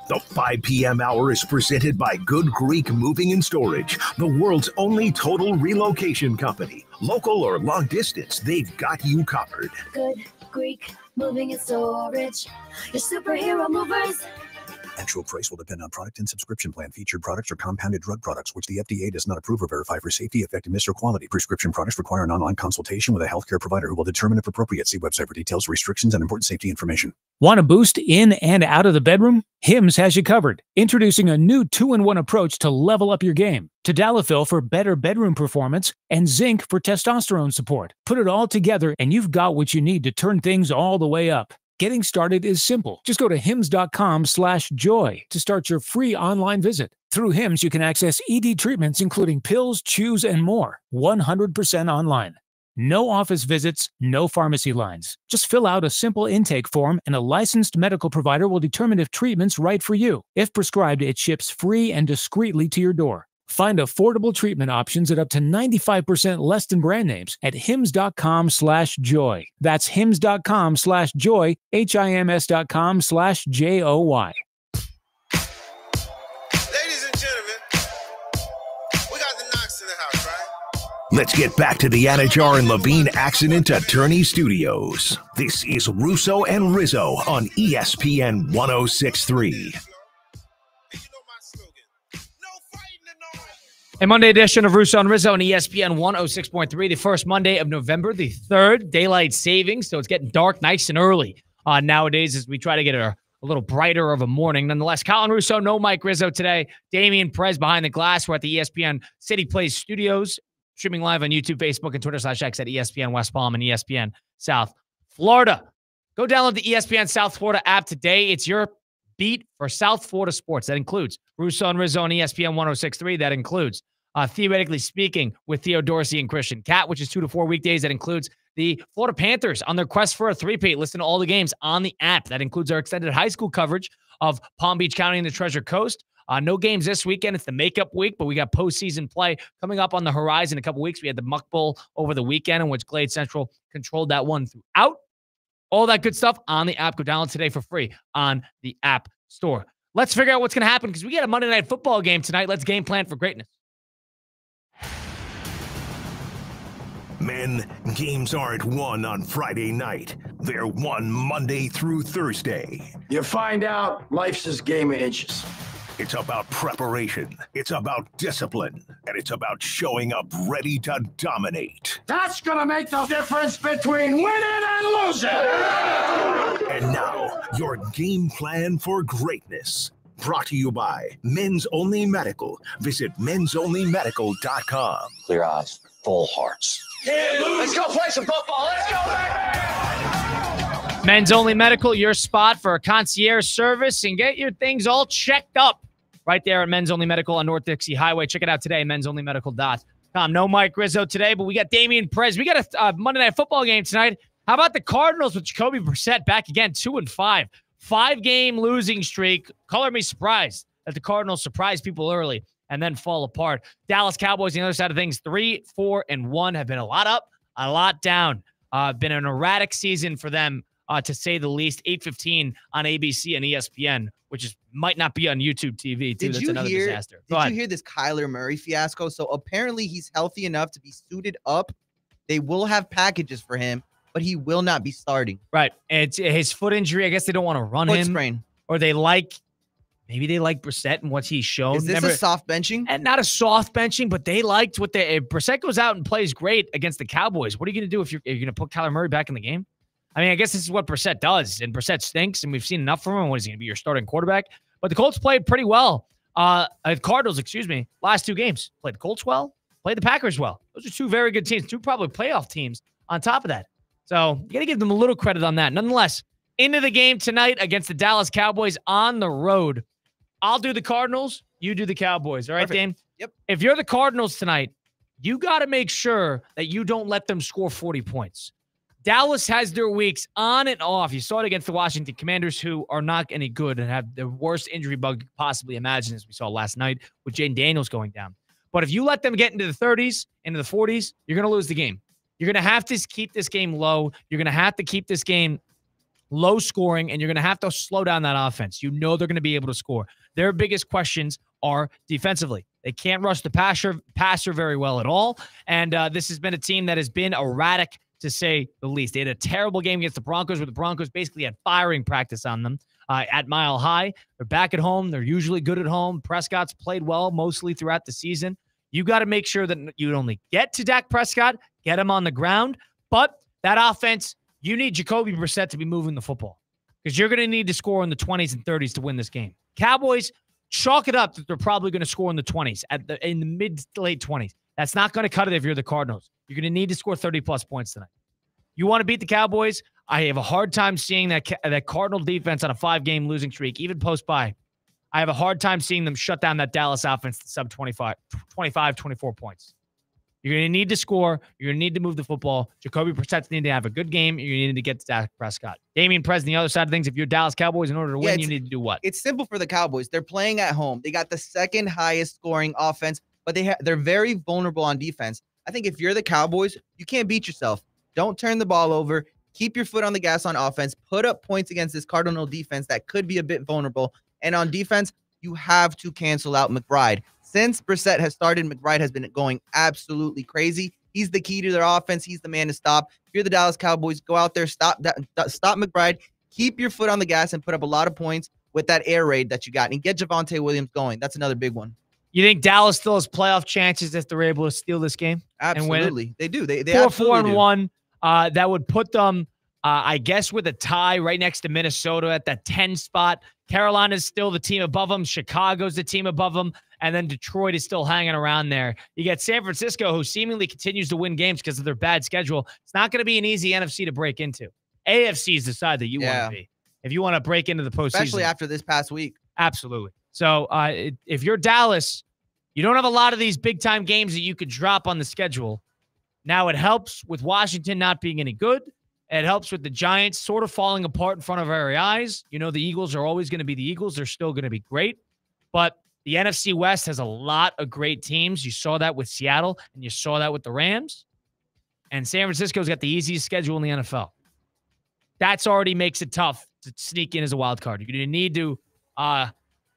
Speaker 3: The 5 p.m. hour is presented by Good Greek Moving and Storage, the world's only total relocation company. Local or long distance, they've got you covered.
Speaker 11: Good Greek Moving and Storage, your superhero movers.
Speaker 3: Actual price will depend on product and subscription plan. Featured products are compounded drug products, which the FDA does not approve or verify for safety, effectiveness, or quality. Prescription products require an online consultation with a healthcare provider who will determine if appropriate. See website for details, restrictions, and important safety information.
Speaker 15: Want a boost in and out of the bedroom? Hims has you covered. Introducing a new 2-in-1 approach to level up your game. Tadalafil for better bedroom performance and zinc for testosterone support. Put it all together and you've got what you need to turn things all the way up. Getting started is simple. Just go to hims.com/joy to start your free online visit. Through Hims, you can access ED treatments including pills, chews, and more. 100% online. No office visits, no pharmacy lines. Just fill out a simple intake form and a licensed medical provider will determine if treatment's right for you. If prescribed, it ships free and discreetly to your door. Find affordable treatment options at up to 95% less than brand names at hims.com/joy. That's hims.com/joy, hims.com/joy.
Speaker 16: Ladies and gentlemen, we got the Knox in the house, right?
Speaker 3: Let's get back to the Anajar and Levine Accident Attorney Studios. This is Russo and Rizzo on ESPN 106.3.
Speaker 1: A Monday edition of Russo and Rizzo on ESPN 106.3, the first Monday of November, the 3rd, daylight savings, so it's getting dark nice and early nowadays as we try to get a little brighter of a morning. Nonetheless, Colin Russo, no Mike Rizzo today. Damian Perez behind the glass. We're at the ESPN City Place studios, streaming live on YouTube, Facebook, and Twitter/X at ESPN West Palm and ESPN South Florida. Go download the ESPN South Florida app today. It's your beat for South Florida sports. That includes Russo and Rizzo on ESPN 106.3. That includes Theoretically Speaking with Theo Dorsey and Christian Cat, which is 2 to 4 weekdays. That includes the Florida Panthers on their quest for a three-peat. Listen to all the games on the app. That includes our extended high school coverage of Palm Beach County and the Treasure Coast. No games this weekend. It's the makeup week, but we got postseason play coming up on the horizon in a couple weeks. We had the Muck Bowl over the weekend in which Glade Central controlled that one throughout. All that good stuff on the app. Go download today for free on the App Store. Let's figure out what's going to happen because we got a Monday Night Football game tonight. Let's game plan for greatness.
Speaker 3: Men, games aren't won on Friday night. They're won Monday through Thursday.
Speaker 17: You find out life's a game of inches.
Speaker 3: It's about preparation. It's about discipline. And it's about showing up ready to dominate.
Speaker 17: That's going to make the difference between winning and losing.
Speaker 3: And now, your game plan for greatness. Brought to you by Men's Only Medical. Visit mensonlymedical.com.
Speaker 18: Clear eyes, full hearts.
Speaker 17: Let's go play some football. Let's go, baby!
Speaker 1: Men's Only Medical, your spot for a concierge service and get your things all checked up right there at Men's Only Medical on North Dixie Highway. Check it out today, mensonlymedical.com. No Mike Rizzo today, but we got Damian Perez. We got a Monday Night Football game tonight. How about the Cardinals with Jacoby Brissett back again, 2-5. 5-game losing streak. Color me surprised that the Cardinals surprise people early and then fall apart. Dallas Cowboys, on the other side of things, 3-4-1, have been a lot up, a lot down. Been an erratic season for them, to say the least. 8:15 on ABC and ESPN, which might not be on YouTube TV, too. That's another disaster.
Speaker 2: Did you hear this Kyler Murray fiasco? So apparently he's healthy enough to be suited up. They will have packages for him, but he will not be starting.
Speaker 1: Right. It's his foot injury. I guess they don't want to run him.
Speaker 2: Foot sprain.
Speaker 1: Or maybe they like Brissett and what he's shown.
Speaker 2: Is this a soft benching?
Speaker 1: And not a soft benching, but they liked what if Brissett goes out and plays great against the Cowboys, what are you going to do if you're going to put Kyler Murray back in the game? I mean, I guess this is what Brissett does, and Brissett stinks, and we've seen enough from him. What is he going to be, your starting quarterback? But the Colts played pretty well. Cardinals, last 2 games. Played the Colts well, played the Packers well. Those are 2 very good teams, 2 probably playoff teams on top of that. So you got to give them a little credit on that. Nonetheless, into the game tonight against the Dallas Cowboys on the road. I'll do the Cardinals. You do the Cowboys. All right,
Speaker 2: Perfect.
Speaker 1: Dame?
Speaker 2: Yep.
Speaker 1: If you're the Cardinals tonight, you got to make sure that you don't let them score 40 points. Dallas has their weeks on and off. You saw it against the Washington Commanders, who are not any good and have the worst injury bug you could possibly imagine, as we saw last night with Jaden Daniels going down. But if you let them get into the 30s, into the 40s, you're going to lose the game. You're going to have to keep this game low. You're going to have to keep this game low scoring, and you're going to have to slow down that offense. You know they're going to be able to score. Their biggest questions are defensively. They can't rush the passer very well at all, and this has been a team that has been erratic, to say the least. They had a terrible game against the Broncos, where the Broncos basically had firing practice on them. at Mile High. They're back at home. They're usually good at home. Prescott's played well mostly throughout the season. You got to make sure that you only get to Dak Prescott, get him on the ground. But that offense, you need Jacoby Brissett to be moving the football because you're going to need to score in the 20s and 30s to win this game. Cowboys, chalk it up that they're probably going to score in the 20s, in the mid to late 20s. That's not going to cut it if you're the Cardinals. You're going to need to score 30-plus points tonight. You want to beat the Cowboys? I have a hard time seeing that Cardinal defense on a 5-game losing streak, even post-bye. I have a hard time seeing them shut down that Dallas offense to sub 25, 24 points. You're going to need to score. You're going to need to move the football. Jacoby Brissett's need to have a good game. You're going to need to get to Dak Prescott. Damian Prez, the other side of things, if you're Dallas Cowboys, in order to win, you need to do what?
Speaker 2: It's simple for the Cowboys. They're playing at home. They got the second highest scoring offense, but they're very vulnerable on defense. I think if you're the Cowboys, you can't beat yourself. Don't turn the ball over. Keep your foot on the gas on offense. Put up points against this Cardinal defense that could be a bit vulnerable. And on defense, you have to cancel out McBride. Since Brissett has started, McBride has been going absolutely crazy. He's the key to their offense. He's the man to stop. If you're the Dallas Cowboys, go out there, stop McBride, keep your foot on the gas, and put up a lot of points with that air raid that you got, and get Javonte Williams going. That's another big one.
Speaker 1: You think Dallas still has playoff chances if they're able to steal this game?
Speaker 2: Absolutely.
Speaker 1: And win it?
Speaker 2: They do. They
Speaker 1: 4-4-1. That would put them, I guess, with a tie right next to Minnesota at that 10 spot. Carolina's still the team above them. Chicago's the team above them. And then Detroit is still hanging around there. You get San Francisco, who seemingly continues to win games because of their bad schedule. It's not going to be an easy NFC to break into. AFC is the side that you want to be if you want to break into the postseason.
Speaker 2: Especially after this past week.
Speaker 1: Absolutely. So if you're Dallas, you don't have a lot of these big-time games that you could drop on the schedule. Now it helps with Washington not being any good. It helps with the Giants sort of falling apart in front of our very eyes. You know, the Eagles are always going to be the Eagles. They're still going to be great. But the NFC West has a lot of great teams. You saw that with Seattle, and you saw that with the Rams. And San Francisco's got the easiest schedule in the NFL. That's already makes it tough to sneak in as a wild card. You're going to need to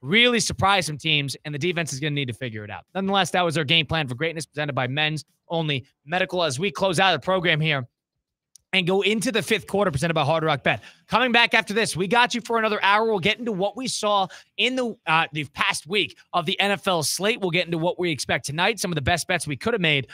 Speaker 1: really surprise some teams, and the defense is going to need to figure it out. Nonetheless, that was our game plan for greatness presented by Men's Only Medical as we close out the program here and go into the fifth quarter presented by Hard Rock Bet. Coming back after this, we got you for another hour. We'll get into what we saw in the past week of the NFL slate. We'll get into what we expect tonight, some of the best bets we could have made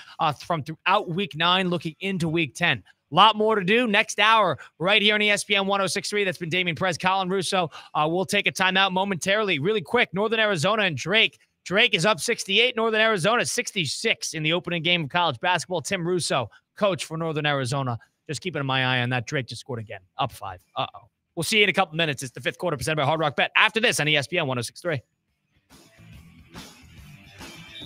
Speaker 1: from throughout Week 9 looking into Week 10. A lot more to do. Next hour, right here on ESPN 106.3. That's been Damian Prez, Colin Russo. We'll take a timeout momentarily. Really quick, Northern Arizona and Drake. Drake is up 68. Northern Arizona 66 in the opening game of college basketball. Tim Russo, coach for Northern Arizona. Just keeping my eye on that. Drake just scored again. Up 5. Uh-oh. We'll see you in a couple minutes. It's the fifth quarter presented by Hard Rock Bet. After this on ESPN 106.3.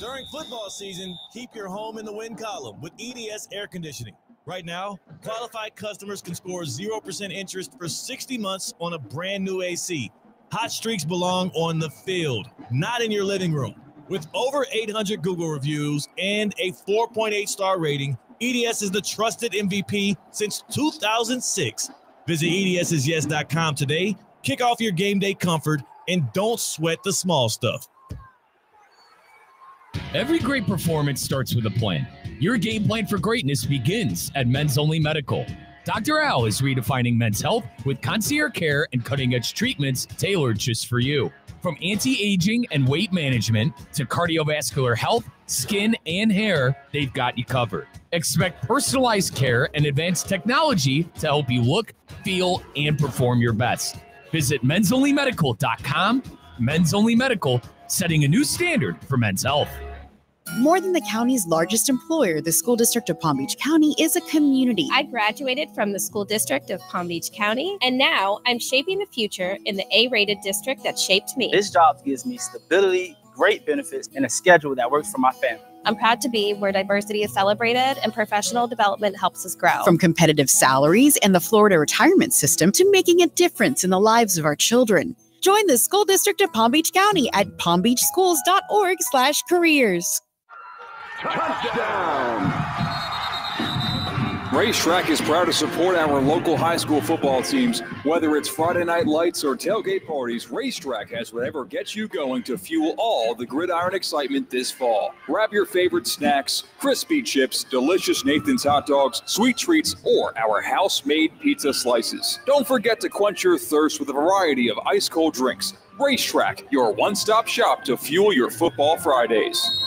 Speaker 9: During football season, keep your home in the win column with EDS Air Conditioning. Right now, qualified customers can score 0% interest for 60 months on a brand new AC. Hot streaks belong on the field, not in your living room. With over 800 Google reviews and a 4.8 star rating, EDS is the trusted MVP since 2006. Visit EDSisyes.com today. Kick off your game day comfort and don't sweat the small stuff.
Speaker 10: Every great performance starts with a plan. Your game plan for greatness begins at Men's Only Medical. Dr. Al is redefining men's health with concierge care and cutting-edge treatments tailored just for you. From anti-aging and weight management to cardiovascular health, skin, and hair, they've got you covered. Expect personalized care and advanced technology to help you look, feel, and perform your best. Visit mensonlymedical.com. Men's Only Medical, setting a new standard for men's health.
Speaker 4: More than the county's largest employer, the School District of Palm Beach County is a community.
Speaker 19: I graduated from the School District of Palm Beach County, and now I'm shaping the future in the A-rated district that shaped me.
Speaker 20: This job gives me stability, great benefits, and a schedule that works for my family.
Speaker 19: I'm proud to be where diversity is celebrated and professional development helps us grow.
Speaker 4: From competitive salaries and the Florida retirement system to making a difference in the lives of our children. Join the School District of Palm Beach County at palmbeachschools.org/careers.
Speaker 17: Touchdown!
Speaker 14: Racetrack is proud to support our local high school football teams. Whether it's Friday night lights or tailgate parties, Racetrack has whatever gets you going to fuel all the gridiron excitement this fall. Grab your favorite snacks, crispy chips, delicious Nathan's hot dogs, sweet treats, or our house-made pizza slices. Don't forget to quench your thirst with a variety of ice-cold drinks. Racetrack, your one-stop shop to fuel your football Fridays.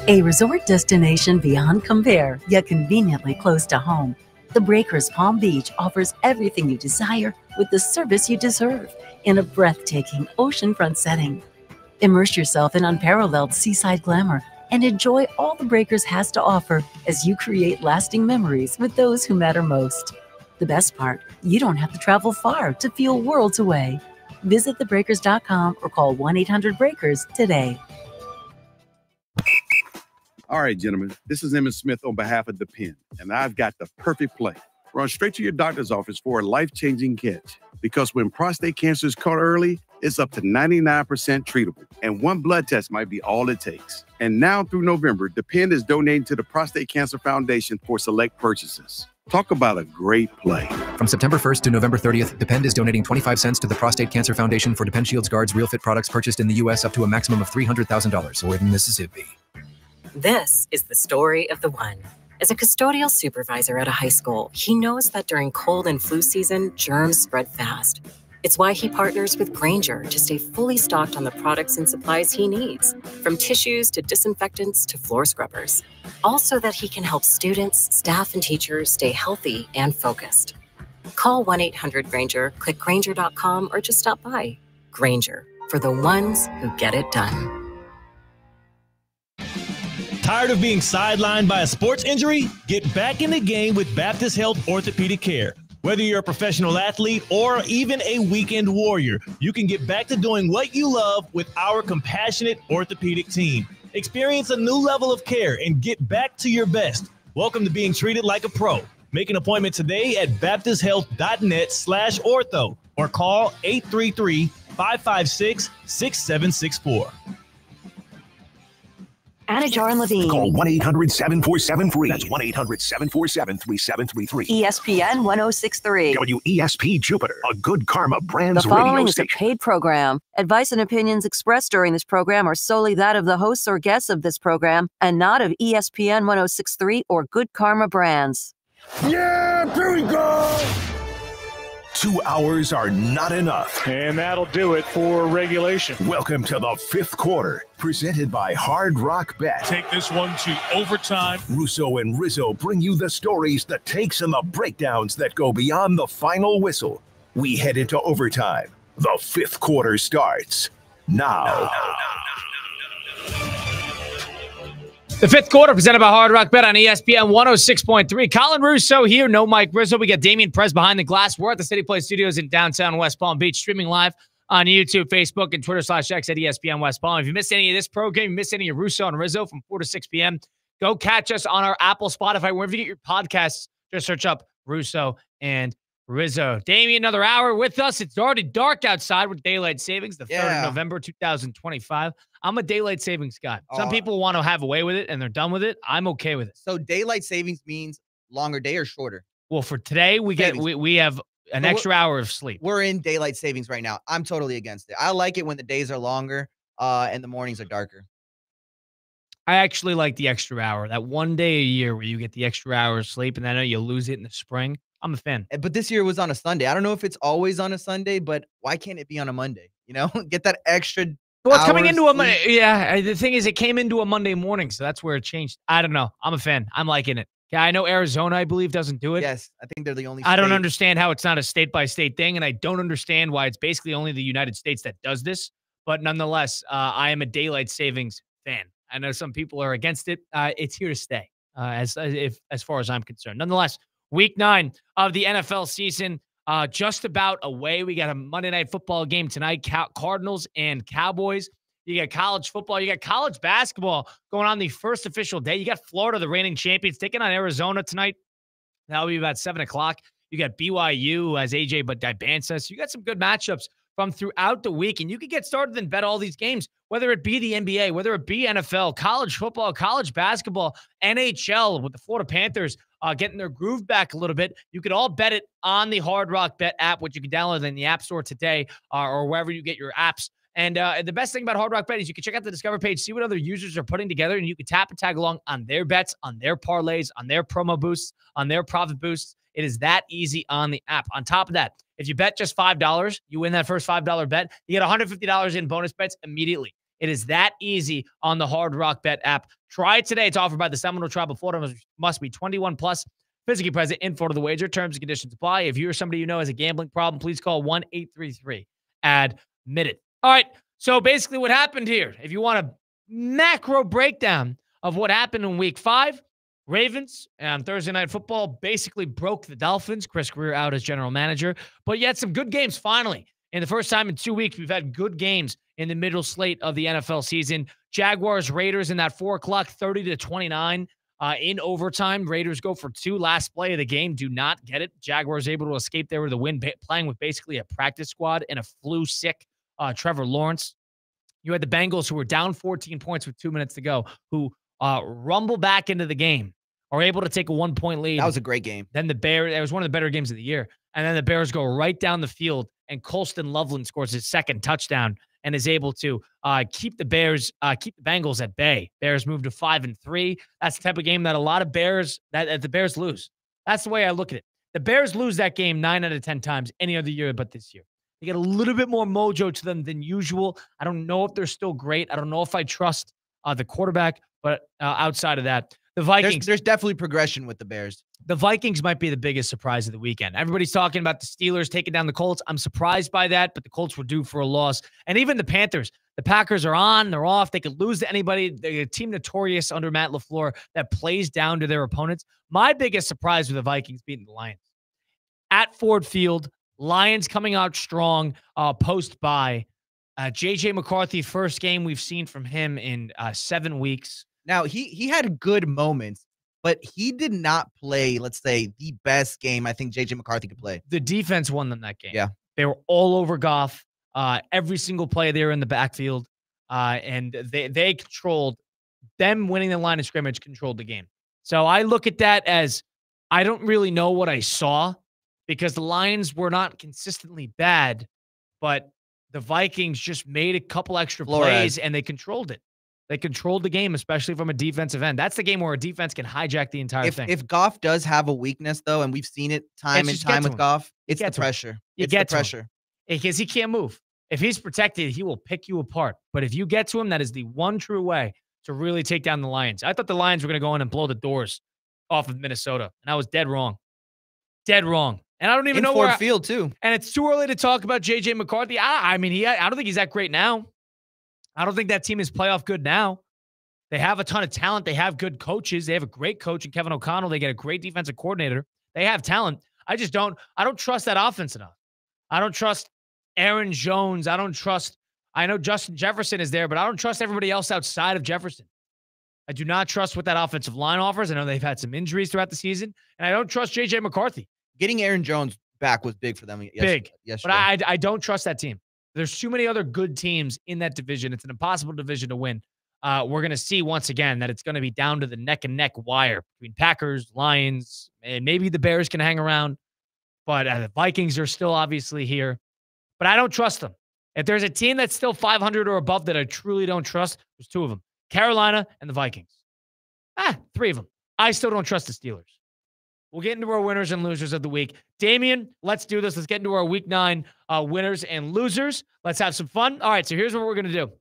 Speaker 12: A resort destination beyond compare, yet conveniently close to home. The Breakers Palm Beach offers everything you desire with the service you deserve in a breathtaking oceanfront setting. Immerse yourself in unparalleled seaside glamour and enjoy all the Breakers has to offer as you create lasting memories with those who matter most. The best part, you don't have to travel far to feel worlds away. Visit thebreakers.com or call 1-800-BREAKERS today.
Speaker 5: All right, gentlemen, this is Emmett Smith on behalf of Depend, and I've got the perfect play. Run straight to your doctor's office for a life-changing catch. Because when prostate cancer is caught early, it's up to 99% treatable, and one blood test might be all it takes. And now through November, Depend is donating to the Prostate Cancer Foundation for select purchases. Talk about a great play.
Speaker 6: From September 1st to November 30th, Depend is donating 25 cents to the Prostate Cancer Foundation for Depend Shields Guards Real Fit products purchased in the U.S. up to a maximum of $300,000 or in Mississippi.
Speaker 21: This is the story of the one. As a custodial supervisor at a high school, he knows that during cold and flu season, germs spread fast. It's why he partners with Grainger to stay fully stocked on the products and supplies he needs, from tissues to disinfectants to floor scrubbers. Also that he can help students, staff, and teachers stay healthy and focused. Call 1-800-GRAINGER, click Grainger.com, or just stop by. Grainger, for the ones who get it done.
Speaker 9: Tired of being sidelined by a sports injury? Get back in the game with Baptist Health Orthopedic Care. Whether you're a professional athlete or even a weekend warrior, you can get back to doing what you love with our compassionate orthopedic team. Experience a new level of care and get back to your best. Welcome to being treated like a pro. Make an appointment today at baptisthealth.net/ortho or call 833-556-6764.
Speaker 22: Anajar and Levine.
Speaker 3: Call 1-800-747-FREE. That's 1-800-747-3733.
Speaker 22: ESPN 1063.
Speaker 3: WESP Jupiter, a Good Karma Brands
Speaker 22: The following
Speaker 3: radio
Speaker 22: is a
Speaker 3: station.
Speaker 22: paid program. Advice and opinions expressed during this program are solely that of the hosts or guests of this program and not of ESPN 1063 or Good Karma Brands.
Speaker 3: Yeah, here we go! 2 hours are not enough.
Speaker 25: And that'll do it for regulation.
Speaker 3: Welcome to the fifth quarter, presented by Hard Rock Bet.
Speaker 25: Take this one to overtime.
Speaker 3: Russo and Rizzo bring you the stories, the takes, and the breakdowns that go beyond the final whistle. We head into overtime. The fifth quarter starts now.
Speaker 1: The fifth quarter presented by Hard Rock Bet on ESPN 106.3. Colin Russo here, no Mike Rizzo. We got Damian Prez behind the glass. We're at the City Play Studios in downtown West Palm Beach, streaming live on YouTube, Facebook, and Twitter/X at ESPN West Palm. If you missed any of this program, you missed any of Russo and Rizzo from 4 to 6 p.m., go catch us on our Apple, Spotify, wherever you get your podcasts. Just search up Russo and Rizzo. Damian, another hour with us. It's already dark outside with daylight savings, the 3rd of November, 2025. I'm a daylight savings guy. Some people want to have away with it and they're done with it. I'm okay with it.
Speaker 2: So daylight savings means longer day or shorter?
Speaker 1: Well, for today, we have an extra hour of sleep.
Speaker 2: We're in daylight savings right now. I'm totally against it. I like it when the days are longer and the mornings are darker.
Speaker 1: I actually like the extra hour. That one day a year where you get the extra hour of sleep, and I know you lose it in the spring. I'm a fan.
Speaker 2: But this year was on a Sunday. I don't know if it's always on a Sunday, but why can't it be on a Monday? You know, get that extra.
Speaker 1: Well, it's coming into a Monday. Yeah, the thing is, it came into a Monday morning, so that's where it changed. I don't know. I'm a fan. I'm liking it. Yeah, I know Arizona, I believe, doesn't do it.
Speaker 2: Yes, I think they're the only.
Speaker 1: I don't understand how it's not a state-by-state thing, and I don't understand why it's basically only the United States that does this. But nonetheless, I am a daylight savings fan. I know some people are against it. It's here to stay, as far as I'm concerned. Nonetheless, Week 9 of the NFL season, just about away. We got a Monday Night Football game tonight, Cardinals and Cowboys. You got college football. You got college basketball going on the first official day. You got Florida, the reigning champions, taking on Arizona tonight. That'll be about 7 o'clock. You got BYU, who has AJ Dibansa. So you got some good matchups from throughout the week, and you can get started and bet all these games, whether it be the NBA, whether it be NFL, college football, college basketball, NHL with the Florida Panthers getting their groove back a little bit. You could all bet it on the Hard Rock Bet app, which you can download in the App Store today or wherever you get your apps. And the best thing about Hard Rock Bet is you can check out the Discover page, see what other users are putting together, and you can tap and tag along on their bets, on their parlays, on their promo boosts, on their profit boosts. It is that easy on the app. On top of that, if you bet just $5, you win that first $5 bet, you get $150 in bonus bets immediately. It is that easy on the Hard Rock Bet app. Try it today. It's offered by the Seminole Tribe of Florida. Must be 21 plus. Physically present in Florida. The wager. Terms and conditions apply. If you're somebody you know has a gambling problem, please call 1-833-ADMIT-IT. All right. So basically what happened here, if you want a macro breakdown of what happened in week 5, Ravens on Thursday Night Football basically broke the Dolphins. Chris Greer out as general manager. But yet some good games finally. In the first time in 2 weeks, we've had good games in the middle slate of the NFL season. Jaguars, Raiders in that 4 o'clock, 30-29 in overtime. Raiders go for 2. Last play of the game. Do not get it. Jaguars able to escape there with a win, playing with basically a practice squad and a flu-sick Trevor Lawrence. You had the Bengals, who were down 14 points with 2 minutes to go, who rumble back into the game, are able to take a 1-point lead.
Speaker 2: That was a great game.
Speaker 1: Then the Bears, it was one of the better games of the year. And then the Bears go right down the field, and Colston Loveland scores his second touchdown and is able to keep the Bengals at bay. Bears move to 5-3. That's the type of game that a lot of Bears, that the Bears lose. That's the way I look at it. The Bears lose that game 9 out of 10 times any other year but this year. They get a little bit more mojo to them than usual. I don't know if they're still great. I don't know if I trust the quarterback, but outside of that, the Vikings.
Speaker 2: There's definitely progression with the Bears.
Speaker 1: The Vikings might be the biggest surprise of the weekend. Everybody's talking about the Steelers taking down the Colts. I'm surprised by that, but the Colts were due for a loss. And even the Panthers. The Packers are on, they're off. They could lose to anybody. They're a team notorious under Matt LaFleur that plays down to their opponents. My biggest surprise with the Vikings beating the Lions. At Ford Field, Lions coming out strong post-bye. J.J. McCarthy, first game we've seen from him in 7 weeks.
Speaker 2: Now, he had good moments, but he did not play, let's say, the best game I think J.J. McCarthy could play.
Speaker 1: The defense won them that game.
Speaker 2: Yeah.
Speaker 1: They were all over Goff. Every single play they were in the backfield. And they controlled, them winning the line of scrimmage controlled the game. So I look at that as, I don't really know what I saw because the Lions were not consistently bad, but the Vikings just made a couple extra plays and they controlled it. They controlled the game, especially from a defensive end. That's the game where a defense can hijack the entire thing.
Speaker 2: If Goff does have a weakness, though, and we've seen it time and time with Goff, it's the pressure. It's the pressure.
Speaker 1: Because he can't move. If he's protected, he will pick you apart. But if you get to him, that is the one true way to really take down the Lions. I thought the Lions were going to go in and blow the doors off of Minnesota, and I was dead wrong. Dead wrong. And I don't even know
Speaker 2: where Field too.
Speaker 1: And it's too early to talk about J.J. McCarthy. I don't think he's that great now. I don't think that team is playoff good now. They have a ton of talent. They have good coaches. They have a great coach in Kevin O'Connell. They get a great defensive coordinator. They have talent. I don't trust that offense enough. I don't trust Aaron Jones. I know Justin Jefferson is there, but I don't trust everybody else outside of Jefferson. I do not trust what that offensive line offers. I know they've had some injuries throughout the season, and I don't trust J.J. McCarthy.
Speaker 2: Getting Aaron Jones back was big for them.
Speaker 1: Big. But I don't trust that team. There's too many other good teams in that division. It's an impossible division to win. We're going to see once again that it's going to be down to the neck and neck wire between Packers, Lions, and maybe the Bears can hang around. But the Vikings are still obviously here. But I don't trust them. If there's a team that's still 500 or above that I truly don't trust, there's 2 of them. Carolina and the Vikings. 3 of them. I still don't trust the Steelers. We'll get into our winners and losers of the week. Damian, let's do this. Let's get into our week 9 winners and losers. Let's have some fun. All right, so here's what we're going to do.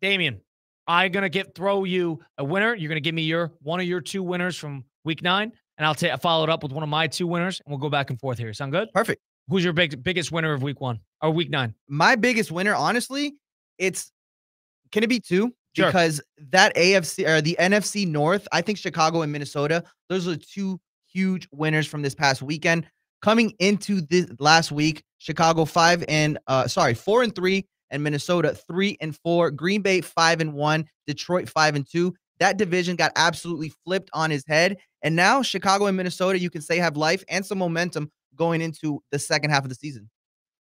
Speaker 1: Damian, I'm going to throw you a winner. You're going to give me one of your 2 winners from week 9, and I'll follow it up with one of my 2 winners, and we'll go back and forth here. Sound good?
Speaker 2: Perfect.
Speaker 1: Who's your biggest winner of week 1 or week 9?
Speaker 2: My biggest winner, honestly, can it be 2?
Speaker 1: Sure.
Speaker 2: Because that AFC or the NFC North, I think Chicago and Minnesota, those are 2 huge winners from this past weekend. Coming into this last week, Chicago 4-3 and Minnesota 3-4. Green Bay 5-1, Detroit 5-2. That division got absolutely flipped on his head. And now Chicago and Minnesota, you can say, have life and some momentum going into the second half of the season.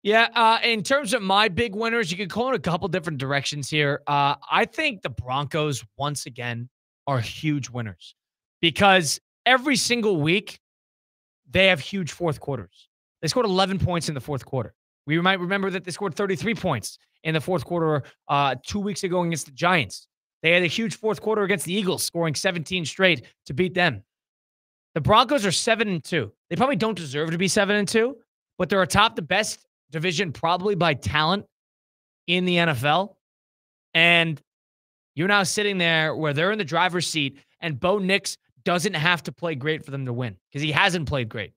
Speaker 1: Yeah, in terms of my big winners, you could go in a couple different directions here. I think the Broncos, once again, are huge winners because every single week, they have huge fourth quarters. They scored 11 points in the fourth quarter. We might remember that they scored 33 points in the fourth quarter 2 weeks ago against the Giants. They had a huge fourth quarter against the Eagles, scoring 17 straight to beat them. The Broncos are 7-2. They probably don't deserve to be 7-2, but they're atop the best division probably by talent in the NFL. And you're now sitting there where they're in the driver's seat, and Bo Nix doesn't have to play great for them to win because he hasn't played great.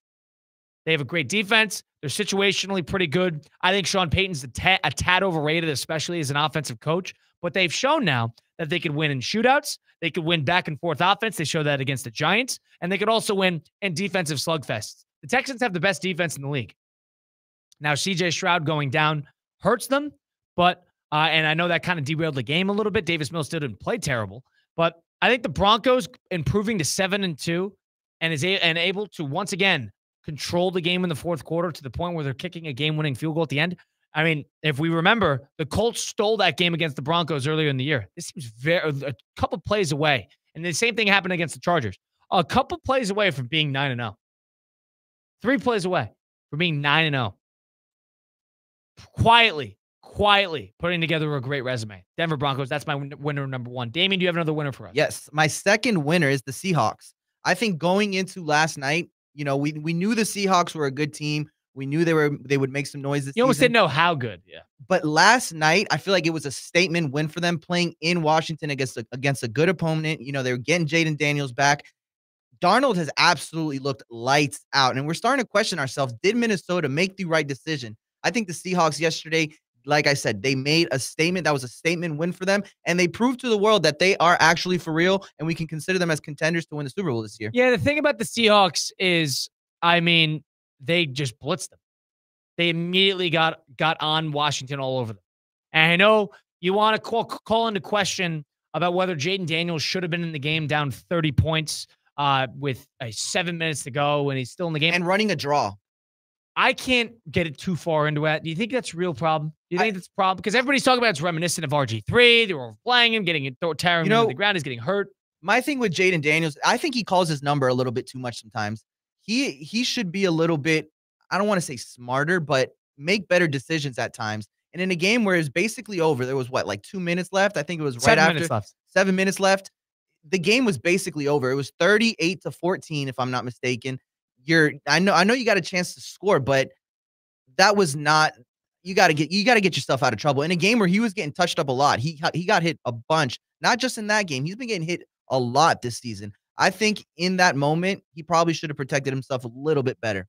Speaker 1: They have a great defense. They're situationally pretty good. I think Sean Payton's a tad overrated, especially as an offensive coach. But they've shown now that they could win in shootouts. They could win back and forth offense. They showed that against the Giants. And they could also win in defensive slugfests. The Texans have the best defense in the league. Now, C.J. Stroud going down hurts them. But, and I know that kind of derailed the game a little bit. Davis Mills still didn't play terrible. But I think the Broncos improving to 7-2 and able to once again control the game in the fourth quarter to the point where they're kicking a game-winning field goal at the end. I mean, if we remember, the Colts stole that game against the Broncos earlier in the year. This seems a couple plays away. And the same thing happened against the Chargers. A couple plays away from being 9-0. 3 plays away from being 9-0. Quietly putting together a great resume. Denver Broncos, that's my winner number 1. Damien, do you have another winner for us?
Speaker 2: Yes. My second winner is the Seahawks. I think going into last night, we knew the Seahawks were a good team. We knew they would make some noise this season.
Speaker 1: You almost didn't know how good, yeah.
Speaker 2: But last night, I feel like it was a statement win for them playing in Washington against a good opponent. They were getting Jaden Daniels back. Darnold has absolutely looked lights out, and we're starting to question ourselves. Did Minnesota make the right decision? I think the Seahawks yesterday, like I said, they made a statement. That was a statement win for them, and they proved to the world that they are actually for real, and we can consider them as contenders to win the Super Bowl this year.
Speaker 1: Yeah, the thing about the Seahawks is, they just blitzed them. They immediately got on Washington all over them. And I know you want to call into question about whether Jaden Daniels should have been in the game down 30 points with 7 minutes to go, and he's still in the game.
Speaker 2: And running a draw.
Speaker 1: I can't get it too far into it. Do you think that's a real problem? Do you think that's a problem? Because everybody's talking about it's reminiscent of RG3. They were overplaying him, tearing him to the ground. He's getting hurt.
Speaker 2: My thing with Jaden Daniels, I think he calls his number a little bit too much sometimes. He should be a little bit, I don't want to say smarter, but make better decisions at times. And in a game where it's basically over, there was 2 minutes left. I think it was right after 7 minutes left. The game was basically over. It was 38-14, if I'm not mistaken. I know you got a chance to score, but that was not. You got to get yourself out of trouble in a game where he was getting touched up a lot. He got hit a bunch, not just in that game. He's been getting hit a lot this season. I think in that moment, he probably should have protected himself a little bit better.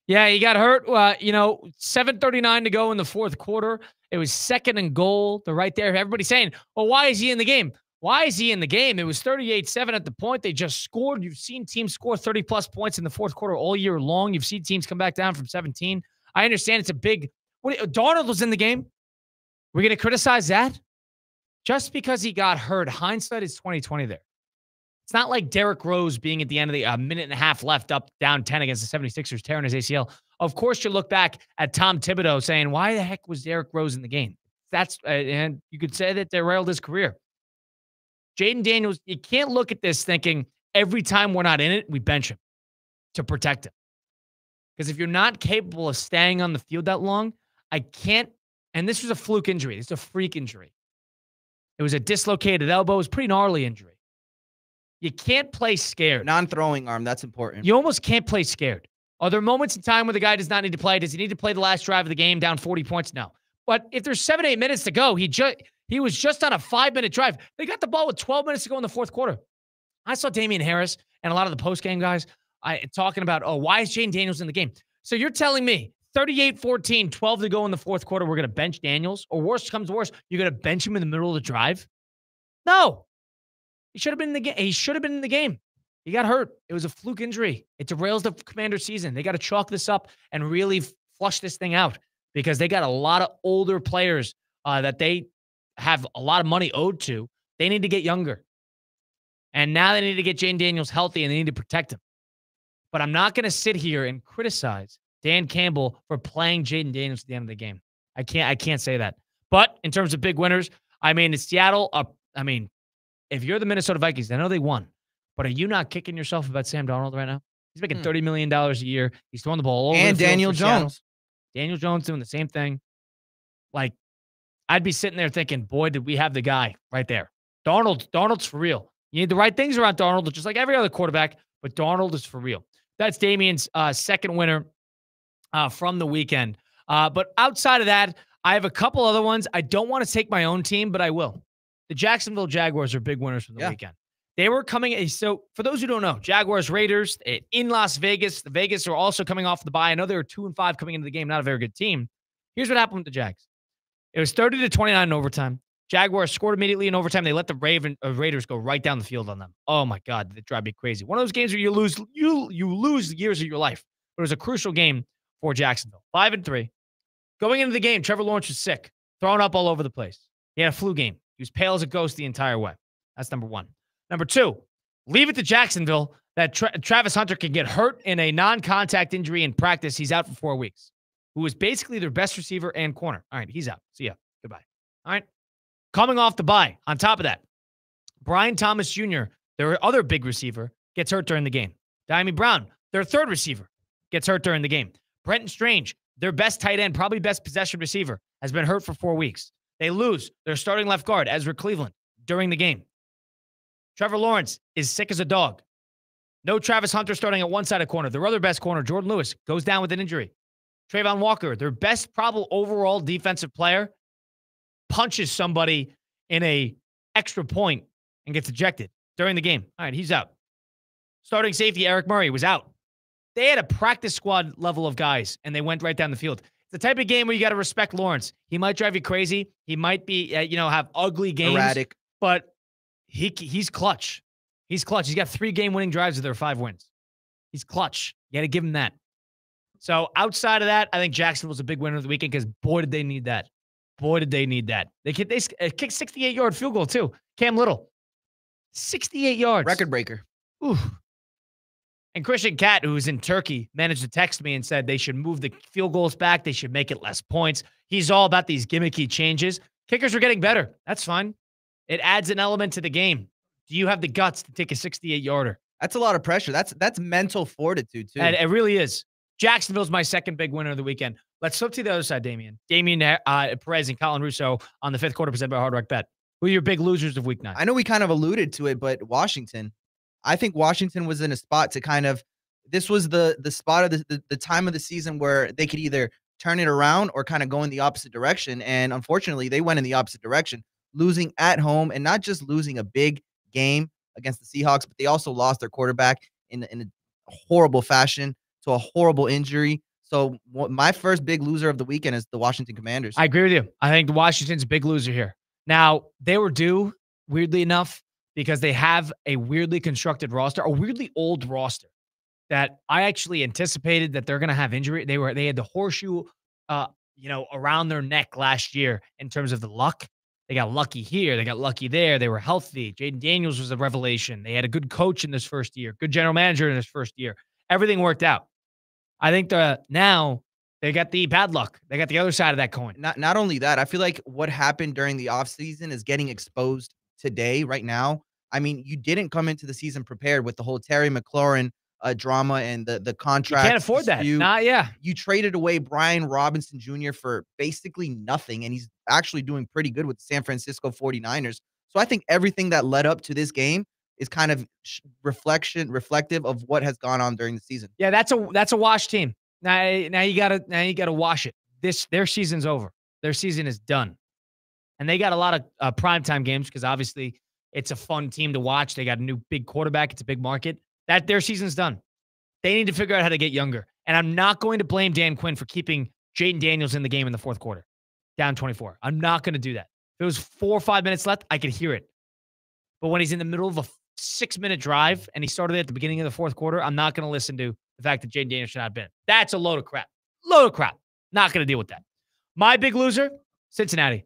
Speaker 1: Yeah, he got hurt. 7:39 to go in the fourth quarter. It was 2nd and goal. They're right there. Everybody's saying, well, why is he in the game? Why is he in the game? It was 38-7 at the point. They just scored. You've seen teams score 30-plus points in the fourth quarter all year long. You've seen teams come back down from 17. I understand it's a big – Darnold was in the game. We're going to criticize that? Just because he got hurt, hindsight is 20/20 there. It's not like Derrick Rose being at the end of the minute and a half left up, down 10 against the 76ers, tearing his ACL. Of course, you look back at Tom Thibodeau saying, why the heck was Derrick Rose in the game? And you could say that derailed his career. Jaden Daniels, you can't look at this thinking every time we're not in it, we bench him to protect him. Because if you're not capable of staying on the field that long, I can't. And this was a fluke injury. This is a freak injury. It was a dislocated elbow. It was a pretty gnarly injury. You can't play scared.
Speaker 2: Non-throwing arm, that's important.
Speaker 1: You almost can't play scared. Are there moments in time where the guy does not need to play? Does he need to play the last drive of the game down 40 points? No. But if there's 7-8 minutes to go, he was just on a 5-minute drive. They got the ball with 12 minutes to go in the fourth quarter. I saw Damian Harris and a lot of the post-game guys talking about, why is Jaden Daniels in the game? So you're telling me 38-14, 12 to go in the fourth quarter, we're going to bench Daniels? Or worse comes worse, you're going to bench him in the middle of the drive? No. He should have been in the game. He should have been in the game. He got hurt. It was a fluke injury. It derails the Commander's season. They got to chalk this up and really flush this thing out because they got a lot of older players that they have a lot of money owed to. They need to get younger. And now they need to get Jaden Daniels healthy and they need to protect him. But I'm not going to sit here and criticize Dan Campbell for playing Jaden Daniels at the end of the game. I can't say that. But in terms of big winners, it's Seattle. If you're the Minnesota Vikings, I know they won, But are you not kicking yourself about Sam Darnold right now? He's making $30 million a year. He's throwing the ball all over
Speaker 2: And
Speaker 1: the field
Speaker 2: Daniel
Speaker 1: for Seattle.
Speaker 2: Jones.
Speaker 1: Daniel Jones doing the same thing. Like, I'd be sitting there thinking, boy, did we have the guy right there. Darnold's for real. You need the right things around Darnold, just like every other quarterback, but Darnold is for real. That's Damien's second winner from the weekend. But outside of that, I have a couple other ones. I don't want to take my own team, but I will. The Jacksonville Jaguars are big winners from the weekend. They were coming. So for those who don't know, Jaguars, Raiders in Las Vegas. The Vegas are also coming off the bye. I know they were 2-5 coming into the game. Not a very good team. Here's what happened with the Jags. It was 30-29 in overtime. Jaguars scored immediately in overtime. They let the Raiders go right down the field on them. Oh my God, they drive me crazy. One of those games where you lose years of your life. But it was a crucial game for Jacksonville. 5-3. Going into the game, Trevor Lawrence was sick, throwing up all over the place. He had a flu game. He was pale as a ghost the entire way. That's number one. Number two, leave it to Jacksonville that Travis Hunter can get hurt in a non-contact injury in practice. He's out for 4 weeks. Who is basically their best receiver and corner. All right, he's out. See ya. Goodbye. All right. Coming off the bye, on top of that, Brian Thomas Jr., their other big receiver, gets hurt during the game. Diami Brown, their third receiver, gets hurt during the game. Brenton Strange, their best tight end, probably best possession receiver, has been hurt for 4 weeks. They lose their starting left guard, Ezra Cleveland, during the game. Trevor Lawrence is sick as a dog. No Travis Hunter starting at one side of corner. Their other best corner, Jordan Lewis, goes down with an injury. Trayvon Walker, their best probable overall defensive player, punches somebody in a extra point and gets ejected during the game. All right, he's out. Starting safety, Eric Murray, was out. They had a practice squad level of guys, and they went right down the field. It's the type of game where you got to respect Lawrence. He might drive you crazy. He might be, have ugly games.
Speaker 2: Erratic.
Speaker 1: But he's clutch. He's clutch. He's got 3 game-winning drives with their 5 wins. He's clutch. You got to give him that. So outside of that, I think Jacksonville's a big winner of the weekend because, boy, did they need that. Boy, did they need that. They kicked 68-yard field goal, too. Cam Little. 68 yards.
Speaker 2: Record breaker.
Speaker 1: Ooh. And Christian Catt, who's in Turkey, managed to text me and said they should move the field goals back. They should make it less points. He's all about these gimmicky changes. Kickers are getting better. That's fine. It adds an element to the game. Do you have the guts to take a 68-yarder?
Speaker 2: That's a lot of pressure. That's mental fortitude, too.
Speaker 1: And it really is. Jacksonville's my second big winner of the weekend. Let's flip to the other side, Damien. Damien Perez and Colin Russo on the fifth quarter presented by Hard Rock Bet. Who are your big losers of week 9?
Speaker 2: I know we kind of alluded to it, but Washington. I think Washington was in a spot to kind of – this was the spot of the time of the season where they could either turn it around or kind of go in the opposite direction. And unfortunately, they went in the opposite direction, losing at home and not just losing a big game against the Seahawks, but they also lost their quarterback in a horrible fashion to a horrible injury. So my first big loser of the weekend is the Washington Commanders.
Speaker 1: I agree with you. I think Washington's a big loser here. Now, they were due, weirdly enough, because they have a weirdly constructed roster, a weirdly old roster that I actually anticipated that they're going to have injury. They had the horseshoe, around their neck last year in terms of the luck. They got lucky here. They got lucky there. They were healthy. Jaden Daniels was a revelation. They had a good coach in this first year, good general manager in this first year. Everything worked out. I think now they got the bad luck. They got the other side of that coin.
Speaker 2: Not only that, I feel like what happened during the offseason is getting exposed today, right now. I mean, you didn't come into the season prepared with the whole Terry McLaurin drama and the contract.
Speaker 1: You can't afford that.
Speaker 2: You traded away Brian Robinson Jr. for basically nothing, and he's actually doing pretty good with the San Francisco 49ers. So I think everything that led up to this game is kind of reflective of what has gone on during the season.
Speaker 1: Yeah, that's a wash team. Now you gotta wash it. Their season's over. Their season is done, and they got a lot of primetime games because obviously it's a fun team to watch. They got a new big quarterback. It's a big market. That their season's done. They need to figure out how to get younger. And I'm not going to blame Dan Quinn for keeping Jaden Daniels in the game in the fourth quarter, down 24. I'm not going to do that. If it was 4 or 5 minutes left, I could hear it. But when he's in the middle of a 6-minute drive and he started at the beginning of the fourth quarter, I'm not going to listen to the fact that Jaden Daniels should not have been. That's a load of crap. Load of crap. Not going to deal with that. My big loser, Cincinnati.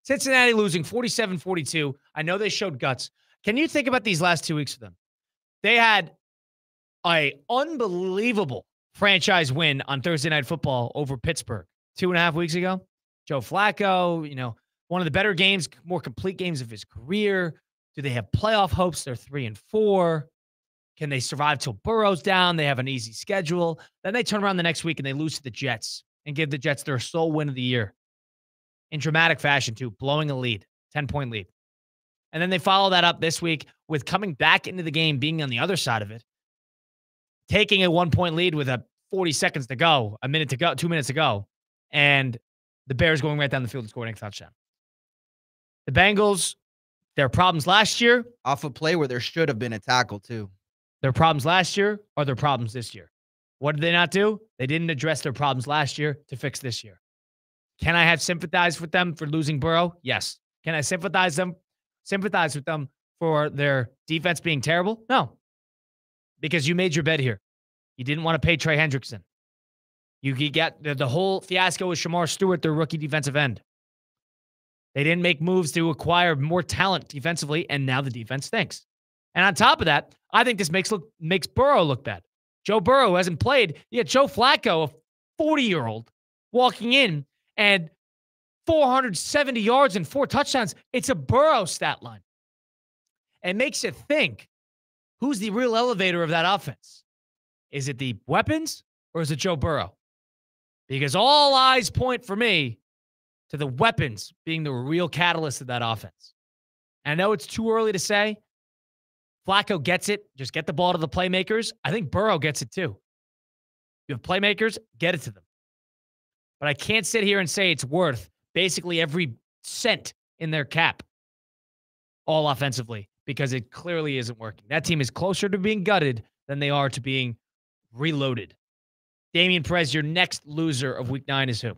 Speaker 1: Cincinnati losing 47-42. I know they showed guts. Can you think about these last 2 weeks for them? They had an unbelievable franchise win on Thursday Night Football over Pittsburgh 2.5 weeks ago. Joe Flacco, one of the better games, more complete games of his career. Do they have playoff hopes? They're 3-4. Can they survive till Burrow's down? They have an easy schedule. Then they turn around the next week and they lose to the Jets and give the Jets their sole win of the year in dramatic fashion, too, blowing a lead, 10-point lead. And then they follow that up this week with coming back into the game, being on the other side of it, taking a 1-point lead with 40 seconds to go, a minute to go, 2 minutes to go, and the Bears going right down the field and scoring a touchdown. The Bengals, their problems last year.
Speaker 2: Off a play where there should have been a tackle, too.
Speaker 1: Their problems last year are their problems this year. What did they not do? They didn't address their problems last year to fix this year. Can I have sympathize with them for losing Burrow? Yes. Can I sympathize with them for their defense being terrible? No. Because you made your bed here. You didn't want to pay Trey Hendrickson. You get the whole fiasco with Shamar Stewart, their rookie defensive end. They didn't make moves to acquire more talent defensively, and now the defense stinks. And on top of that, I think this makes Burrow look bad. Joe Burrow, who hasn't played, yet Joe Flacco, a 40-year-old, walking in and 470 yards and 4 touchdowns. It's a Burrow stat line. It makes you think, who's the real elevator of that offense? Is it the weapons or is it Joe Burrow? Because all eyes point for me to the weapons being the real catalyst of that offense. And I know it's too early to say. Flacco gets it. Just get the ball to the playmakers. I think Burrow gets it too. You have playmakers, get it to them. But I can't sit here and say it's worth basically every cent in their cap, all offensively, because it clearly isn't working. That team is closer to being gutted than they are to being reloaded. Damian Perez, your next loser of Week 9 is who?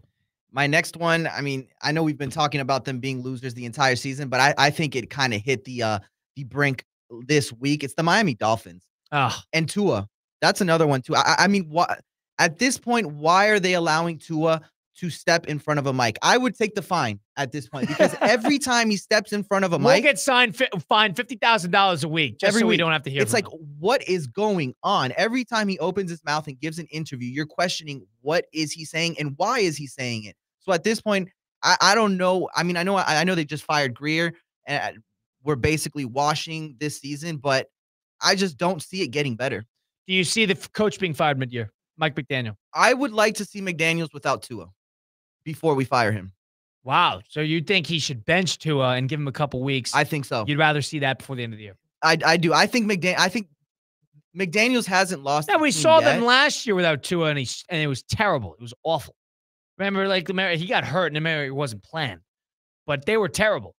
Speaker 2: My next one, I mean, I know we've been talking about them being losers the entire season, but I think it kind of hit the brink this week. It's the Miami Dolphins. And Tua. That's another one, too. I mean, at this point, why are they allowing Tua to step in front of a mic? I would take the fine at this point because every time he steps in front of a mic,
Speaker 1: we'll get fined $50,000 a week just so we don't have to hear
Speaker 2: it's
Speaker 1: from
Speaker 2: like,
Speaker 1: him.
Speaker 2: What is going on? Every time he opens his mouth and gives an interview, you're questioning what is he saying and why is he saying it? So at this point, I don't know. I mean, I know they just fired Greer and we're basically washing this season, but I just don't see it getting better.
Speaker 1: Do you see the coach being fired mid-year, Mike McDaniel?
Speaker 2: I would like to see McDaniels without Tua before we fire him.
Speaker 1: Wow. So you think he should bench Tua and give him a couple weeks?
Speaker 2: I think so.
Speaker 1: You'd rather see that before the end of the year?
Speaker 2: I do. I think McDaniels hasn't lost.
Speaker 1: Yeah, we saw them last year without Tua, and it was terrible. It was awful. Remember, like he got hurt, and it wasn't planned. But they were terrible.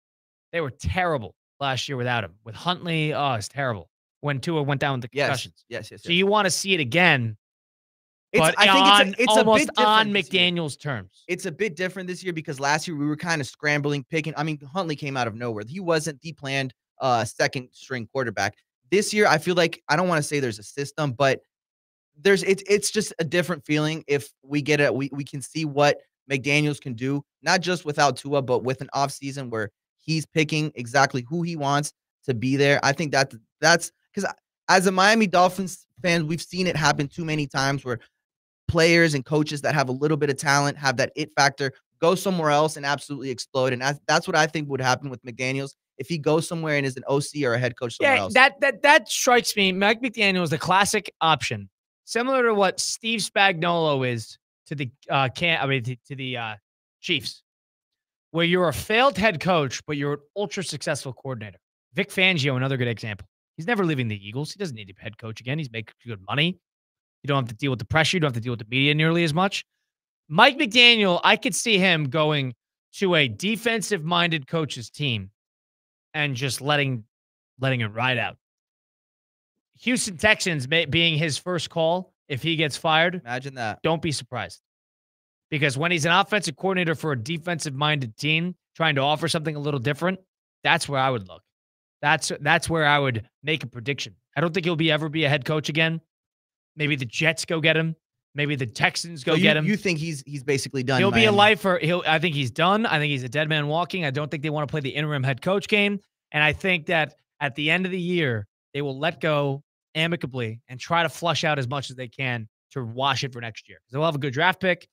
Speaker 1: They were terrible last year without him. With Huntley, it's terrible. When Tua went down with the concussions.
Speaker 2: Yes.
Speaker 1: So you want to see it again.
Speaker 2: I think it's
Speaker 1: almost
Speaker 2: a bit
Speaker 1: on McDaniel's terms.
Speaker 2: It's a bit different this year because last year we were kind of scrambling, picking. I mean, Huntley came out of nowhere. He wasn't the planned second string quarterback. This year, I feel like I don't want to say there's a system, but it's just a different feeling if we get it. We can see what McDaniels can do, not just without Tua, but with an offseason where he's picking exactly who he wants to be there. I think that's because as a Miami Dolphins fan, we've seen it happen too many times where players and coaches that have a little bit of talent, have that it factor, go somewhere else and absolutely explode. And that's what I think would happen with McDaniels if he goes somewhere and is an OC or a head coach somewhere else.
Speaker 1: That strikes me. Mike McDaniel is the classic option, similar to what Steve Spagnuolo is to the Chiefs, where you're a failed head coach, but you're an ultra successful coordinator. Vic Fangio, another good example. He's never leaving the Eagles. He doesn't need a head coach again. He's making good money. You don't have to deal with the pressure. You don't have to deal with the media nearly as much. Mike McDaniel, I could see him going to a defensive-minded coach's team and just letting it ride out. Houston Texans being his first call if he gets fired.
Speaker 2: Imagine that.
Speaker 1: Don't be surprised. Because when he's an offensive coordinator for a defensive-minded team trying to offer something a little different, that's where I would look. That's where I would make a prediction. I don't think he'll ever be a head coach again. Maybe the Jets go get him. Maybe the Texans go get him.
Speaker 2: You think he's basically done?
Speaker 1: He'll be a lifer. I think he's done. I think he's a dead man walking. I don't think they want to play the interim head coach game. And I think that at the end of the year, they will let go amicably and try to flush out as much as they can to wash it for next year. They'll have a good draft pick.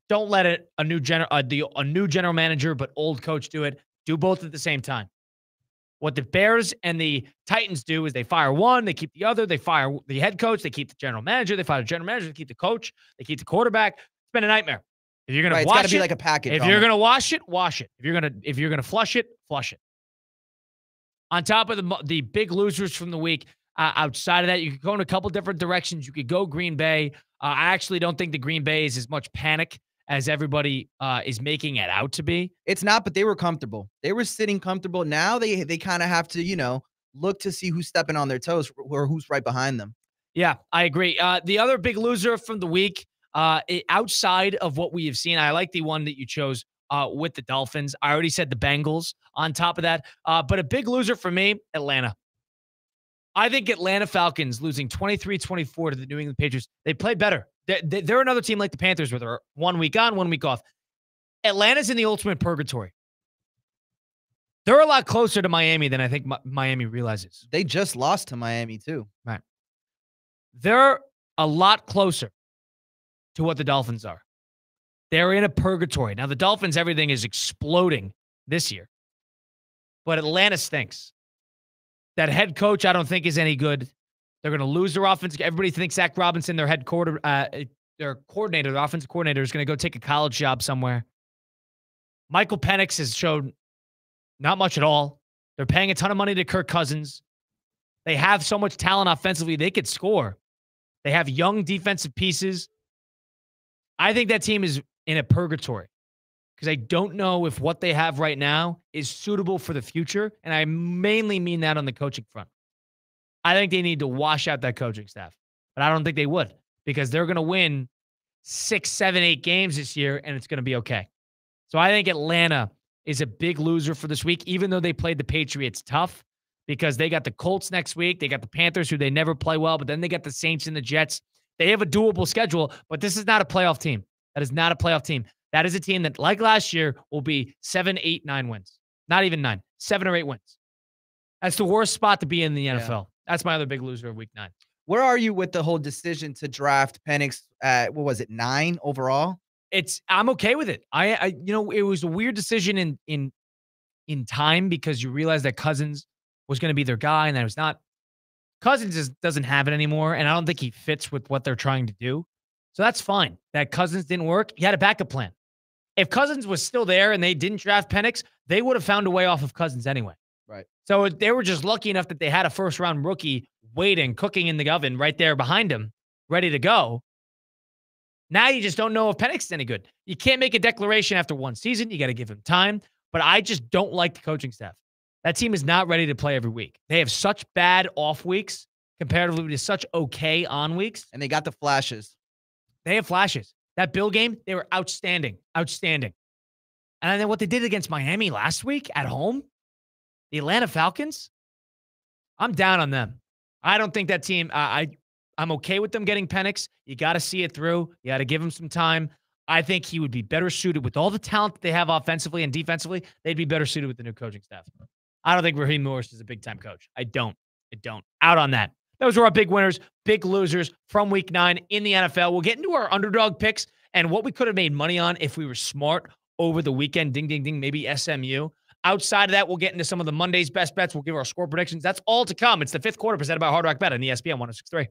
Speaker 1: Don't let a new general manager but old coach do it. Do both at the same time. What the Bears and the Titans do is they fire one, they keep the other, they fire the head coach, they keep the general manager, they fire the general manager, they keep the coach, they keep the quarterback. It's been a nightmare. If you're gonna
Speaker 2: Right,
Speaker 1: wash
Speaker 2: it's got to
Speaker 1: it,
Speaker 2: be like a package.
Speaker 1: if you're gonna wash it, wash it. If you're gonna flush it, flush it. On top of the big losers from the week, outside of that, you could go in a couple different directions. You could go Green Bay. I actually don't think the Green Bay is as much panic as everybody is making it out to be.
Speaker 2: It's not, but they were comfortable. They were sitting comfortable. Now they kind of have to, look to see who's stepping on their toes or who's right behind them.
Speaker 1: Yeah, I agree. The other big loser from the week, outside of what we have seen, I like the one that you chose with the Dolphins. I already said the Bengals on top of that. But a big loser for me, Atlanta. I think Atlanta Falcons losing 23-24 to the New England Patriots. They played better. They're another team like the Panthers where they're 1 week on, 1 week off. Atlanta's in the ultimate purgatory. They're a lot closer to Miami than I think Miami realizes.
Speaker 2: They just lost to Miami too.
Speaker 1: Right. They're a lot closer to what the Dolphins are. They're in a purgatory. Now, the Dolphins, everything is exploding this year. But Atlanta stinks. That head coach, I don't think, is any good. They're going to lose their offense. Everybody thinks Zach Robinson, their coordinator, their offensive coordinator, is going to go take a college job somewhere. Michael Penix has showed not much at all. They're paying a ton of money to Kirk Cousins. They have so much talent offensively, they could score. They have young defensive pieces. I think that team is in a purgatory because I don't know if what they have right now is suitable for the future, and I mainly mean that on the coaching front. I think they need to wash out that coaching staff, but I don't think they would because they're going to win 6, 7, 8 games this year, and it's going to be okay. So I think Atlanta is a big loser for this week, even though they played the Patriots tough because they got the Colts next week. They got the Panthers, who they never play well, but then they got the Saints and the Jets. They have a doable schedule, but this is not a playoff team. That is not a playoff team. That is a team that, like last year, will be 7, 8, 9 wins. Not even 9. 7 or 8 wins. That's the worst spot to be in the NFL. Yeah. That's my other big loser of week 9.
Speaker 2: Where are you with the whole decision to draft Penix at, 9 overall?
Speaker 1: I'm okay with it. It was a weird decision in time because you realize that Cousins was going to be their guy and that it was not. Cousins just doesn't have it anymore, and I don't think he fits with what they're trying to do. So that's fine. That Cousins didn't work. He had a backup plan. If Cousins was still there and they didn't draft Penix, they would have found a way off of Cousins anyway.
Speaker 2: Right.
Speaker 1: So they were just lucky enough that they had a first-round rookie waiting, cooking in the oven right there behind him, ready to go. Now you just don't know if Penix is any good. You can't make a declaration after one season. You got to give him time. But I just don't like the coaching staff. That team is not ready to play every week. They have such bad off weeks comparatively to such okay on weeks.
Speaker 2: And they got the flashes.
Speaker 1: They have flashes. That Bill game, they were outstanding. Outstanding. And then what they did against Miami last week at home, the Atlanta Falcons, I'm down on them. I don't think that team, I'm okay with them getting Penix. You got to see it through. You got to give him some time. I think he would be better suited with all the talent that they have offensively and defensively. They'd be better suited with the new coaching staff. I don't think Raheem Morris is a big-time coach. I don't. Out on that. Those are our big winners, big losers from week 9 in the NFL. We'll get into our underdog picks and what we could have made money on if we were smart over the weekend. Ding, ding, ding, maybe SMU. Outside of that, we'll get into some of the Monday's best bets. We'll give our score predictions. That's all to come. It's the 5th quarter presented by Hard Rock Bet on ESPN 106.3.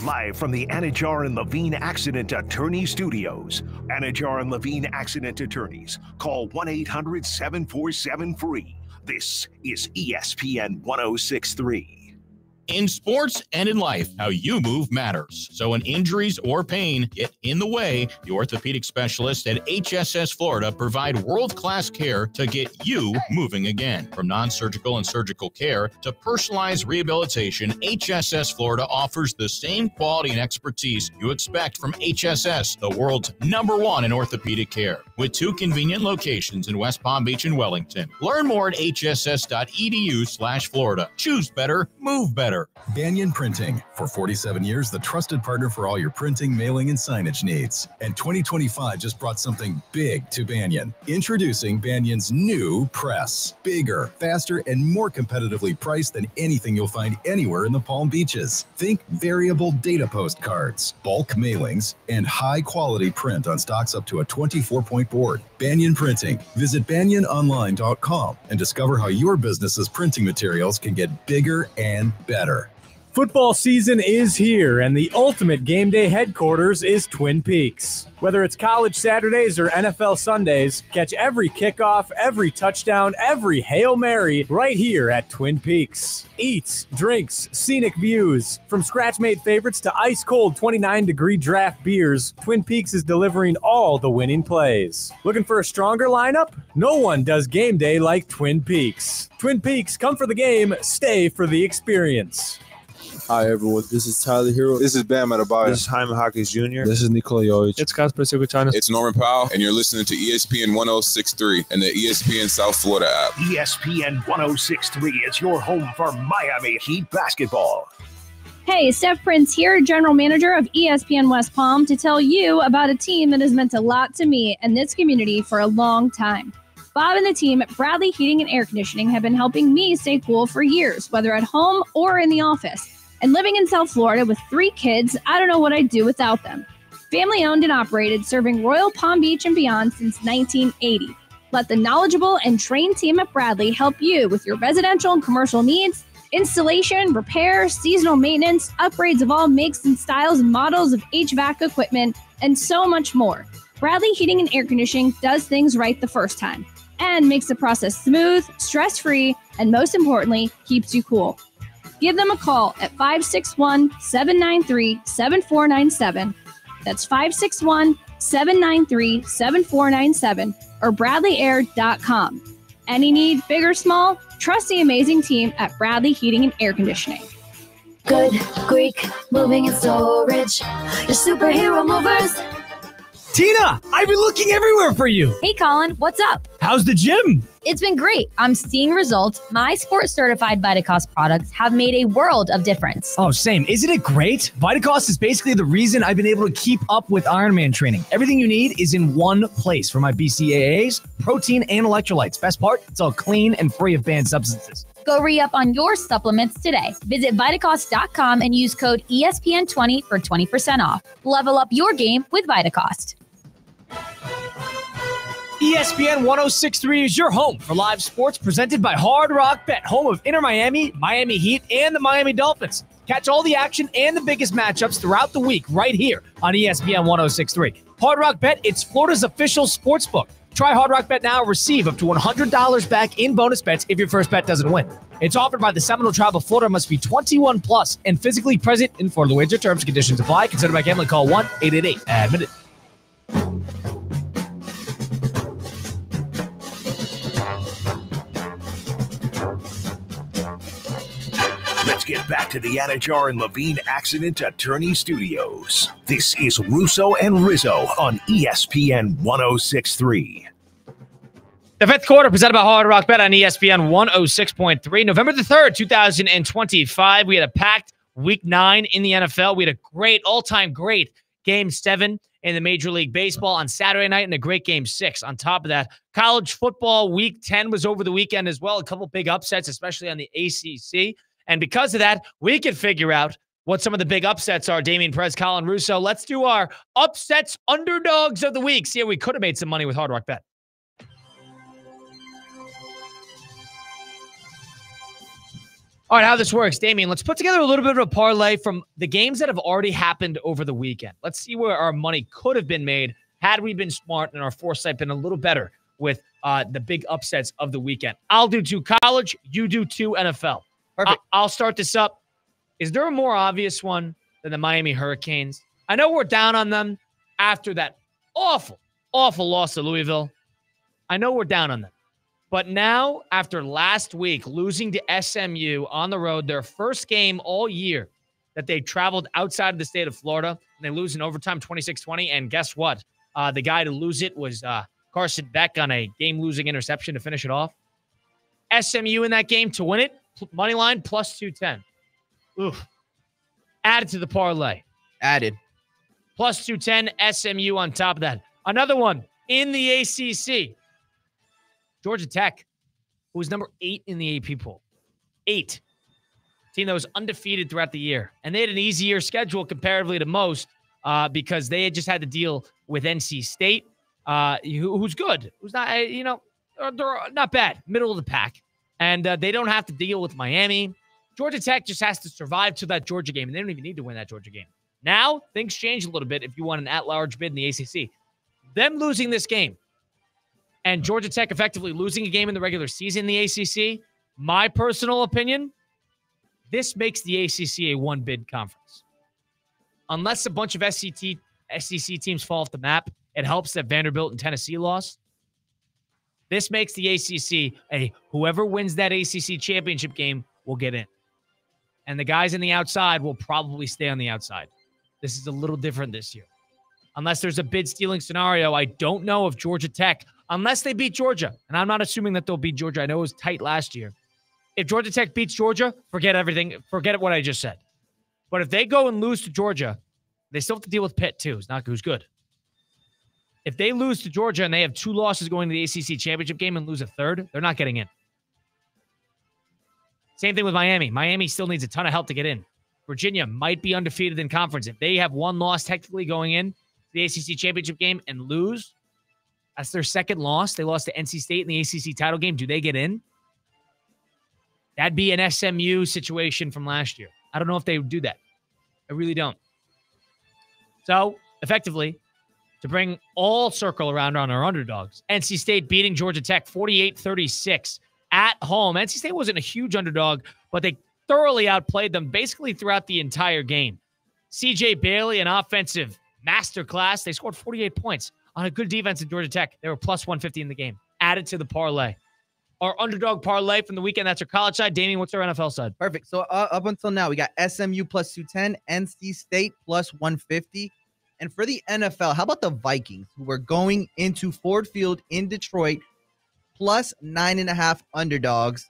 Speaker 3: Live from the Anajar and Levine Accident Attorney Studios. Anajar and Levine Accident Attorneys. Call 1-800-747-FREE. This is ESPN 106.3.
Speaker 7: In sports and in life, how you move matters. So when injuries or pain get in the way, the orthopedic specialists at HSS Florida provide world-class care to get you moving again. From non-surgical and surgical care to personalized rehabilitation, HSS Florida offers the same quality and expertise you expect from HSS, the world's #1 in orthopedic care. With 2 convenient locations in West Palm Beach and Wellington. Learn more at hss.edu/Florida. Choose better, move better.
Speaker 8: Banyan Printing. For 47 years, the trusted partner for all your printing, mailing, and signage needs. And 2025 just brought something big to Banyan. Introducing Banyan's new press. Bigger, faster, and more competitively priced than anything you'll find anywhere in the Palm Beaches. Think variable data postcards, bulk mailings, and high-quality print on stocks up to a 24.5 point board. Banyan Printing. Visit banyanonline.com and discover how your business's printing materials can get bigger and better.
Speaker 11: Football season is here, and the ultimate game day headquarters is Twin Peaks. Whether it's college Saturdays or NFL Sundays, catch every kickoff, every touchdown, every Hail Mary right here at Twin Peaks. Eats, drinks, scenic views. From scratch-made favorites to ice-cold 29-degree draft beers, Twin Peaks is delivering all the winning plays. Looking for a stronger lineup? No one does game day like Twin Peaks. Twin Peaks, come for the game, stay for the experience.
Speaker 13: Hi, everyone. This is Tyler Hero. This is Bam Adebayo. This is Jaime Jaquez Jr. This is Nikola Jovic. It's Kasper Sigurdsson.
Speaker 15: It's Norman Powell, and you're listening to ESPN 1063 and the ESPN South Florida app.
Speaker 3: ESPN 1063 is your home for Miami Heat basketball.
Speaker 23: Hey, Steph Prince here, General Manager of ESPN West Palm, to tell you about a team that has meant a lot to me and this community for a long time. Bob and the team at Bradley Heating and Air Conditioning have been helping me stay cool for years, whether at home or in the office. And living in South Florida with 3 kids, I don't know what I'd do without them. Family owned and operated, serving Royal Palm Beach and beyond since 1980. Let the knowledgeable and trained team at Bradley help you with your residential and commercial needs, installation, repair, seasonal maintenance, upgrades of all makes and styles and models of HVAC equipment, and so much more. Bradley Heating and Air Conditioning does things right the first time and makes the process smooth, stress-free, and most importantly, keeps you cool. Give them a call at 561-793-7497. That's 561-793-7497 or bradleyair.com. Any need, big or small, trust the amazing team at Bradley Heating and Air Conditioning.
Speaker 24: Good Greek moving and storage. Your superhero movers.
Speaker 11: Tina, I've been looking everywhere for you.
Speaker 24: Hey, Colin, what's up?
Speaker 11: How's the gym?
Speaker 24: It's been great. I'm seeing results. My sports-certified Vitacost products have made a world of difference.
Speaker 11: Oh, same. Isn't it great? Vitacost is basically the reason I've been able to keep up with Ironman training. Everything you need is in one place for my BCAAs, protein, and electrolytes. Best part, it's all clean and free of banned substances.
Speaker 24: Go re-up on your supplements today. Visit Vitacost.com and use code ESPN20 for 20% off. Level up your game with Vitacost.
Speaker 1: ESPN 1063 is your home for live sports presented by Hard Rock Bet, home of Inter Miami, Miami Heat, and the Miami Dolphins. Catch all the action and the biggest matchups throughout the week right here on ESPN 1063. Hard Rock Bet, it's Florida's official sports book. Try Hard Rock Bet now and receive up to $100 back in bonus bets if your first bet doesn't win. It's offered by the Seminole Tribe of Florida, must be 21 plus and physically present in Florida. Wager terms and conditions apply. Consider by gambling. Call 1-888-ADMITTED.
Speaker 3: Let's get back to the Anajar and Levine Accident Attorney Studios. This is Russo and Rizzo on ESPN 1063.
Speaker 1: The fifth quarter presented by Hard Rock Bet on ESPN 106.3. November the 3rd, 2025. We had a packed Week 9 in the NFL. We had a great, all-time great Game 7 in the Major League Baseball on Saturday night and a great Game 6. On top of that, college football Week 10 was over the weekend as well. A couple big upsets, especially on the ACC. And because of that, we can figure out what some of the big upsets are. Damian Perez, Colin Russo. Let's do our upsets underdogs of the week. See how we could have made some money with Hard Rock Bet. All right, how this works, Damian, let's put together a little bit of a parlay from the games that have already happened over the weekend. Let's see where our money could have been made had we been smart and our foresight been a little better with the big upsets of the weekend. I'll do 2 college, you do 2 NFL.
Speaker 2: Perfect.
Speaker 1: I'll start this up. Is there a more obvious one than the Miami Hurricanes? I know we're down on them after that awful, awful loss to Louisville. I know we're down on them. But now, after last week, losing to SMU on the road, their first game all year that they traveled outside of the state of Florida, and they lose in overtime 26-20. And guess what? The guy to lose it was Carson Beck on a game-losing interception to finish it off. SMU in that game to win it, money line plus 210. Oof. Added to the parlay.
Speaker 2: Added.
Speaker 1: Plus 210, SMU on top of that. Another one in the ACC. Georgia Tech, who was number 8 in the AP poll. 8. Team that was undefeated throughout the year. And they had an easier schedule comparatively to most because they had just had to deal with NC State, who's good, who's not, they're not bad, middle of the pack. And they don't have to deal with Miami. Georgia Tech just has to survive to that Georgia game, and they don't even need to win that Georgia game. Now, things change a little bit if you want an at-large bid in the ACC. Them losing this game and Georgia Tech effectively losing a game in the regular season in the ACC, my personal opinion, this makes the ACC a one-bid conference. Unless a bunch of SEC teams fall off the map, it helps that Vanderbilt and Tennessee lost. This makes the ACC whoever wins that ACC championship game will get in. And the guys on the outside will probably stay on the outside. This is a little different this year. Unless there's a bid stealing scenario, I don't know if Georgia Tech, unless they beat Georgia, and I'm not assuming that they'll beat Georgia. I know it was tight last year. If Georgia Tech beats Georgia, forget everything. Forget what I just said. But if they go and lose to Georgia, they still have to deal with Pitt too. It's not who's good. If they lose to Georgia and they have 2 losses going to the ACC championship game and lose a third, they're not getting in. Same thing with Miami. Miami still needs a ton of help to get in. Virginia might be undefeated in conference. If they have 1 loss technically going in the ACC championship game and lose, that's their second loss. They lost to NC State in the ACC title game. Do they get in? That'd be an SMU situation from last year. I don't know if they would do that. I really don't. So, effectively, to bring all circle around on our underdogs, NC State beating Georgia Tech 48-36 at home. NC State wasn't a huge underdog, but they thoroughly outplayed them basically throughout the entire game. CJ Bailey, an offensive masterclass. They scored 48 points on a good defense in Georgia Tech. They were plus 150 in the game. Added to the parlay. Our underdog parlay from the weekend, that's our college side. Damien, what's our NFL side?
Speaker 2: Perfect. So up until now, we got SMU plus 210, NC State plus 150. And for the NFL, how about the Vikings, who are going into Ford Field in Detroit plus 9.5 underdogs?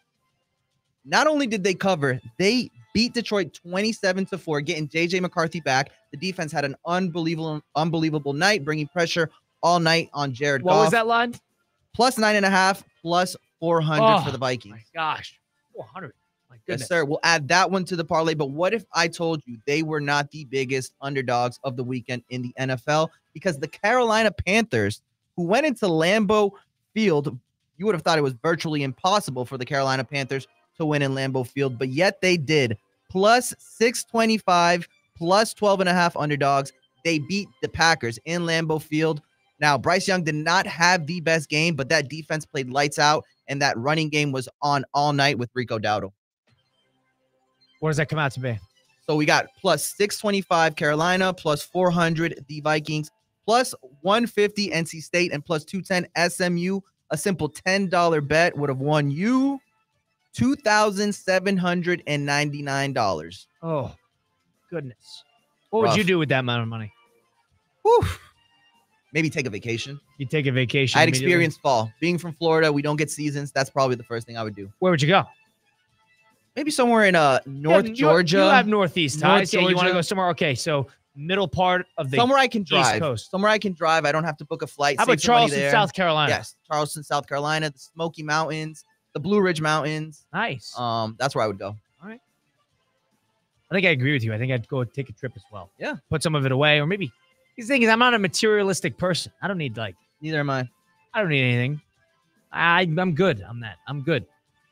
Speaker 2: Not only did they cover, they beat Detroit 27-4, getting J.J. McCarthy back. The defense had an unbelievable night, bringing pressure all night on Jared Goff.
Speaker 1: What was that line?
Speaker 2: Plus 9.5, plus 400 for the Vikings.
Speaker 1: Oh, my gosh. 400. My goodness.
Speaker 2: Yes, sir. We'll add that one to the parlay. But what if I told you they were not the biggest underdogs of the weekend in the NFL? Because the Carolina Panthers, who went into Lambeau Field, you would have thought it was virtually impossible for the Carolina Panthers to win in Lambeau Field, but yet they did. Plus 625, plus 12.5 underdogs. They beat the Packers in Lambeau Field. Now, Bryce Young did not have the best game, but that defense played lights out, and that running game was on all night with Rico Dowdle.
Speaker 1: What does that come out to be?
Speaker 2: So we got plus 625 Carolina, plus 400 the Vikings, plus 150 NC State, and plus 210 SMU. A simple $10 bet would have won you $2,799.
Speaker 1: Oh, goodness. What would you do with that amount of money?
Speaker 2: Whew. Maybe take a vacation.
Speaker 1: You take a vacation.
Speaker 2: I had experienced fall. Being from Florida, we don't get seasons. That's probably the first thing I would do.
Speaker 1: Where would you go?
Speaker 2: Maybe somewhere in North Georgia.
Speaker 1: You have Northeast ties.
Speaker 2: Yeah,
Speaker 1: you want to go somewhere? Okay, so middle part of the
Speaker 2: somewhere I can drive.
Speaker 1: East Coast.
Speaker 2: Somewhere I can drive. I don't have to book a flight.
Speaker 1: How about Charleston, South Carolina?
Speaker 2: Yes, Charleston, South Carolina, the Smoky Mountains, the Blue Ridge Mountains.
Speaker 1: Nice.
Speaker 2: That's where I would go.
Speaker 1: All right. I think I agree with you. I think I'd go take a trip as well.
Speaker 2: Yeah.
Speaker 1: Put some of it away, or maybe the thing is, I'm not a materialistic person. I don't need
Speaker 2: neither am I.
Speaker 1: I don't need anything. I'm good on that. I'm good.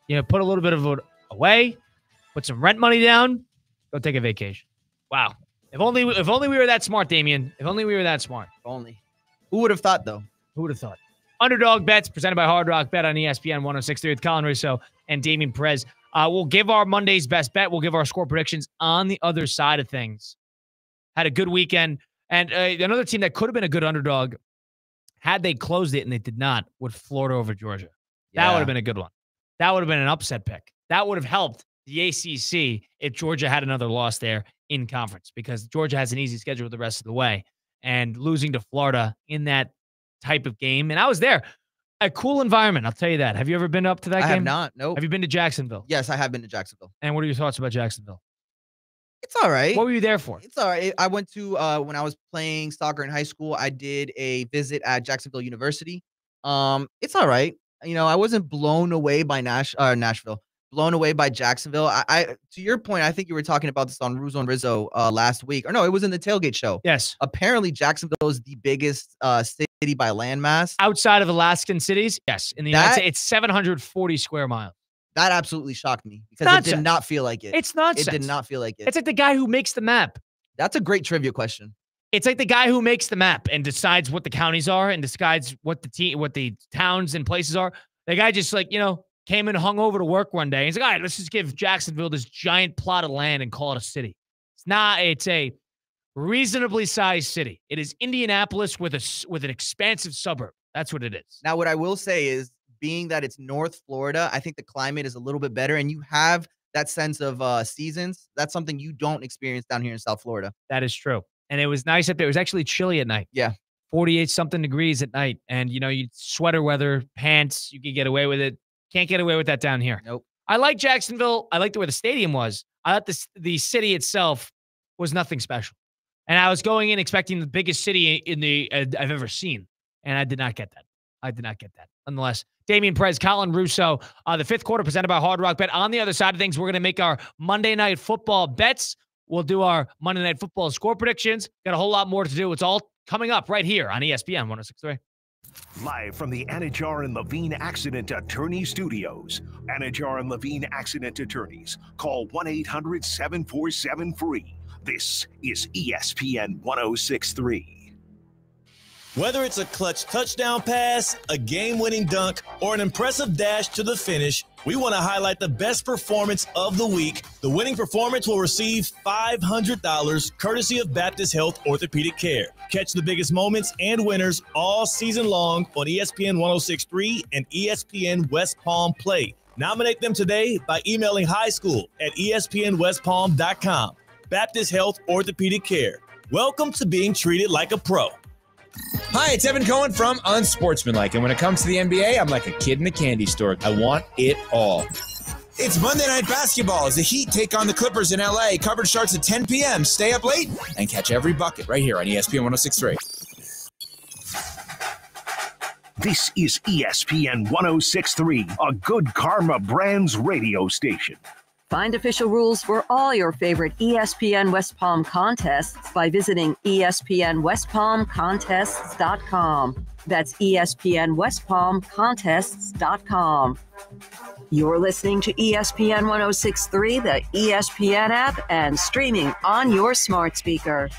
Speaker 1: Put a little bit of it away, put some rent money down, go take a vacation. Wow. If only we were that smart, Damien. If only we were that smart.
Speaker 2: If only. Who would have thought, though?
Speaker 1: Who would have thought? Underdog Bets presented by Hard Rock Bet on ESPN 106.3 with Colin Russo and Damien Perez. We'll give our Monday's best bet. We'll give our score predictions on the other side of things. Had a good weekend. And another team that could have been a good underdog had they closed it, and they did not, with Florida over Georgia. That would have been a good one. That would have been an upset pick. That would have helped the ACC if Georgia had another loss there in conference, because Georgia has an easy schedule the rest of the way. And losing to Florida in that type of game, and I was there. A cool environment, I'll tell you that. Have you ever been up to that game?
Speaker 2: I have not, nope.
Speaker 1: Have you been to Jacksonville?
Speaker 2: Yes, I have been to Jacksonville.
Speaker 1: And what are your thoughts about Jacksonville?
Speaker 2: It's all right.
Speaker 1: What were you there for?
Speaker 2: It's all right. I went to, when I was playing soccer in high school, I did a visit at Jacksonville University. It's all right. I wasn't blown away by Nashville, blown away by Jacksonville. I to your point, I think you were talking about this on Russo Rizzo last week. Or no, it was in the tailgate show.
Speaker 1: Yes.
Speaker 2: Apparently, Jacksonville is the biggest city city by landmass.
Speaker 1: Outside of Alaskan cities, yes. In the United States, it's 740 square miles.
Speaker 2: That absolutely shocked me because it did not feel like it.
Speaker 1: It's nonsense.
Speaker 2: It did not feel like it.
Speaker 1: It's like the guy who makes the map.
Speaker 2: That's a great trivia question.
Speaker 1: It's like the guy who makes the map and decides what the counties are and decides what the towns and places are. The guy just came and hung over to work one day. He's like, all right, let's just give Jacksonville this giant plot of land and call it a city. It's not. It's a reasonably sized city. It is Indianapolis with an expansive suburb. That's what it is.
Speaker 2: Now, what I will say is, being that it's North Florida, I think the climate is a little bit better, and you have that sense of seasons. That's something you don't experience down here in South Florida.
Speaker 1: That is true. And it was nice up there. It was actually chilly at night.
Speaker 2: Yeah.
Speaker 1: 48-something degrees at night. And, you sweater weather, pants, you could get away with it. Can't get away with that down here.
Speaker 2: Nope.
Speaker 1: I like Jacksonville. I liked where the stadium was. I thought the city itself was nothing special. And I was going in expecting the biggest city I've ever seen. And I did not get that. Nonetheless, Damian Perez, Colin Russo, the fifth quarter presented by Hard Rock Bet. On the other side of things, we're going to make our Monday Night Football bets. We'll do our Monday Night Football score predictions. Got a whole lot more to do. It's all coming up right here on ESPN 106.3.
Speaker 3: Live from the Anajar and Levine Accident Attorney Studios. Anajar and Levine Accident Attorneys. Call 1-800-747-FREE. This is ESPN 106.3.
Speaker 9: Whether it's a clutch touchdown pass, a game-winning dunk, or an impressive dash to the finish, we want to highlight the best performance of the week. The winning performance will receive $500 courtesy of Baptist Health Orthopedic Care. Catch the biggest moments and winners all season long on ESPN 106.3 and ESPN West Palm Play. Nominate them today by emailing highschool@espnwestpalm.com. Baptist Health Orthopedic Care. Welcome to being treated like a pro.
Speaker 10: Hi, it's Evan Cohen from Unsportsmanlike, and when it comes to the NBA, I'm like a kid in a candy store. I want it all. It's Monday Night Basketball as the Heat take on the Clippers in L.A. Coverage starts at 10 p.m. Stay up late and catch every bucket right here on ESPN 106.3.
Speaker 3: This is ESPN 106.3, a Good Karma Brands radio station.
Speaker 22: Find official rules for all your favorite ESPN West Palm contests by visiting ESPNWestPalmContests.com. That's ESPNWestPalmContests.com. You're listening to ESPN 106.3, the ESPN app, and streaming on your smart speaker.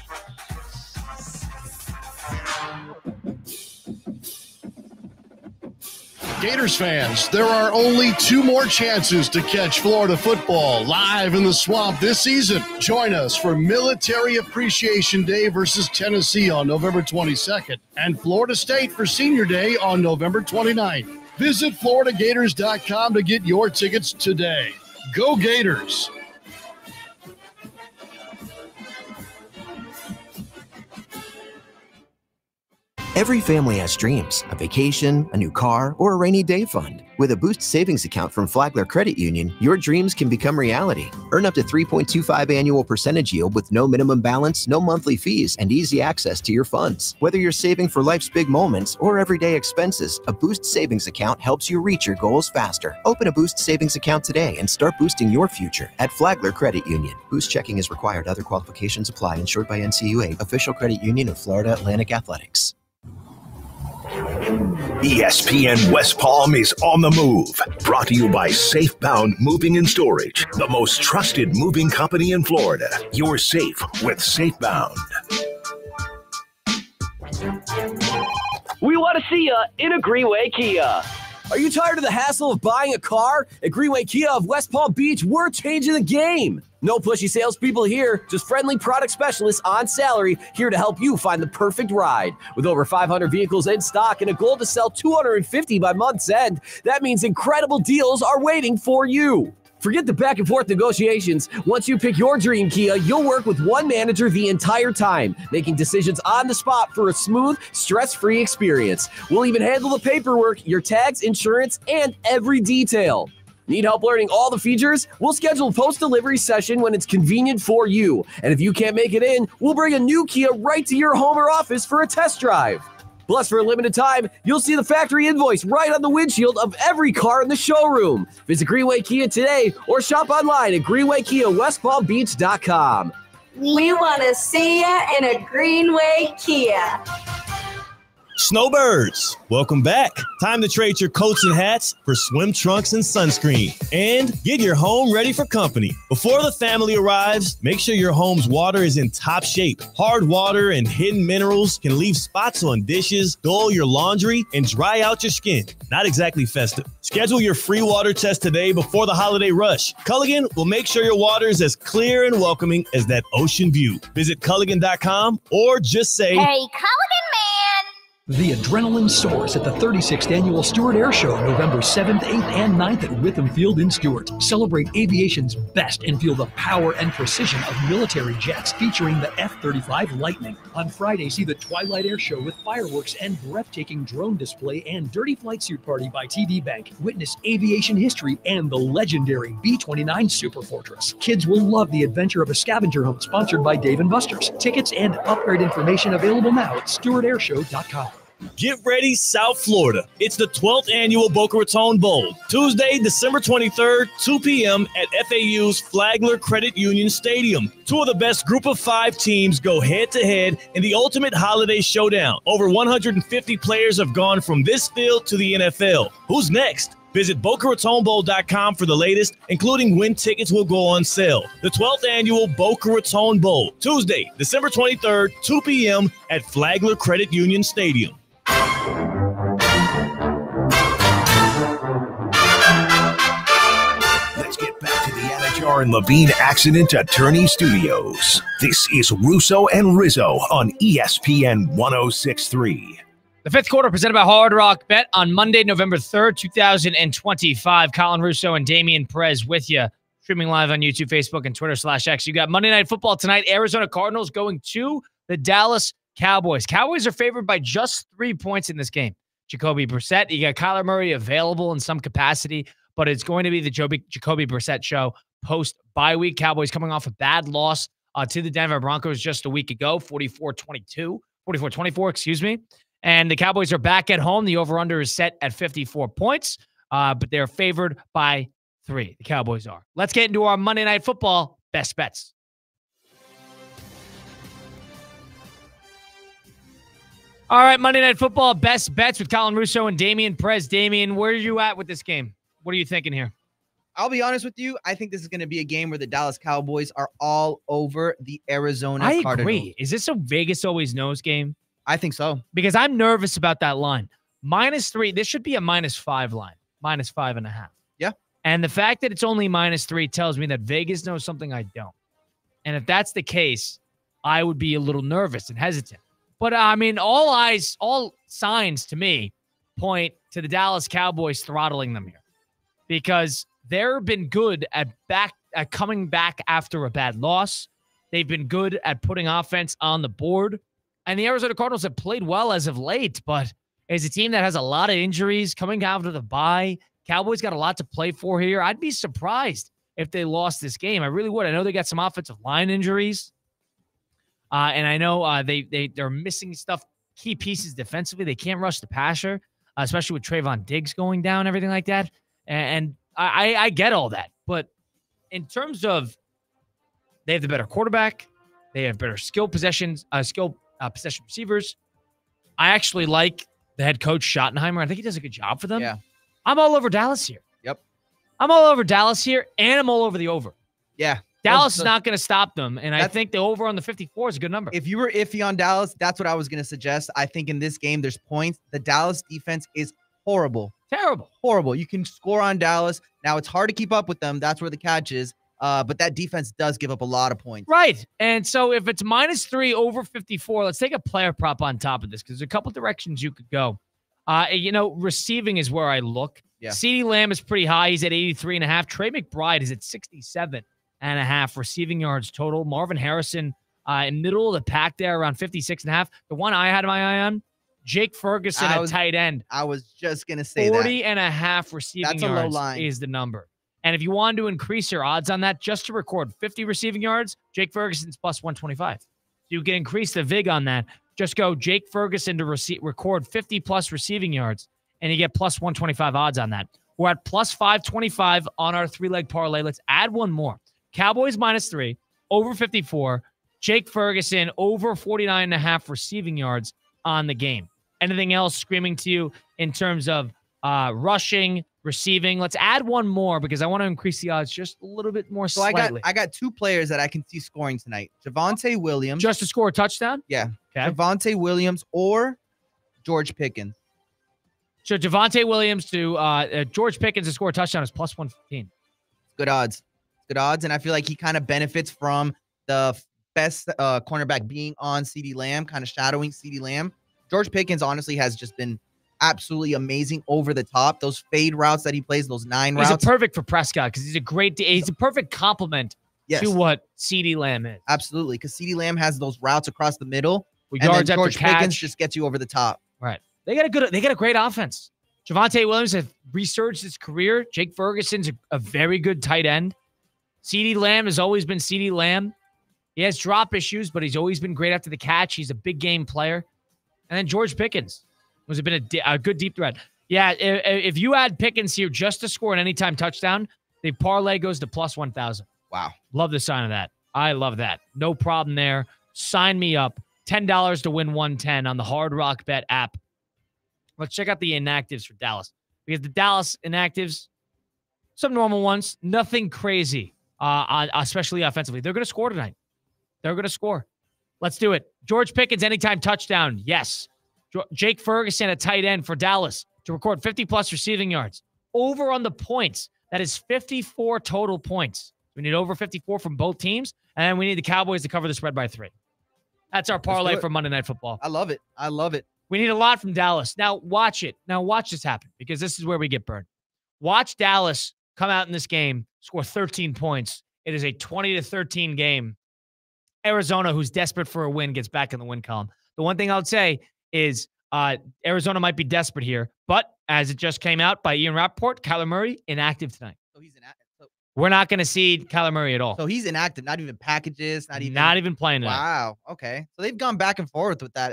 Speaker 16: Gators fans, there are only 2 more chances to catch Florida football live in the Swamp this season. Join us for Military Appreciation Day versus Tennessee on November 22nd and Florida State for Senior Day on November 29th. Visit FloridaGators.com to get your tickets today. Go Gators!
Speaker 18: Every family has dreams, a vacation, a new car, or a rainy day fund. With a Boost savings account from Flagler Credit Union, your dreams can become reality. Earn up to 3.25 annual percentage yield with no minimum balance, no monthly fees, and easy access to your funds. Whether you're saving for life's big moments or everyday expenses, a Boost savings account helps you reach your goals faster. Open a Boost savings account today and start boosting your future at Flagler Credit Union. Boost checking is required. Other qualifications apply. Insured by NCUA, official credit union of Florida Atlantic Athletics.
Speaker 3: ESPN West Palm is on the move. Brought to you by Safebound Moving and Storage, the most trusted moving company in Florida. You're safe with Safebound.
Speaker 19: We want to see you in a Greenway Kia. Are you tired of the hassle of buying a car? At Greenway Kia of West Palm Beach, we're changing the game. No pushy salespeople here, just friendly product specialists on salary here to help you find the perfect ride. With over 500 vehicles in stock and a goal to sell 250 by month's end, that means incredible deals are waiting for you. Forget the back and forth negotiations. Once you pick your dream Kia, you'll work with one manager the entire time, making decisions on the spot for a smooth, stress-free experience. We'll even handle the paperwork, your tags, insurance, and every detail. Need help learning all the features? We'll schedule a post-delivery session when it's convenient for you. And if you can't make it in, we'll bring a new Kia right to your home or office for a test drive. Plus, for a limited time, you'll see the factory invoice right on the windshield of every car in the showroom. Visit Greenway Kia today or shop online at GreenwayKiaWestPalmBeach.com.
Speaker 20: We want to see you in a Greenway Kia.
Speaker 9: Snowbirds, welcome back. Time to trade your coats and hats for swim trunks and sunscreen. And get your home ready for company. Before the family arrives, make sure your home's water is in top shape. Hard water and hidden minerals can leave spots on dishes, dull your laundry, and dry out your skin. Not exactly festive. Schedule your free water test today before the holiday rush. Culligan will make sure your water is as clear and welcoming as that ocean view. Visit Culligan.com or just say,
Speaker 4: "Hey, Culligan man!"
Speaker 12: The adrenaline soars at the 36th Annual Stewart Air Show, November 7th, 8th, and 9th at Witham Field in Stewart. Celebrate aviation's best and feel the power and precision of military jets featuring the F-35 Lightning. On Friday, see the Twilight Air Show with fireworks and breathtaking drone display and Dirty Flight Suit Party by TD Bank. Witness aviation history and the legendary B-29 Super Fortress. Kids will love the adventure of a scavenger hunt sponsored by Dave & Buster's. Tickets and upgrade information available now at StewartAirShow.com.
Speaker 9: Get ready, South Florida. It's the 12th annual Boca Raton Bowl. Tuesday, December 23rd, 2 p.m. at FAU's Flagler Credit Union Stadium. Two of the best group of 5 teams go head-to-head in the ultimate holiday showdown. Over 150 players have gone from this field to the NFL. Who's next? Visit BocaRatonBowl.com for the latest, including when tickets will go on sale. The 12th annual Boca Raton Bowl, Tuesday, December 23rd, 2 p.m. at Flagler Credit Union Stadium.
Speaker 3: Let's get back to the Anajar and Levine Accident Attorney Studios. This is Russo and Rizzo on ESPN 106.3.
Speaker 1: The fifth quarter presented by Hard Rock Bet on Monday, November 3rd, 2025. Colin Russo and Damian Perez with you, streaming live on YouTube, Facebook, and Twitter/X. You got Monday Night Football tonight. Arizona Cardinals going to the Dallas Cowboys. Cowboys are favored by just 3 points in this game. Jacoby Brissett, you got Kyler Murray available in some capacity, but it's going to be the Jacoby Brissett show post-bye week. Cowboys coming off a bad loss to the Denver Broncos just a week ago, 44-24, excuse me. And the Cowboys are back at home. The over-under is set at 54 points, but they're favored by 3. The Cowboys are. Let's get into our Monday Night Football best bets. All right, Monday Night Football best bets with Colin Russo and Damian Perez. Damian, where are you at with this game? What are you thinking here?
Speaker 2: I'll be honest with you. I think this is going to be a game where the Dallas Cowboys are all over the Arizona Cardinals.
Speaker 1: I agree. Is this a Vegas always knows game?
Speaker 2: I think so.
Speaker 1: Because I'm nervous about that line. -3, this should be a -5 line. -5.5.
Speaker 2: Yeah.
Speaker 1: And the fact that it's only -3 tells me that Vegas knows something I don't. And if that's the case, I would be a little nervous and hesitant. But, I mean, all signs to me point to the Dallas Cowboys throttling them here because they've been good at coming back after a bad loss. They've been good at putting offense on the board. And the Arizona Cardinals have played well as of late, but as a team that has a lot of injuries coming out of the bye, Cowboys got a lot to play for here. I'd be surprised if they lost this game. I really would. I know they got some offensive line injuries. And I know they're missing key pieces defensively. They can't rush the passer, especially with Trayvon Diggs going down, everything like that. And I get all that. But in terms of they have the better quarterback, they have better possession receivers. I actually like the head coach Schottenheimer. I think he does a good job for them.
Speaker 2: Yeah.
Speaker 1: I'm all over Dallas here.
Speaker 2: Yep.
Speaker 1: I'm all over Dallas here, and I'm all over the over.
Speaker 2: Yeah.
Speaker 1: Dallas is not going to stop them, and I think the over on the 54 is a good number.
Speaker 2: If you were iffy on Dallas, that's what I was going to suggest. I think in this game, there's points. The Dallas defense is horrible.
Speaker 1: Terrible.
Speaker 2: Horrible. You can score on Dallas. Now, it's hard to keep up with them. That's where the catch is. But that defense does give up a lot of points.
Speaker 1: Right. And so if it's -3 over 54, let's take a player prop on top of this because there's a couple directions you could go. Receiving is where I look.
Speaker 2: Yeah.
Speaker 1: CeeDee Lamb is pretty high. He's at 83.5. Trey McBride is at 67.5 receiving yards total. Marvin Harrison in middle of the pack there around 56.5. The one I had my eye on, Jake Ferguson at tight end.
Speaker 2: I was just going to say
Speaker 1: 40.5 receiving
Speaker 2: That's
Speaker 1: yards
Speaker 2: a low line.
Speaker 1: is the number. And if you want to increase your odds on that just to record 50 receiving yards, Jake Ferguson's +125. So you can increase the VIG on that. Just go Jake Ferguson to record 50+ receiving yards, and you get +125 odds on that. We're at +525 on our 3-leg parlay. Let's add one more. Cowboys -3, over 54. Jake Ferguson over 49.5 receiving yards on the game. Anything else screaming to you in terms of rushing, receiving? Let's add one more because I want to increase the odds just a little bit more
Speaker 2: So
Speaker 1: slightly.
Speaker 2: I got 2 players that I can see scoring tonight. Javonte Williams.
Speaker 1: Just to score a touchdown?
Speaker 2: Yeah.
Speaker 1: Okay.
Speaker 2: Javonte Williams or George Pickens.
Speaker 1: So Javonte Williams to George Pickens to score a touchdown is plus 115.
Speaker 2: Good odds. Good odds. And I feel like he kind of benefits from the best cornerback being on CeeDee Lamb, kind of shadowing CeeDee Lamb. George Pickens honestly has just been absolutely amazing over the top. Those fade routes that he plays, those 9 routes.
Speaker 1: He's perfect for Prescott because he's a perfect complement to what CeeDee Lamb is.
Speaker 2: Absolutely, because CeeDee Lamb has those routes across the middle.
Speaker 1: With
Speaker 2: and
Speaker 1: yards
Speaker 2: then
Speaker 1: after
Speaker 2: George
Speaker 1: catch.
Speaker 2: Pickens just gets you over the top.
Speaker 1: Right. They got a great offense. Javonte Williams has resurged his career. Jake Ferguson's a very good tight end. CeeDee Lamb has always been CeeDee Lamb. He has drop issues, but he's always been great after the catch. He's a big game player. And then George Pickens has been a good deep threat. Yeah, if you add Pickens here just to score an anytime touchdown, the parlay goes to plus 1,000.
Speaker 2: Wow.
Speaker 1: Love the sign of that. I love that. No problem there. Sign me up. $10 to win 110 on the Hard Rock Bet app. Let's check out the inactives for Dallas. Because the Dallas inactives, some normal ones, nothing crazy, especially offensively. They're going to score tonight. They're going to score. Let's do it. George Pickens, anytime touchdown. Yes. Jake Ferguson, a tight end for Dallas to record 50-plus receiving yards. Over on the points. That is 54 total points. We need over 54 from both teams, and then we need the Cowboys to cover the spread by 3. That's our parlay for Monday Night Football.
Speaker 2: I love it. I love it.
Speaker 1: We need a lot from Dallas. Now watch it. Now watch this happen because this is where we get burned. Watch Dallas come out in this game, score 13 points. It is a 20-13 game. Arizona, who's desperate for a win, gets back in the win column. The one thing I would say is Arizona might be desperate here, but as it just came out by Ian Rappaport, Kyler Murray inactive tonight.
Speaker 2: So he's inactive.
Speaker 1: We're not going to see Kyler Murray at all.
Speaker 2: So he's inactive, not even packages, not even
Speaker 1: playing tonight.
Speaker 2: Wow. Okay. So they've gone back and forth with that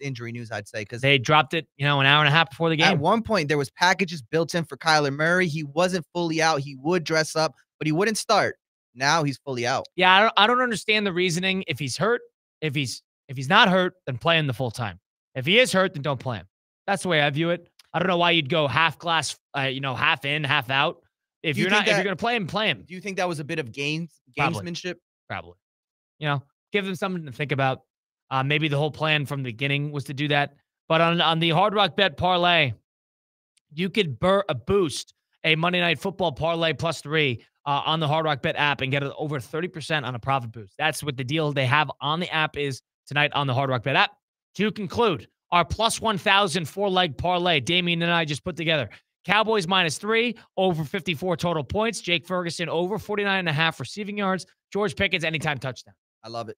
Speaker 2: injury news, I'd say, because
Speaker 1: they dropped it, an hour and a half before the game.
Speaker 2: At one point, there was packages built in for Kyler Murray. He wasn't fully out. He would dress up, but he wouldn't start. Now he's fully out.
Speaker 1: Yeah, I don't understand the reasoning. If he's hurt, if he's not hurt, then play him the full time. If he is hurt, then don't play him. That's the way I view it. I don't know why you'd go half glass, half in, half out. If you're going to play him, play him.
Speaker 2: Do you think that was a bit of gamesmanship?
Speaker 1: Probably. Give them something to think about. Maybe the whole plan from the beginning was to do that. But on the Hard Rock Bet parlay, you could boost a Monday Night Football parlay plus 3 on the Hard Rock Bet app and get over 30% on a profit boost. That's what the deal they have on the app is tonight on the Hard Rock Bet app. To conclude, our plus 1,000 4-leg parlay, Damian and I just put together. Cowboys -3, over 54 total points. Jake Ferguson over 49.5 receiving yards. George Pickens, anytime touchdown.
Speaker 2: I love it.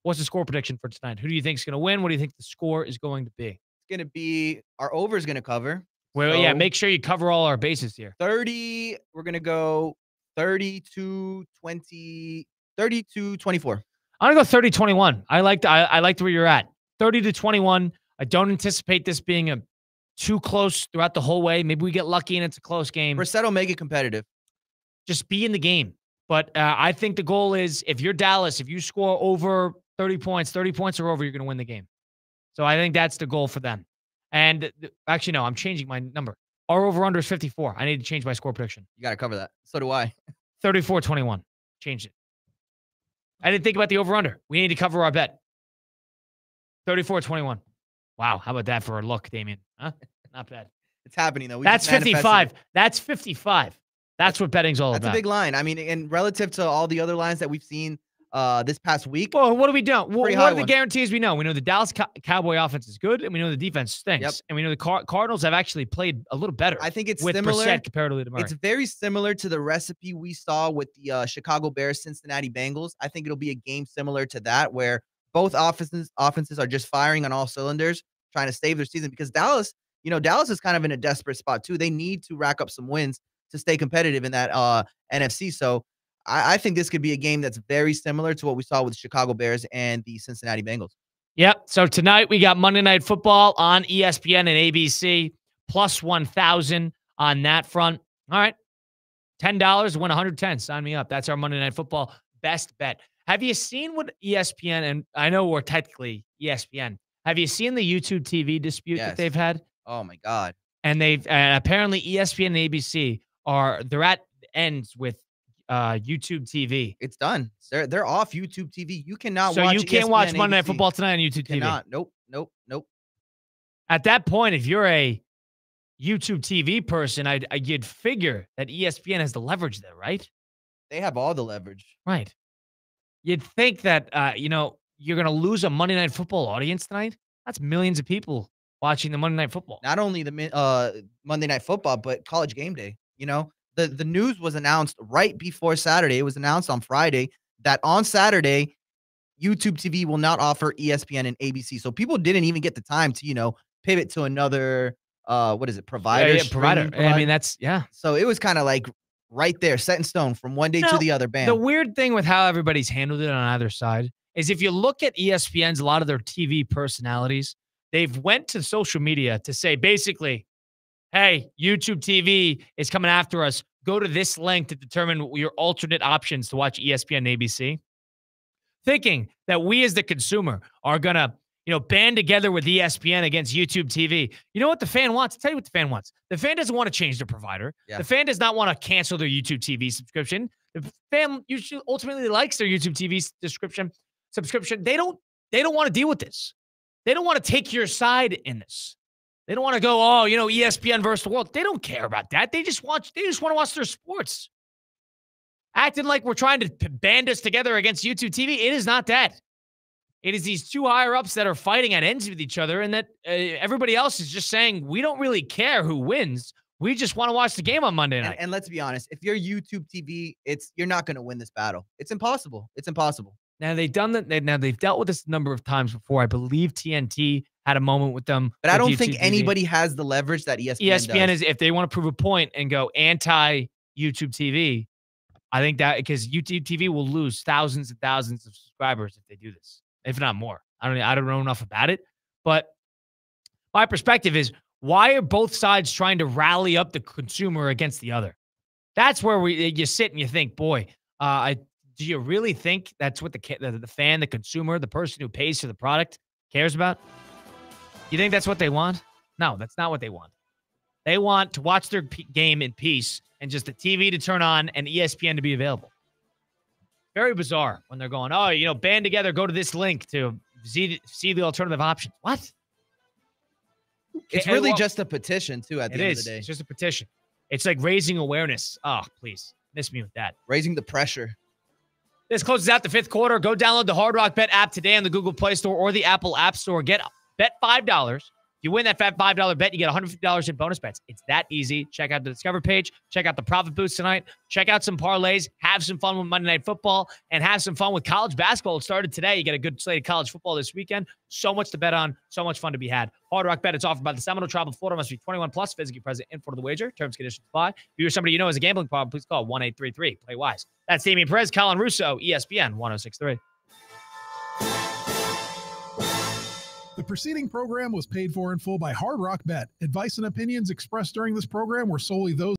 Speaker 1: What's the score prediction for tonight? Who do you think is going to win? What do you think the score is going to be?
Speaker 2: It's going to be our over is going to cover.
Speaker 1: Well, yeah, make sure you cover all our bases here.
Speaker 2: 30, we're going to go 32-20, 32-24.
Speaker 1: I'm going to go 30-21. I liked where you're at. 30-21. I don't anticipate this being too close throughout the whole way. Maybe we get lucky and it's a close game.
Speaker 2: Brissett will make it competitive.
Speaker 1: Just be in the game. But I think the goal is if you're Dallas, if you score over 30 points or over, you're going to win the game. So I think that's the goal for them. And actually, no, I'm changing my number. Our over-under is 54. I need to change my score prediction.
Speaker 2: You got to cover that. So do I.
Speaker 1: 34-21. Changed it. I didn't think about the over-under. We need to cover our bet. 34-21. Wow, how about that for a look, Damian? Huh? Not bad.
Speaker 2: It's happening, though.
Speaker 1: That's 55. That's 55. That's what betting's all about.
Speaker 2: That's a big line. I mean, and relative to all the other lines that we've seen this past week.
Speaker 1: Well, what do we do? What are the guarantees we know? We know the Dallas Cowboy offense is good, and we know the defense stinks.
Speaker 2: Yep.
Speaker 1: And we know the Cardinals have actually played a little better.
Speaker 2: I think it's
Speaker 1: with
Speaker 2: similar
Speaker 1: Brissett comparatively to Murray.
Speaker 2: It's very similar to the recipe we saw with the Chicago Bears, Cincinnati Bengals. I think it'll be a game similar to that, where both offenses are just firing on all cylinders, trying to save their season. Because Dallas is kind of in a desperate spot too. They need to rack up some wins to stay competitive in that NFC. So I think this could be a game that's very similar to what we saw with the Chicago Bears and the Cincinnati Bengals.
Speaker 1: Yep. So tonight we got Monday Night Football on ESPN and ABC, plus 1,000 on that front. All right. $10 to win 110. Sign me up. That's our Monday Night Football best bet. Have you seen what ESPN, and I know we're technically ESPN, Have you seen the YouTube TV dispute that they've had?
Speaker 2: Oh my God.
Speaker 1: And apparently ESPN and ABC they're at ends with YouTube TV.
Speaker 2: It's done. They're off YouTube TV. You cannot
Speaker 1: so
Speaker 2: watch
Speaker 1: you can't
Speaker 2: ESPN,
Speaker 1: watch Monday Night
Speaker 2: ABC.
Speaker 1: Football tonight on YouTube TV.
Speaker 2: Cannot. Nope.
Speaker 1: At that point, if you're a YouTube TV person, you'd figure that ESPN has the leverage there, right?
Speaker 2: They have all the leverage.
Speaker 1: Right. You'd think that you're going to lose a Monday Night Football audience tonight. That's millions of people watching the Monday Night Football.
Speaker 2: Not only the Monday Night Football, but College Game Day. The news was announced right before Saturday. It was announced on Friday that on Saturday, YouTube TV will not offer ESPN and ABC. So people didn't even get the time to, pivot to another, provider?
Speaker 1: Yeah, provider. I mean,
Speaker 2: So it was kind of like right there, set in stone from one day to the other. Bam.
Speaker 1: The weird thing with how everybody's handled it on either side is if you look at ESPN's, a lot of their TV personalities, they've went to social media to say basically, hey, YouTube TV is coming after us. Go to this link to determine your alternate options to watch ESPN and ABC. Thinking that we as the consumer are going to, band together with ESPN against YouTube TV. You know what the fan wants? I'll tell you what the fan wants. The fan doesn't want to change their provider. Yeah. The fan does not want to cancel their YouTube TV subscription. The fan usually ultimately likes their YouTube TV subscription. They don't want to deal with this. They don't want to take your side in this. They don't want to go, ESPN versus the world. They don't care about that. They just want to watch their sports. Acting like we're trying to band us together against YouTube TV. It is not that. It is these two higher-ups that are fighting at ends with each other, and that everybody else is just saying, we don't really care who wins. We just want to watch the game on Monday night.
Speaker 2: And let's be honest, if you're YouTube TV, you're not going to win this battle. It's impossible. It's impossible.
Speaker 1: Now, they've done that. Now, they've dealt with this a number of times before. I believe TNT had a moment with them.
Speaker 2: But I don't think anybody has the leverage that ESPN does.
Speaker 1: ESPN is, if they want to prove a point and go anti-YouTube TV, I think that because YouTube TV will lose thousands and thousands of subscribers if they do this, if not more. I don't know enough about it, but my perspective is, why are both sides trying to rally up the consumer against the other? That's where you sit and you think, boy, do you really think that's what the fan, the consumer, the person who pays for the product cares about? You think that's what they want? No, that's not what they want. They want to watch their game in peace and just the TV to turn on and ESPN to be available. Very bizarre when they're going, band together, go to this link to see the alternative options. What?
Speaker 2: It's really just a petition, too, at the end of the day.
Speaker 1: It's just a petition. It's like raising awareness. Oh, please. Miss me with that.
Speaker 2: Raising the pressure.
Speaker 1: This closes out the fifth quarter. Go download the Hard Rock Bet app today on the Google Play Store or the Apple App Store. Bet $5. If you win that $5 bet, you get $150 in bonus bets. It's that easy. Check out the Discover page. Check out the Profit Boost tonight. Check out some parlays. Have some fun with Monday Night Football. And have some fun with college basketball. It started today. You get a good slate of college football this weekend. So much to bet on. So much fun to be had. Hard Rock Bet. It's offered by the Seminole Tribe of Florida. Must be 21 plus. Physically present in for the wager. Terms and conditions apply. If you're somebody you know has a gambling problem, please call 1-833. Play wise. That's Damian Perez, Colin Russo, ESPN 1063.
Speaker 5: The preceding program was paid for in full by Hard Rock Bet. Advice and opinions expressed during this program were solely those